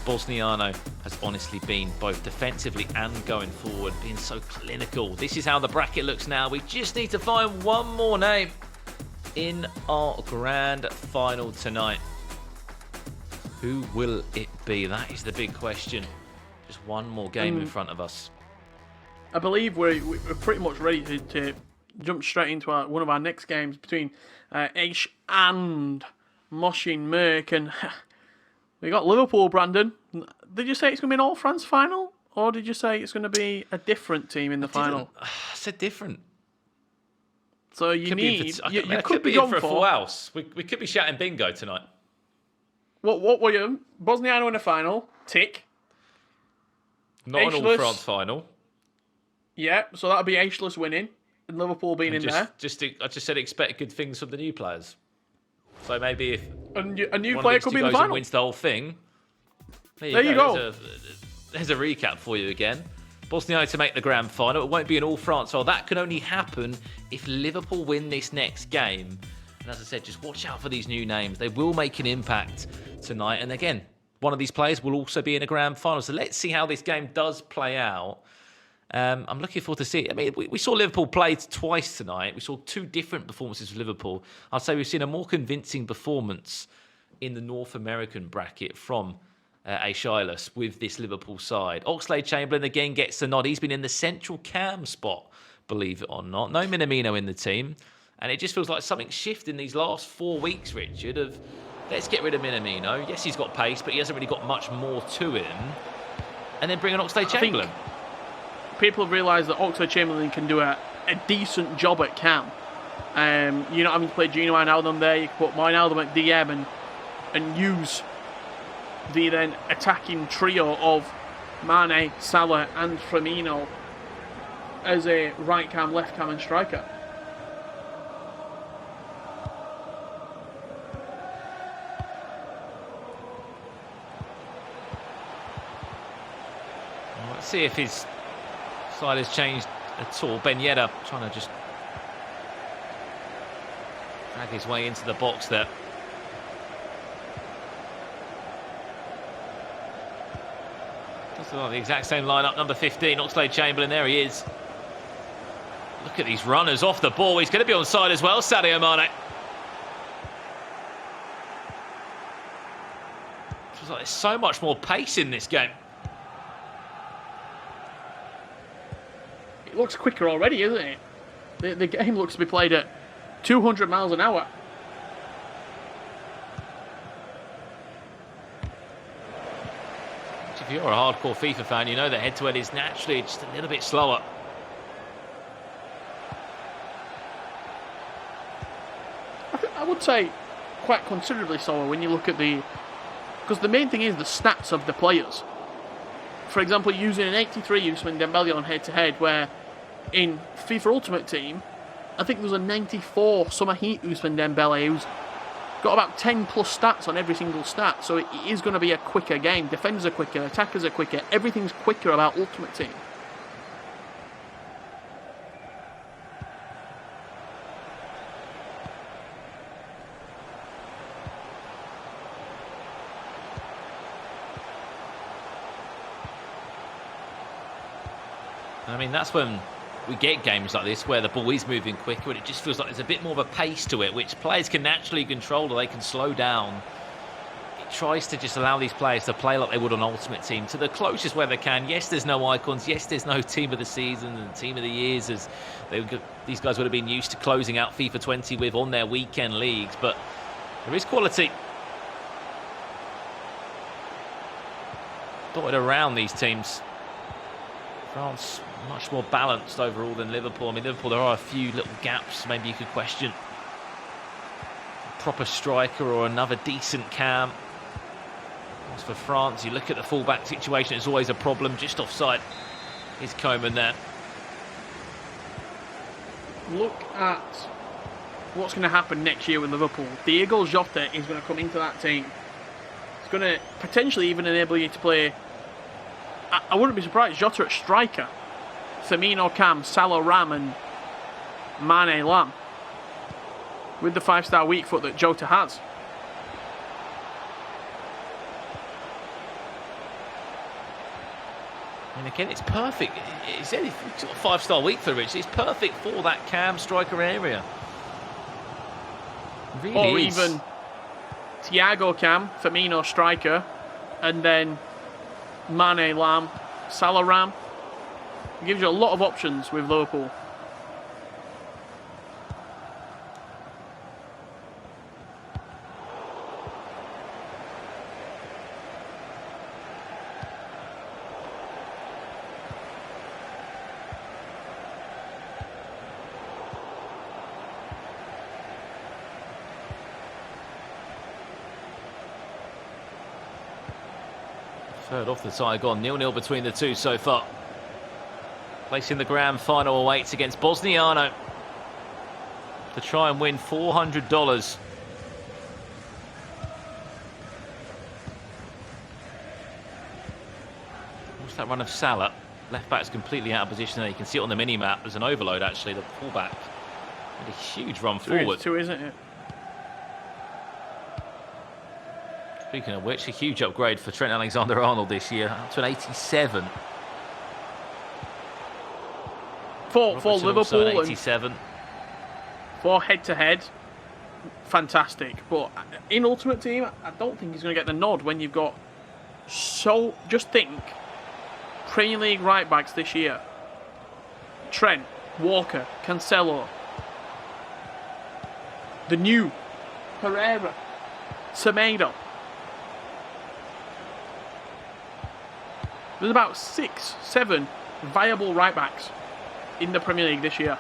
Speaker 1: Bosniano has honestly been, both defensively and going forward, being so clinical. This is how the bracket looks now. We just need to find one more name in our grand final tonight. Who will it be? That is the big question. Just one more game in front of us.
Speaker 2: I believe we're pretty much ready to jump straight into one of our next games between Aish and Moshin Merk. And we got Liverpool, Brandon. Did you say it's going to be an all-France final? Or did you say it's going to be a different team in the final?
Speaker 1: I said different.
Speaker 2: So you
Speaker 1: could
Speaker 2: need...
Speaker 1: you could be in for a full house. We could be shouting bingo tonight.
Speaker 2: What were you? Bosniano in the final. Tick.
Speaker 1: Not an all-France final.
Speaker 2: Yeah, so that'll be Ageless winning and Liverpool being in there.
Speaker 1: I just said expect good things from the new players. So maybe if
Speaker 2: a new
Speaker 1: one
Speaker 2: player
Speaker 1: of these
Speaker 2: could
Speaker 1: two
Speaker 2: be in the
Speaker 1: goes and
Speaker 2: final.
Speaker 1: wins the whole thing.
Speaker 2: There you go.
Speaker 1: There's a recap for you again. Bosnia to make the grand final. It won't be an all-France final. That can only happen if Liverpool win this next game. And as I said, just watch out for these new names. They will make an impact tonight. And again, one of these players will also be in a grand final. So let's see how this game does play out. I'm looking forward to see it. I mean, we saw Liverpool play twice tonight. We saw 2 different performances of Liverpool. I'd say we've seen a more convincing performance in the North American bracket from Aishailas with this Liverpool side. Oxlade-Chamberlain again gets the nod. He's been in the central cam spot, believe it or not. No Minamino in the team. And it just feels like something shifted in these last 4 weeks, Richard, of let's get rid of Minamino. Yes, he's got pace, but he hasn't really got much more to him. And then bring in Oxlade-Chamberlain.
Speaker 2: People have realised that Oxlade-Chamberlain can do a decent job at cam. You're not having to play Gino Wijnaldum there. You can put Wijnaldum at DM and use the then attacking trio of Mane, Salah and Firmino as a right cam, left cam and striker.
Speaker 1: Let's see if his side has changed at all. Ben Yedder trying to just drag his way into the box there. That's the exact same lineup. Number 15, Oxlade-Chamberlain. There he is. Look at these runners off the ball. He's going to be on side as well, Sadio Mane. Feels like there's so much more pace in this game.
Speaker 2: It looks quicker already, isn't it? The game looks to be played at 200 miles an hour.
Speaker 1: If you're a hardcore FIFA fan, you know that head-to-head is naturally just a little bit slower.
Speaker 2: I would say quite considerably slower when you look at because the main thing is the stats of the players. For example, using an 83 Ousmane Dembele on head-to-head, where in FIFA Ultimate Team, I think there was a 94 Summer Heat Ousmane Dembele who's got about 10 plus stats on every single stat, so it is going to be a quicker game. Defenders are quicker, attackers are quicker, everything's quicker about Ultimate Team.
Speaker 1: I mean, that's when we get games like this where the ball is moving quicker and it just feels like there's a bit more of a pace to it, which players can naturally control or they can slow down. It tries to just allow these players to play like they would on Ultimate Team to the closest where they can. Yes, there's no icons. Yes, there's no team of the season and team of the years as these guys would have been used to closing out FIFA 20 with on their weekend leagues, but there is quality. dotted around these teams. France much more balanced overall than Liverpool. I mean, Liverpool, there are a few little gaps maybe you could question. A proper striker or another decent cam. As for France, you look at the fullback situation, it's always a problem. Just offside is Coman there.
Speaker 2: Look at what's going to happen next year with Liverpool. Diego Jota is going to come into that team. It's going to potentially even enable you to play. I wouldn't be surprised. Jota at striker, Firmino cam, Salah Ram, and Mane Lam, with the 5-star weak foot that Jota has.
Speaker 1: And again, it's perfect. It's any sort of 5-star week for Rich. It's perfect for that cam striker area. It really
Speaker 2: Or
Speaker 1: is.
Speaker 2: even Thiago cam, Firmino striker, and then Mane Lam, Salah Ram. It gives you a lot of options with Liverpool.
Speaker 1: Third off the tie gone. 0-0 between the two so far. Placing the grand final awaits against Bosniano to try and win $400. What's that run of Salah? Left back's completely out of position there. You can see it on the mini-map. There's an overload, actually. The fullback had a huge run forward.
Speaker 2: 2 isn't it?
Speaker 1: Speaking of which, a huge upgrade for Trent Alexander-Arnold this year, up to an 87.
Speaker 2: For
Speaker 1: Robertson also
Speaker 2: Liverpool
Speaker 1: an
Speaker 2: and
Speaker 1: 87.
Speaker 2: for head-to-head, fantastic. But in Ultimate Team, I don't think he's going to get the nod when you've got just think, Premier League right-backs this year. Trent, Walker, Cancelo, the new Herrera, Semedo. There's about 6, 7 viable right-backs in the Premier League this year.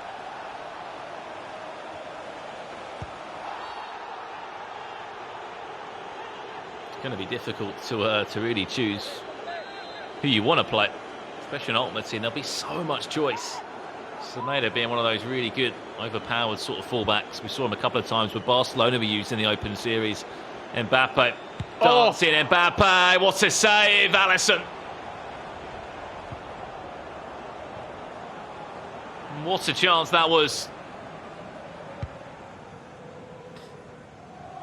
Speaker 1: It's going to be difficult to really choose who you want to play, especially in Ultimate Team. There'll be so much choice. Semedo being one of those really good, overpowered sort of fullbacks. We saw him a couple of times with Barcelona we used in the Open Series. Mbappe, dancing Mbappe, what a save, Alisson. What a chance that was.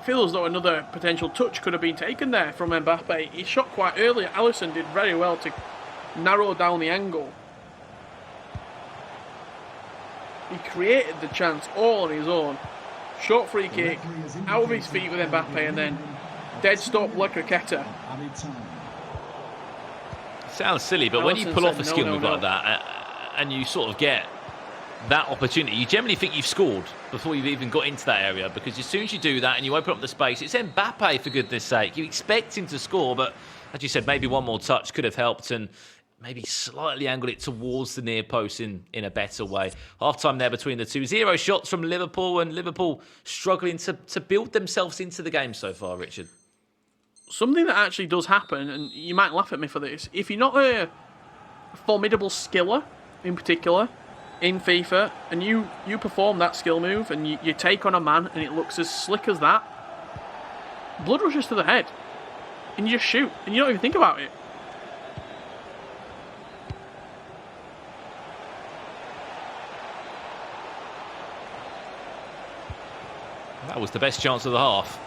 Speaker 2: Feels as though another potential touch could have been taken there from Mbappe. He shot quite early. Alisson did very well to narrow down the angle. He created the chance all on his own. Short free kick, out of his feet with Mbappe, and then dead stop Le Criqueta.
Speaker 1: Sounds silly, but when you
Speaker 2: Alisson
Speaker 1: pull off
Speaker 2: said
Speaker 1: a skill
Speaker 2: no,
Speaker 1: move
Speaker 2: no.
Speaker 1: like that and you sort of get that opportunity, you generally think you've scored before you've even got into that area, because as soon as you do that and you open up the space, it's Mbappe, for goodness sake. You expect him to score, but as you said, maybe one more touch could have helped and maybe slightly angled it towards the near post in a better way. Half-time there between the two. 0 shots from Liverpool, and Liverpool struggling to build themselves into the game so far, Richard.
Speaker 2: Something that actually does happen, and you might laugh at me for this, if you're not a formidable skiller in particular in FIFA, and you perform that skill move and you take on a man and it looks as slick as that, blood rushes to the head and you just shoot and you don't even think about it.
Speaker 1: That was the best chance of the half.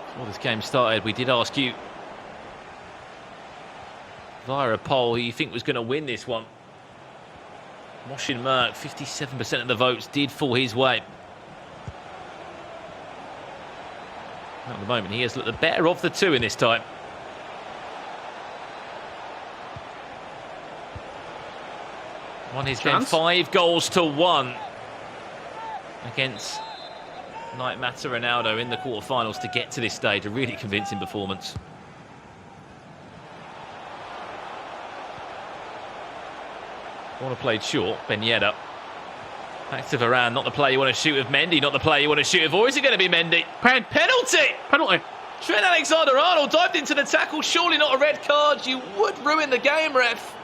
Speaker 1: Before this game started, we did ask you via a poll who you think was going to win this one. Moshin Merck, 57% of the votes did fall his way. At the moment, he has looked the better of the two in this time. Won his game 5-1. against Knight Mata Ronaldo in the quarterfinals to get to this stage. A really convincing performance. Corner played short. Ben Yedder. Back to Varane. Not the player you want to shoot with Mendy. Not the player you want to shoot with. Or is it going to be Mendy? Penalty!
Speaker 2: Penalty.
Speaker 1: Trent Alexander-Arnold dived into the tackle. Surely not a red card. You would ruin the game, ref.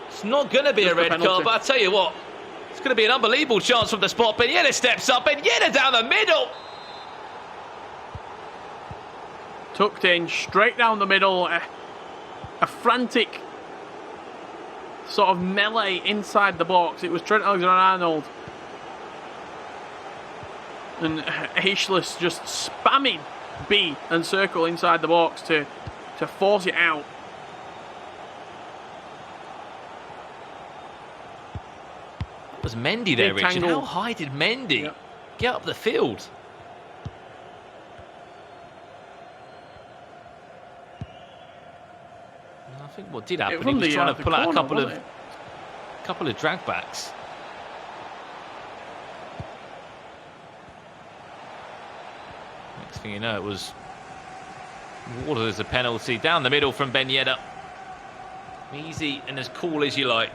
Speaker 1: It's not going to be a red card, but I tell you what, it's going to be an unbelievable chance from the spot. Ben Yedder steps up. Ben Yedder down the middle.
Speaker 2: Tucked in, straight down the middle. A frantic sort of melee inside the box. It was Trent Alexander-Arnold and Aishless just spamming B and circle inside the box to force it out.
Speaker 1: It was Mendy there,
Speaker 2: Big
Speaker 1: Richard.
Speaker 2: tangle.
Speaker 1: How high did Mendy get up the field? I think what did happen, he was trying to pull out a couple of drag backs. Next thing you know, it was water as a penalty down the middle from Ben Yedder. Easy and as cool as you like.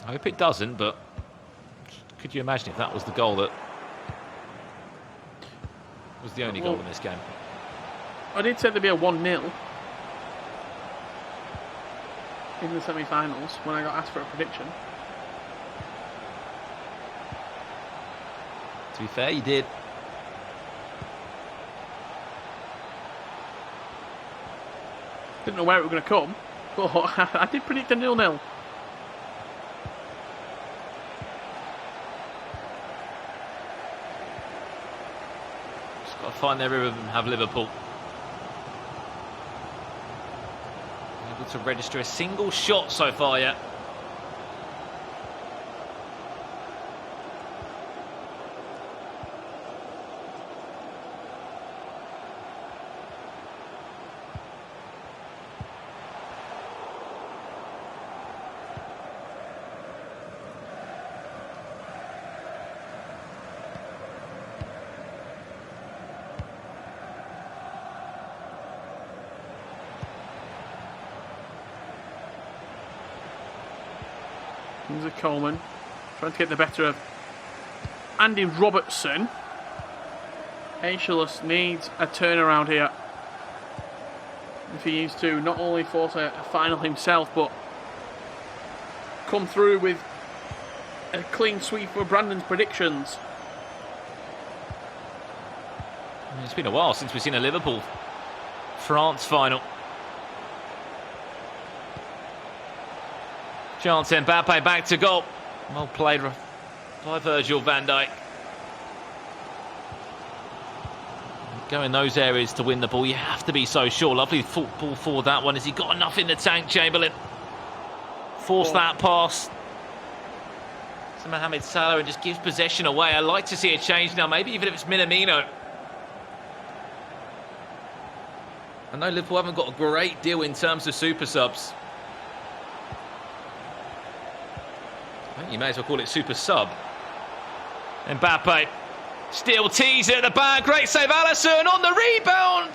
Speaker 1: I hope it doesn't, but could you imagine if that was the goal that was the only goal in this game?
Speaker 2: I did say there'd be a 1-0 in the semi-finals when I got asked for a prediction.
Speaker 1: To be fair, you did.
Speaker 2: Didn't know where it was going to come, but I did predict a 0-0.
Speaker 1: Just got to find their rhythm and have Liverpool able to register a single shot so far yet.
Speaker 2: Kingsley Coleman trying to get the better of Andy Robertson. Aishless needs a turnaround here if he needs to not only force a final himself, but come through with a clean sweep for Brandon's predictions.
Speaker 1: It's been a while since we've seen a Liverpool France final. Chance, Mbappe back to goal. Well played by Virgil van Dijk. Go in those areas to win the ball. You have to be so sure. Lovely football for that one. Has he got enough in the tank, Chamberlain? Force that pass to Mohamed Salah and just gives possession away. I'd like to see a change now, maybe even if it's Minamino. I know Liverpool haven't got a great deal in terms of super subs. You may as well call it super sub. Mbappe, still teaser at the back. Great save, Alisson on the rebound.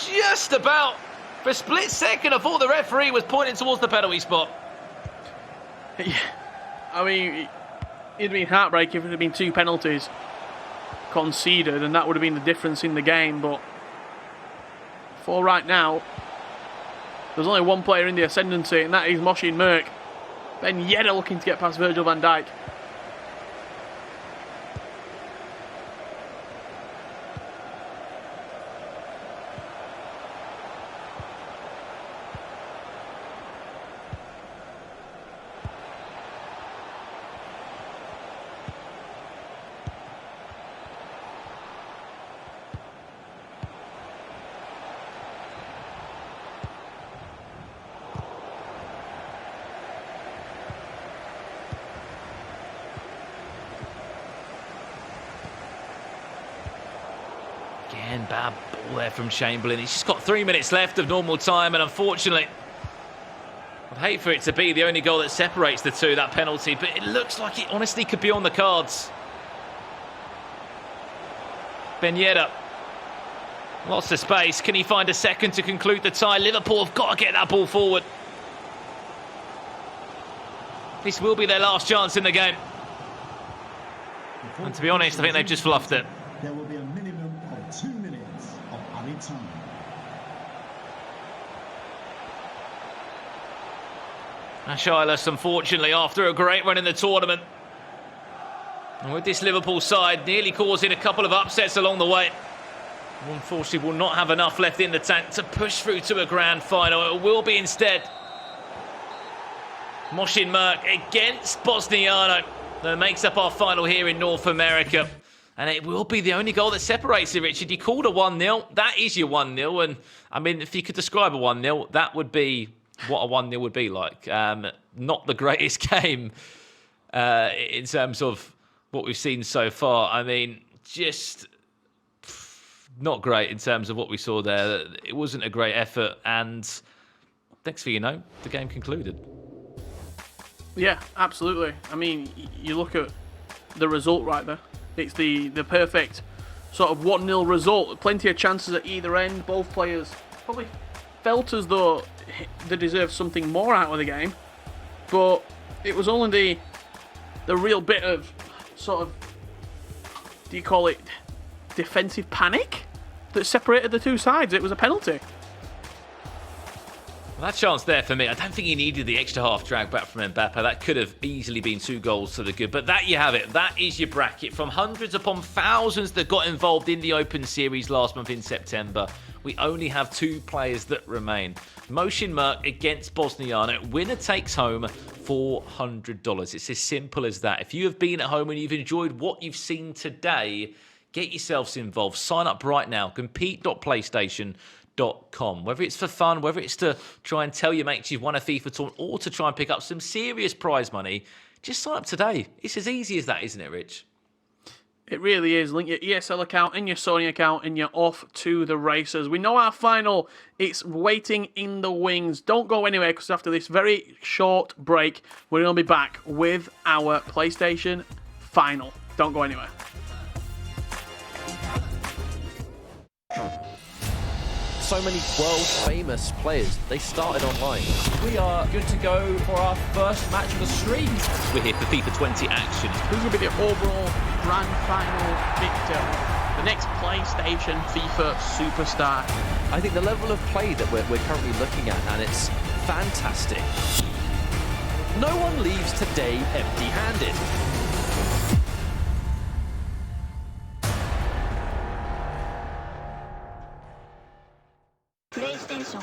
Speaker 1: Just about for a split second, I thought the referee was pointing towards the penalty spot.
Speaker 2: Yeah. I mean, it'd been heartbreaking if it had been 2 penalties conceded, and that would have been the difference in the game. But for right now, there's only one player in the ascendancy, and that is Moshin Merk. Ben Yedder looking to get past Virgil van Dijk.
Speaker 1: Again, bad ball there from Chamberlain. He's just got 3 minutes left of normal time, and unfortunately, hate for it to be the only goal that separates the two, that penalty, but it looks like it honestly could be on the cards. Ben Yedder. Lots of space. Can he find a second to conclude the tie? Liverpool have got to get that ball forward. This will be their last chance in the game. And to be honest, I think they've just fluffed it.
Speaker 5: There will be a minimum of 2 minutes of added time.
Speaker 1: Ashilus, unfortunately, after a great run in the tournament. And with this Liverpool side nearly causing a couple of upsets along the way, unfortunately will not have enough left in the tank to push through to a grand final. It will be instead Moshin Merk against Bosniano that makes up our final here in North America. And it will be the only goal that separates it, Richard. You called a 1-0. That is your 1-0. And, I mean, if you could describe a 1-0, that would be what a 1-0 would be like. Not the greatest game in terms of what we've seen so far. I mean, just not great in terms of what we saw there. It wasn't a great effort. And next thing you know, the game concluded.
Speaker 2: Yeah, absolutely. I mean, you look at the result right there. It's the perfect sort of 1-0 result. Plenty of chances at either end. Both players probably felt as though they deserved something more out of the game. But it was only the real bit of sort of, do you call it defensive panic, that separated the two sides. It was a penalty.
Speaker 1: Well, that chance there for me, I don't think he needed the extra half drag back from Mbappe. That could have easily been 2 goals to the good. But that you have it. That is your bracket. From hundreds upon thousands that got involved in the Open Series last month in September, we only have 2 players that remain. Moshin Merk against Bosniano. Winner takes home $400. It's as simple as that. If you have been at home and you've enjoyed what you've seen today, get yourselves involved. Sign up right now. Compete.playstation.com. Whether it's for fun, whether it's to try and tell your mates you've won a FIFA tournament, or to try and pick up some serious prize money, just sign up today. It's as easy as that, isn't it, Rich?
Speaker 2: It really is. Link your ESL account and your Sony account and you're off to the races. We know our final. It's waiting in the wings. Don't go anywhere, because after this very short break, we're going to be back with our PlayStation final. Don't go anywhere.
Speaker 6: So many world-famous players, they started online.
Speaker 3: We are good to go for our first match of the stream.
Speaker 1: We're here for FIFA 20 action.
Speaker 2: Who's going to be the overall grand final victor? The next PlayStation FIFA superstar.
Speaker 6: I think the level of play that we're currently looking at, and it's fantastic. No one leaves today empty-handed.
Speaker 4: PlayStation.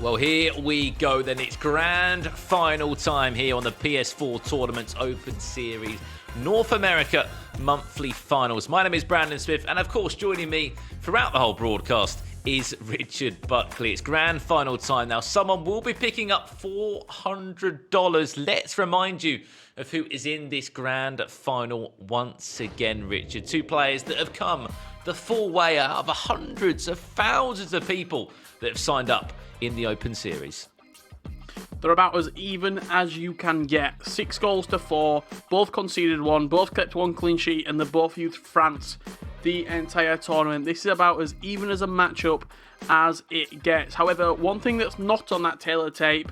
Speaker 1: Well, here we go then. It's grand final time here on the PS4 Tournaments Open Series North America Monthly Finals. My name is Brandon Smith, and of course, joining me throughout the whole broadcast is Richard Buckley. It's grand final time now. Someone will be picking up $400. Let's remind you of who is in this grand final once again, Richard. Two players that have come the full way out of hundreds of thousands of people that have signed up in the Open Series.
Speaker 2: They're about as even as you can get. 6 goals to 4, both conceded 1, both kept 1 clean sheet, and they both used France the entire tournament. This is about as even as a matchup as it gets. However, one thing that's not on that Taylor tape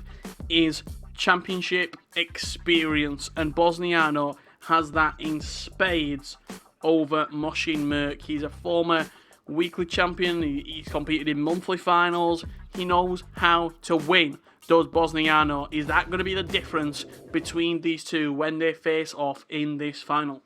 Speaker 2: is championship experience, and Bosniano has that in spades over Moshin Merk. He's a former weekly champion. He's competed in monthly finals. He knows how to win. Does Bosniano? Is that going to be the difference between these two when they face off in this final?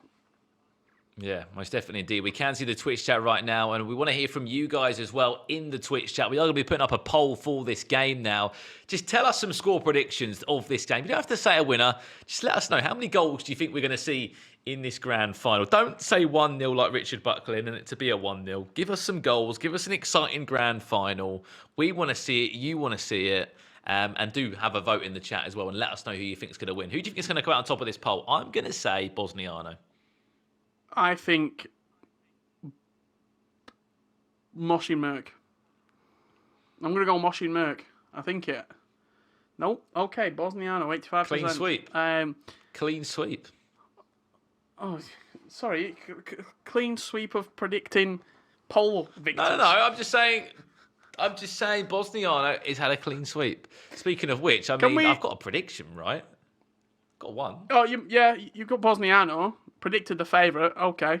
Speaker 1: Yeah, most definitely indeed. We can see the Twitch chat right now, and we want to hear from you guys as well in the Twitch chat. We are going to be putting up a poll for this game now. Just tell us some score predictions of this game. You don't have to say a winner. Just let us know, how many goals do you think we're going to see in this grand final? Don't say 1-0 like Richard Buckley and it to be a 1-0. Give us some goals. Give us an exciting grand final. We want to see it. You want to see it. And do have a vote in the chat as well, and let us know who you think is going to win. Who do you think is going to come out on top of this poll? I'm going to say Bosniano.
Speaker 2: I think Moshin Merk. I'm going to go Moshin Merk. I think it. Nope. Okay, Bosniano, 85%.
Speaker 1: Clean sweep. Clean sweep.
Speaker 2: Oh, sorry. Clean sweep of predicting poll victors.
Speaker 1: No. I'm just saying Bosniano has had a clean sweep. Speaking of which, I've got a prediction, right? Got one.
Speaker 2: Oh, you've got Bosniano. Predicted the favourite. Okay.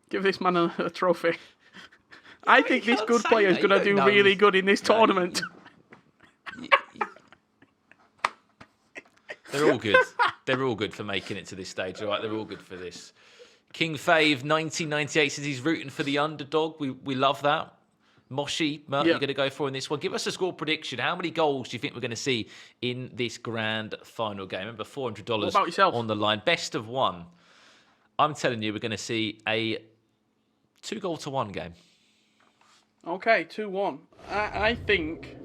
Speaker 2: Give this man a trophy. I think this good player is going to do really good in this tournament.
Speaker 1: They're all good. They're all good for making it to this stage, all right? They're all good for this. King Fave 1998 says he's rooting for the underdog. We love that. Moshi, Merk, you're going to go for in this one. Give us a score prediction. How many goals do you think we're going to see in this grand final game? Remember, $400 on the line. Best of one. I'm telling you, we're going to see a 2-1 game.
Speaker 2: Okay, 2-1. I think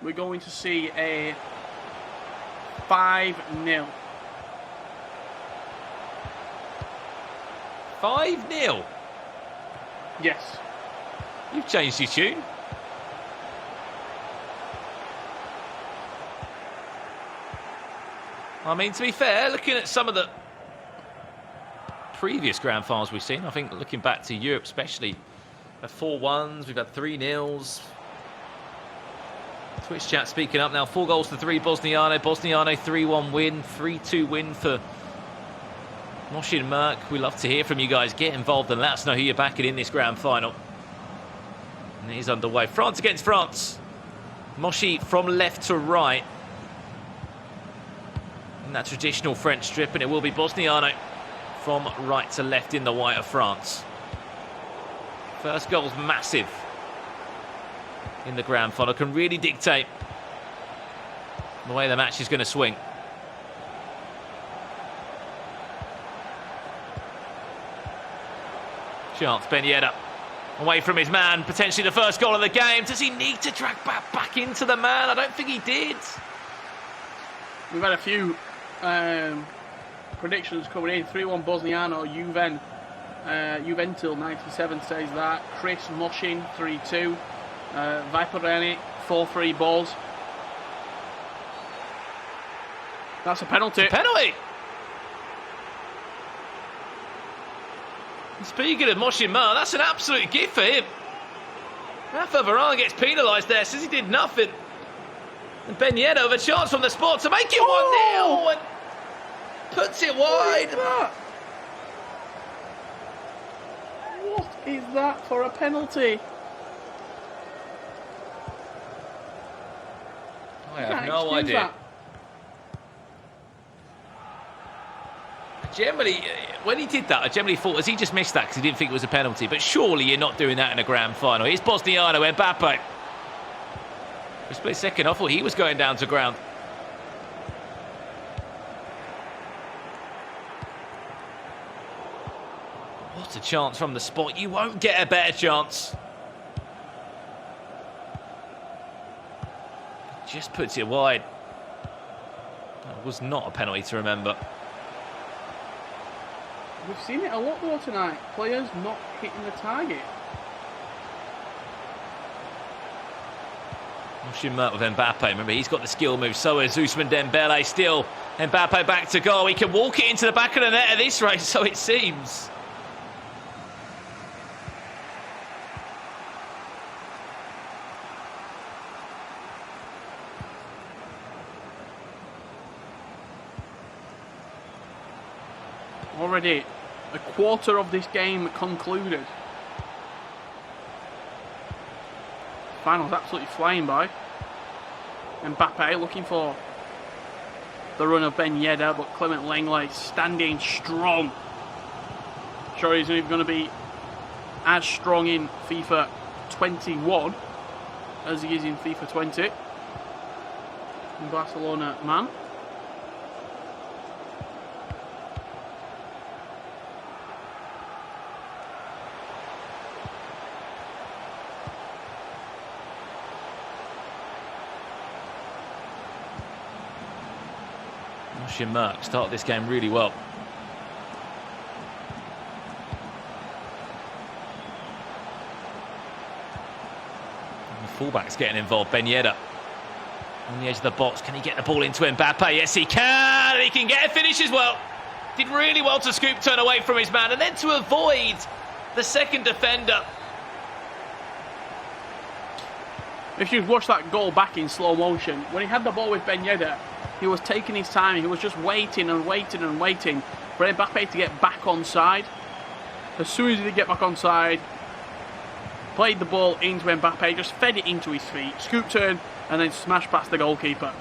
Speaker 2: we're going to see a 5-0.
Speaker 1: 5-0?
Speaker 2: Yes.
Speaker 1: You've changed your tune. I mean, to be fair, looking at some of the previous grand finals we've seen, I think looking back to Europe especially, we've had 4-1s, we've had 3-0s. Twitch chat speaking up now. 4-3 Bosniano. Bosniano 3-1 win, 3-2 win for Moshin Merk. We love to hear from you guys. Get involved and let us know who you're backing in this grand final. And it is underway. France against France. Moshi from left to right. And that traditional French strip, and it will be Bosniano from right to left in the white of France. First goal's massive in the grand final. Can really dictate the way the match is going to swing. Chance, Ben Yedder. Away from his man, potentially the first goal of the game. Does he need to drag back into the man? I don't think he did.
Speaker 2: We've had a few predictions coming in. 3-1 Bosniano, Juventil 97 says that. Chris Moshin 3-2. Vipereni 4-3 balls. That's a penalty.
Speaker 1: Penalty! Speaking of Moshin Merk, that's an absolute gift for him. Rafa Varane gets penalised there, says he did nothing. And Ben Yedder with a chance from the spot to make it 1-0 and puts it wide.
Speaker 2: What is that for a penalty?
Speaker 1: I have no idea.
Speaker 2: That.
Speaker 1: Generally, when he did that, I generally thought, has he just missed that because he didn't think it was a penalty? But surely you're not doing that in a grand final. Here's Bosniano, Mbappe. a split second, I thought he was going down to ground. What a chance from the spot. You won't get a better chance. Just puts it wide. That was not a penalty to remember.
Speaker 2: We've seen it a lot though tonight. Players not hitting the target.
Speaker 1: Mert with Mbappe. Remember, he's got the skill move. So is Ousmane Dembele. Still, Mbappe back to goal. He can walk it into the back of the net at this rate, so it seems.
Speaker 2: Already a quarter of this game concluded. Final's absolutely flying by. Mbappe looking for the run of Ben Yedder, but Clement Lenglet standing strong. Sure, he's not even going to be as strong in FIFA 21 as he is in FIFA 20. In Barcelona man.
Speaker 1: Mert started this game really well. And the fullback's getting involved. Ben Yedder on the edge of the box. Can he get the ball into Mbappe? Yes, he can. He can get a finish as well. Did really well to scoop turn away from his man and then to avoid the second defender.
Speaker 2: If you watch that goal back in slow motion, when he had the ball with Ben Yedder, he was taking his time. He was just waiting and waiting and waiting for Mbappe to get back on side. As soon as he did get back on side, played the ball into Mbappe, just fed it into his feet, scoop turn, and then smashed past the goalkeeper.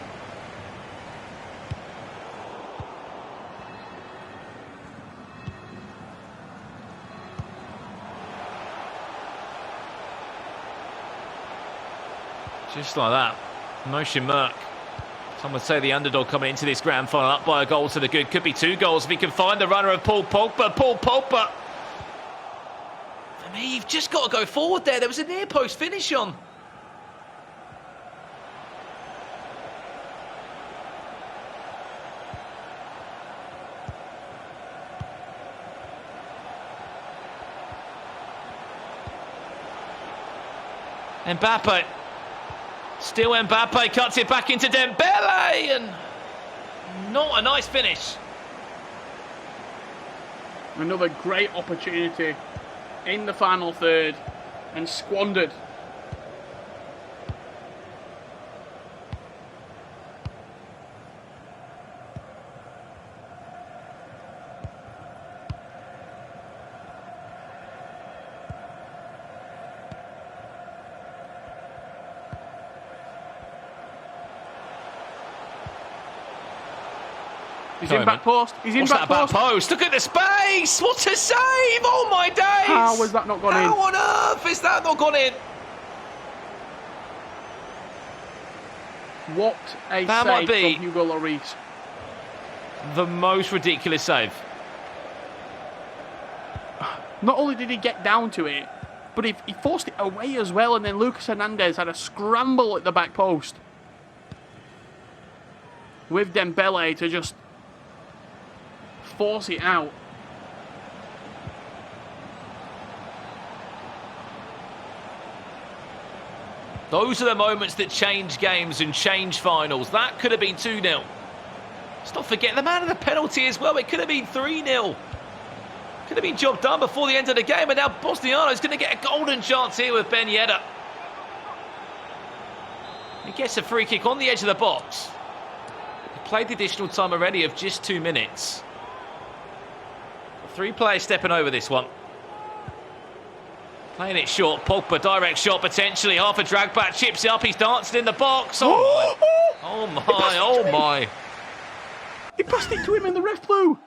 Speaker 1: Just like that. Mert. Some would say the underdog coming into this grand final up by a goal to the good. Could be 2 goals if he can find the runner of Paul Pogba. Paul Pogba. For me, you've just got to go forward there. There was a near post finish on. Mbappe. Still Mbappe cuts it back into Dembele, and not a nice finish.
Speaker 2: Another great opportunity in the final third and squandered. He's in back post. He's in back post.
Speaker 1: Look at the space. What a save. Oh, my days.
Speaker 2: How has that not gone in?
Speaker 1: How on earth is that not gone in?
Speaker 2: What a
Speaker 1: That
Speaker 2: save
Speaker 1: might be
Speaker 2: from Hugo Lloris.
Speaker 1: the most ridiculous save.
Speaker 2: Not only did he get down to it, but he forced it away as well, and then Lucas Hernandez had a scramble at the back post with Dembele to just force it out.
Speaker 1: Those are the moments that change games and change finals. That could have been 2-0. Let's not forget the man of the penalty as well. It could have been 3-0. Could have been job done before the end of the game, and now Bosniano's going to get a golden chance here with Ben Yedder. He gets a free kick on the edge of the box. He played the additional time already of just 2 minutes. 3 players stepping over this one. Playing it short, Pogba, direct shot potentially, half a drag back, chips it up, he's dancing in the box. Oh my, oh my, oh my.
Speaker 2: He passed it to him and the ref blew.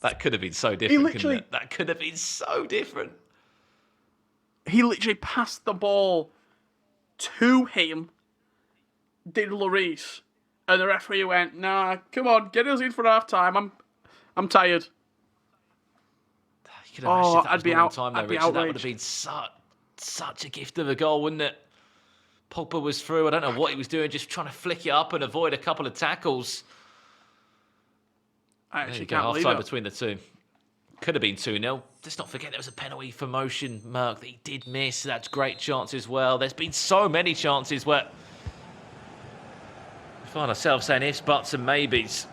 Speaker 1: That could have been so different,
Speaker 2: literally-
Speaker 1: couldn't it? That could have been so different.
Speaker 2: He literally passed the ball to him, did Lloris. And the referee went, nah, come on, get us in for half time. I'm tired.
Speaker 1: You could imagine if that
Speaker 2: I'd
Speaker 1: was
Speaker 2: be
Speaker 1: normal
Speaker 2: out.
Speaker 1: time, though,
Speaker 2: I'd be
Speaker 1: Richard. That would have
Speaker 2: outraged.
Speaker 1: been such a gift of a goal, wouldn't it? Pogba was through. I don't know what he was doing, just trying to flick it up and avoid a couple of tackles.
Speaker 2: I
Speaker 1: There
Speaker 2: actually
Speaker 1: you go,
Speaker 2: can't believe
Speaker 1: half-time
Speaker 2: it.
Speaker 1: between the two. Could have been 2-0. Let's not forget there was a penalty for motion, Merck, that he did miss. That's great chance as well. There's been so many chances where we find ourselves saying ifs, buts and maybes.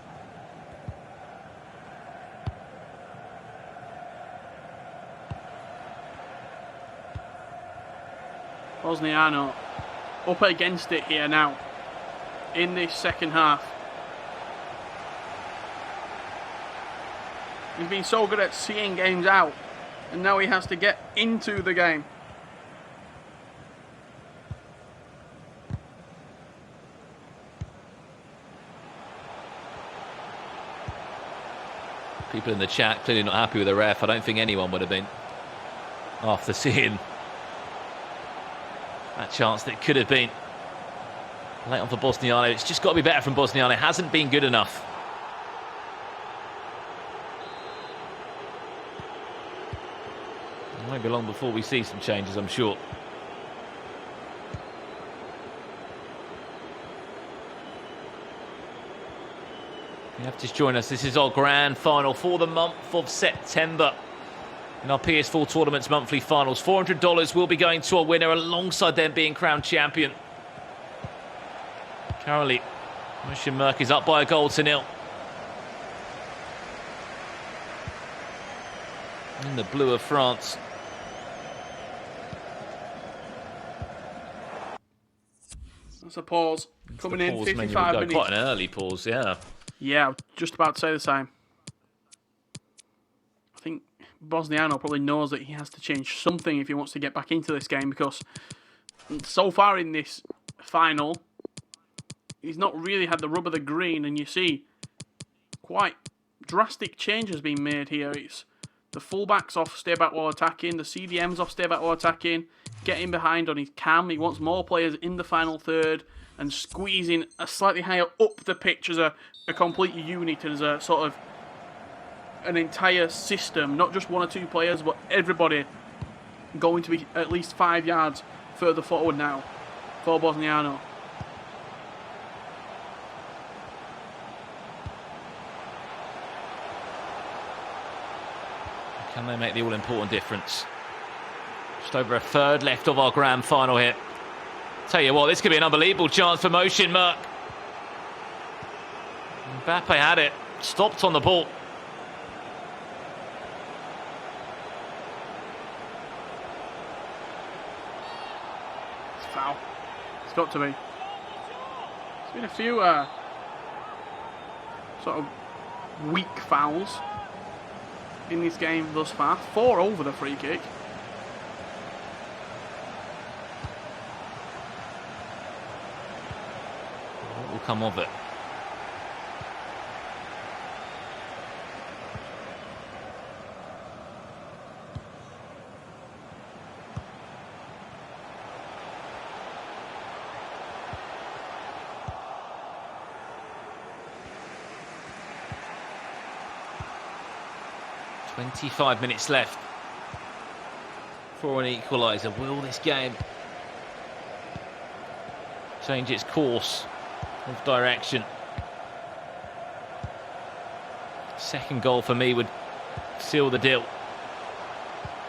Speaker 2: Bosniano up against it here now in this second half. He's been so good at seeing games out, and now he has to get into the game.
Speaker 1: People in the chat clearly not happy with the ref. I don't think anyone would have been after seeing that chance that could have been late on for Bosniano. It's just got to be better from Bosniano. It hasn't been good enough. It won't be long before we see some changes, I'm sure. You have to just join us. This is our grand final for the month of September in our PS4 Tournament's monthly finals. $400 will be going to our winner alongside them being crowned champion. Currently, Motion Merck is up by a goal to nil. In the blue of France.
Speaker 2: That's a pause. Coming in,
Speaker 1: Pause
Speaker 2: 55
Speaker 1: menu.
Speaker 2: minutes.
Speaker 1: Quite an early pause, yeah.
Speaker 2: Yeah, I was just about to say the same. I think Bosniano probably knows that he has to change something if he wants to get back into this game, because so far in this final, he's not really had the rub of the green, and you see quite drastic changes being made here. It's the fullbacks off, stay back while attacking. The CDMs off, stay back while attacking. Getting behind on his cam. He wants more players in the final third and squeezing a slightly higher up the pitch as a complete unit, as a sort of an entire system. Not just one or two players, but everybody going to be at least 5 yards further forward now for Bosniano.
Speaker 1: Can they make the all-important difference? Just over a third left of our grand final here. Tell you what, this could be an unbelievable chance for Motion Merck. Mbappe had it, stopped on the ball.
Speaker 2: It's a foul. It's got to be. There's been a few sort of weak fouls in this game thus far. 4 over the free kick.
Speaker 1: What will come of it? .25 minutes left for an equaliser. Will this game change its course of direction? Second goal for me would seal the deal.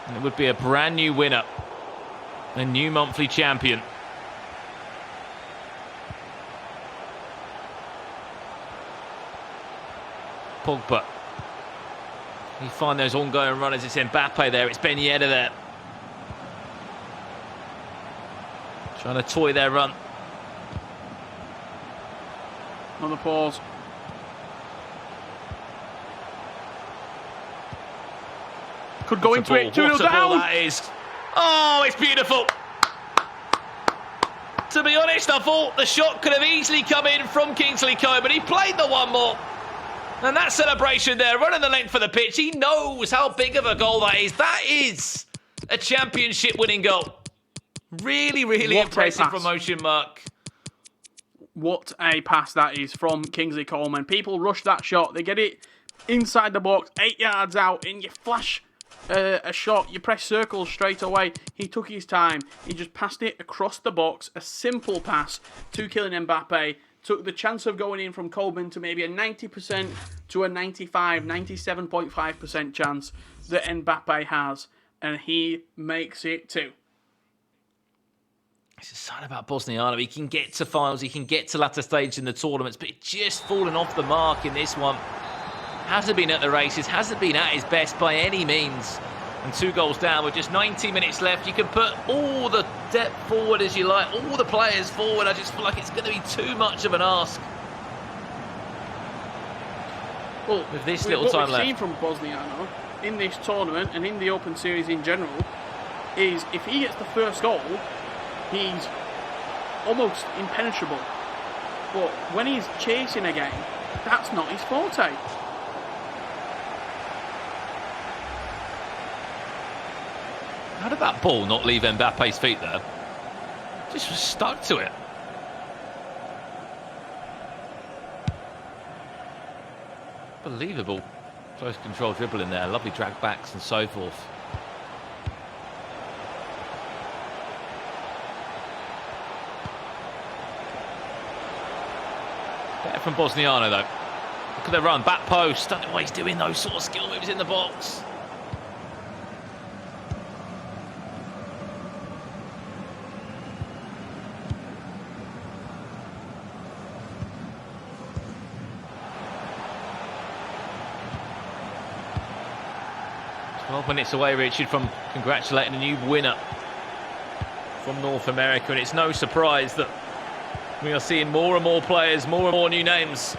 Speaker 1: And it would be a brand new winner, a new monthly champion. Pogba. You find those ongoing runners. It's Mbappe there. It's Ben Yedder there. Trying to toy their run.
Speaker 2: Another pause. Could go into it. 2-0 down.
Speaker 1: That is. Oh, it's beautiful. To be honest, I thought the shot could have easily come in from Kingsley Coman, but he played the one more. And that celebration there, running the length for the pitch, he knows how big of a goal that is. That is a championship-winning goal. Really, really
Speaker 2: What a
Speaker 1: impressive
Speaker 2: pass.
Speaker 1: from Motion Mark.
Speaker 2: What a pass that is from Kingsley Coleman. People rush that shot. They get it inside the box, 8 yards out, and you flash a shot. You press circles straight away. He took his time. He just passed it across the box. A simple pass to Kylian Mbappe. Took the chance of going in from Coleman to maybe a 90% to a 95, 97.5% chance that Mbappe has. And he makes it too.
Speaker 1: It's a sign about Bosniano. He can get to finals, he can get to latter stages in the tournaments, but it's just fallen off the mark in this one. Hasn't been at the races, hasn't been at his best by any means. And 2 goals down with just 90 minutes left. You can put all the depth forward as you like, all the players forward. I just feel like it's going to be too much of an ask.
Speaker 2: Well,
Speaker 1: with this little
Speaker 2: what
Speaker 1: time
Speaker 2: we've
Speaker 1: left.
Speaker 2: seen from Bosniano in this tournament and in the Open Series in general is if he gets the first goal, he's almost impenetrable. But when he's chasing a game, that's not his forte.
Speaker 1: How did that ball not leave Mbappe's feet there? Just was stuck to it. Unbelievable. Close control dribble in there. Lovely drag backs and so forth. Better from Bosniano though. Look at the run. Back post. Don't know why he's doing those sort of skill moves in the box. Minutes away, Richard, from congratulating a new winner from North America, and it's no surprise that we are seeing more and more players, more and more new names.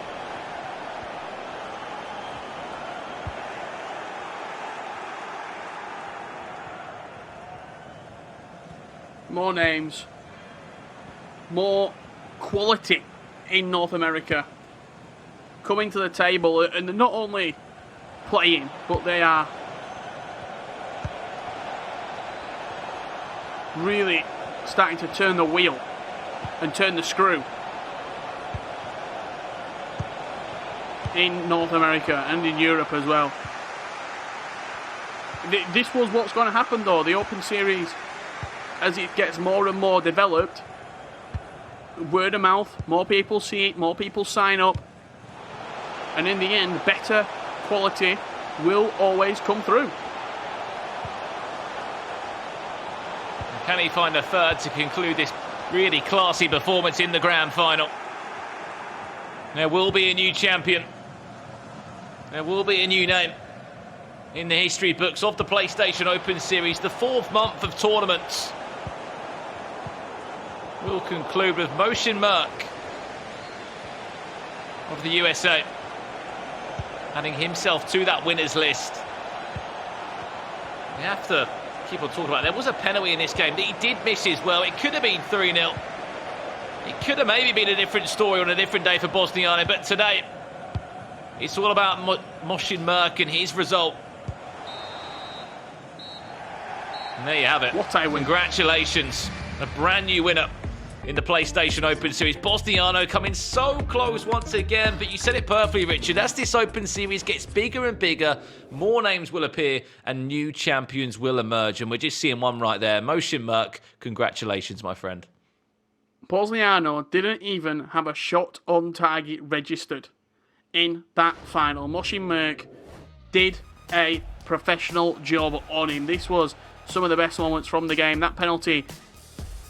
Speaker 2: More names, more quality in North America coming to the table, and they're not only playing, but they are really starting to turn the wheel and turn the screw in North America and in Europe as well. This was what's going to happen though. The Open Series, as it gets more and more developed, word of mouth, more people see it, more people sign up, and in the end, better quality will always come through.
Speaker 1: Can he find a third to conclude this really classy performance in the grand final? There will be a new champion. There will be a new name in the history books of the PlayStation Open Series. The 4th month of tournaments will conclude with Motion Merck of the USA adding himself to that winners list. We have to keep on talking about it. There was a penalty in this game that he did miss as well. It could have been 3-0. It could have maybe been a different story on a different day for Bosniano, but today it's all about Motion Merck and his result. And there you have it.
Speaker 2: What a win.
Speaker 1: Congratulations. A brand new winner in the PlayStation Open Series. Bosniano coming so close once again, but you said it perfectly, Richard. As this Open Series gets bigger and bigger, more names will appear and new champions will emerge. And we're just seeing one right there. Motion Merck, congratulations, my friend.
Speaker 2: Bosniano didn't even have a shot on target registered in that final. Motion Merck did a professional job on him. This was some of the best moments from the game. That penalty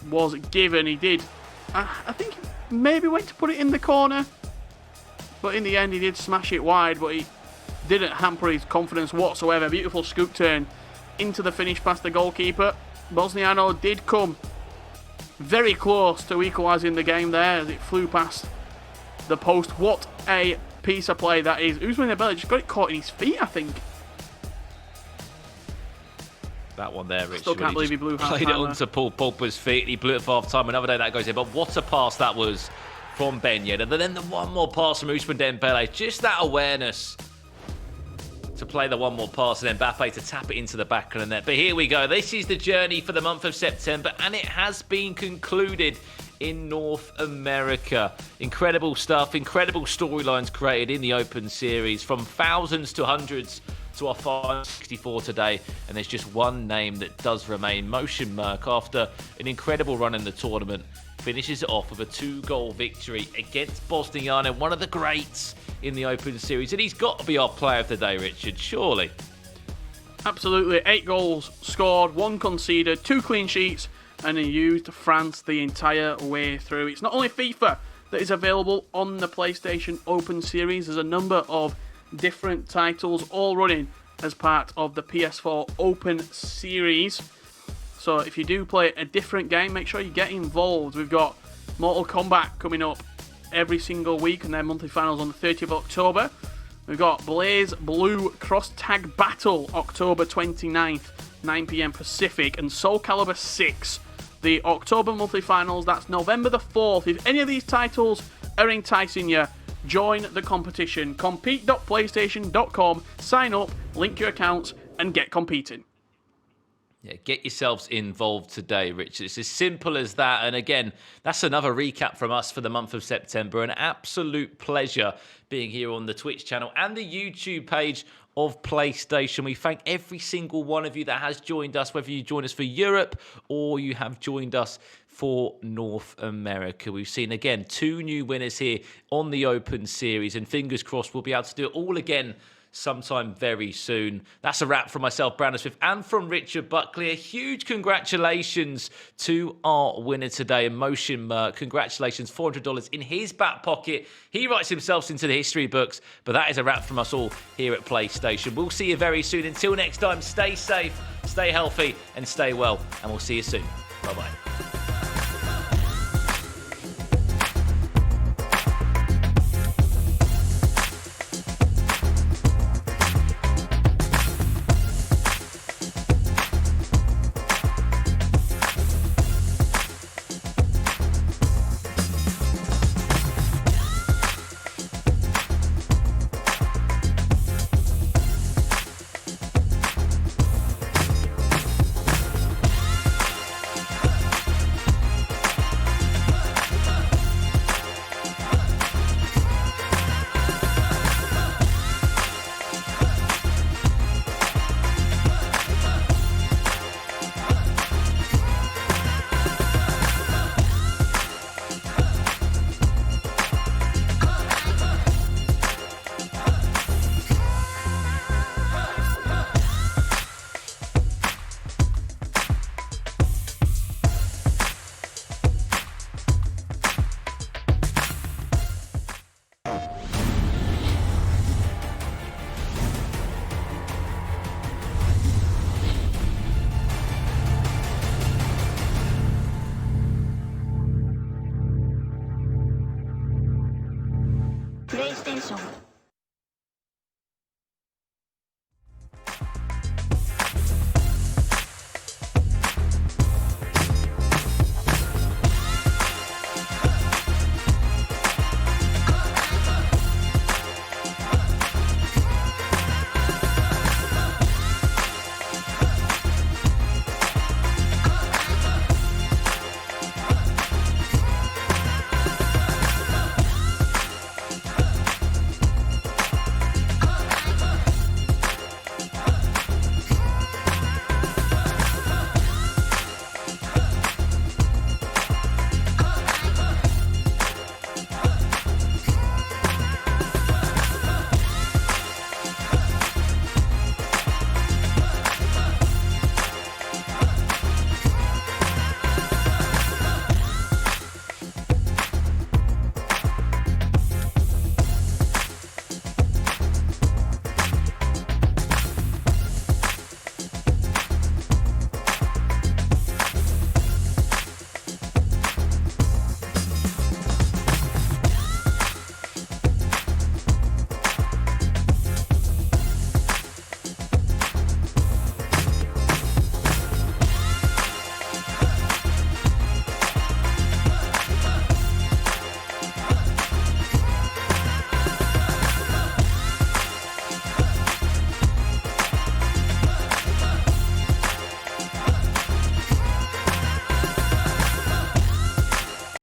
Speaker 2: was given. He did, I think, maybe went to put it in the corner, but in the end he did smash it wide, but he didn't hamper his confidence whatsoever. Beautiful scoop turn into the finish past the goalkeeper. Bosniano did come very close to equalising the game there as it flew past the post. What a piece of play that is. Ousmane Dembele just got it caught in his feet, I think.
Speaker 1: That one there, Richard.
Speaker 2: Still can't believe he blew
Speaker 1: played it
Speaker 2: half-time
Speaker 1: onto Paul Pogba's feet. He blew it for half-time. Another day that goes in. But what a pass that was from Ben Yedder. And then the one more pass from Ousmane Dembele. Just that awareness. to play the one more pass and then Mbappe to tap it into the back of the net. But here we go. This is the journey for the month of September, and it has been concluded in North America. Incredible stuff, incredible storylines created in the Open Series, from thousands to hundreds to our final 64 today, and there's just one name that does remain. Motion Merck, after an incredible run in the tournament, finishes it off with a 2-goal victory against Bosnian, one of the greats in the Open Series, and he's got to be our player of the day, Richard, surely.
Speaker 2: Absolutely. 8 goals scored, 1 conceded, 2 clean sheets, and he used France the entire way through. It's not only FIFA that is available on the PlayStation Open Series. There's a number of different titles all running as part of the PS4 Open Series. So if you do play a different game, make sure you get involved. We've got Mortal Kombat coming up every single week, and their monthly finals on the 30th of October. We've got Blaze Blue Cross Tag Battle October 29th, 9 PM Pacific, and Soul Calibur 6, the October monthly finals. That's November the 4th. If any of these titles are enticing you, join the competition. Compete.playstation.com, sign up, link your accounts, and get competing.
Speaker 1: Yeah, get yourselves involved today, Richard. It's as simple as that. And again, that's another recap from us for the month of September. An absolute pleasure being here on the Twitch channel and the YouTube page of PlayStation. We thank every single one of you that has joined us, whether you join us for Europe or you have joined us for North America. We've seen, again, 2 new winners here on the Open Series, and fingers crossed we'll be able to do it all again sometime very soon. That's a wrap from myself, Brandon Swift, and from Richard Buckley. A huge congratulations to our winner today, Motion Merck. Congratulations, $400 in his back pocket. He writes himself into the history books, but that is a wrap from us all here at PlayStation. We'll see you very soon. Until next time, stay safe, stay healthy, and stay well, and we'll see you soon. Bye-bye.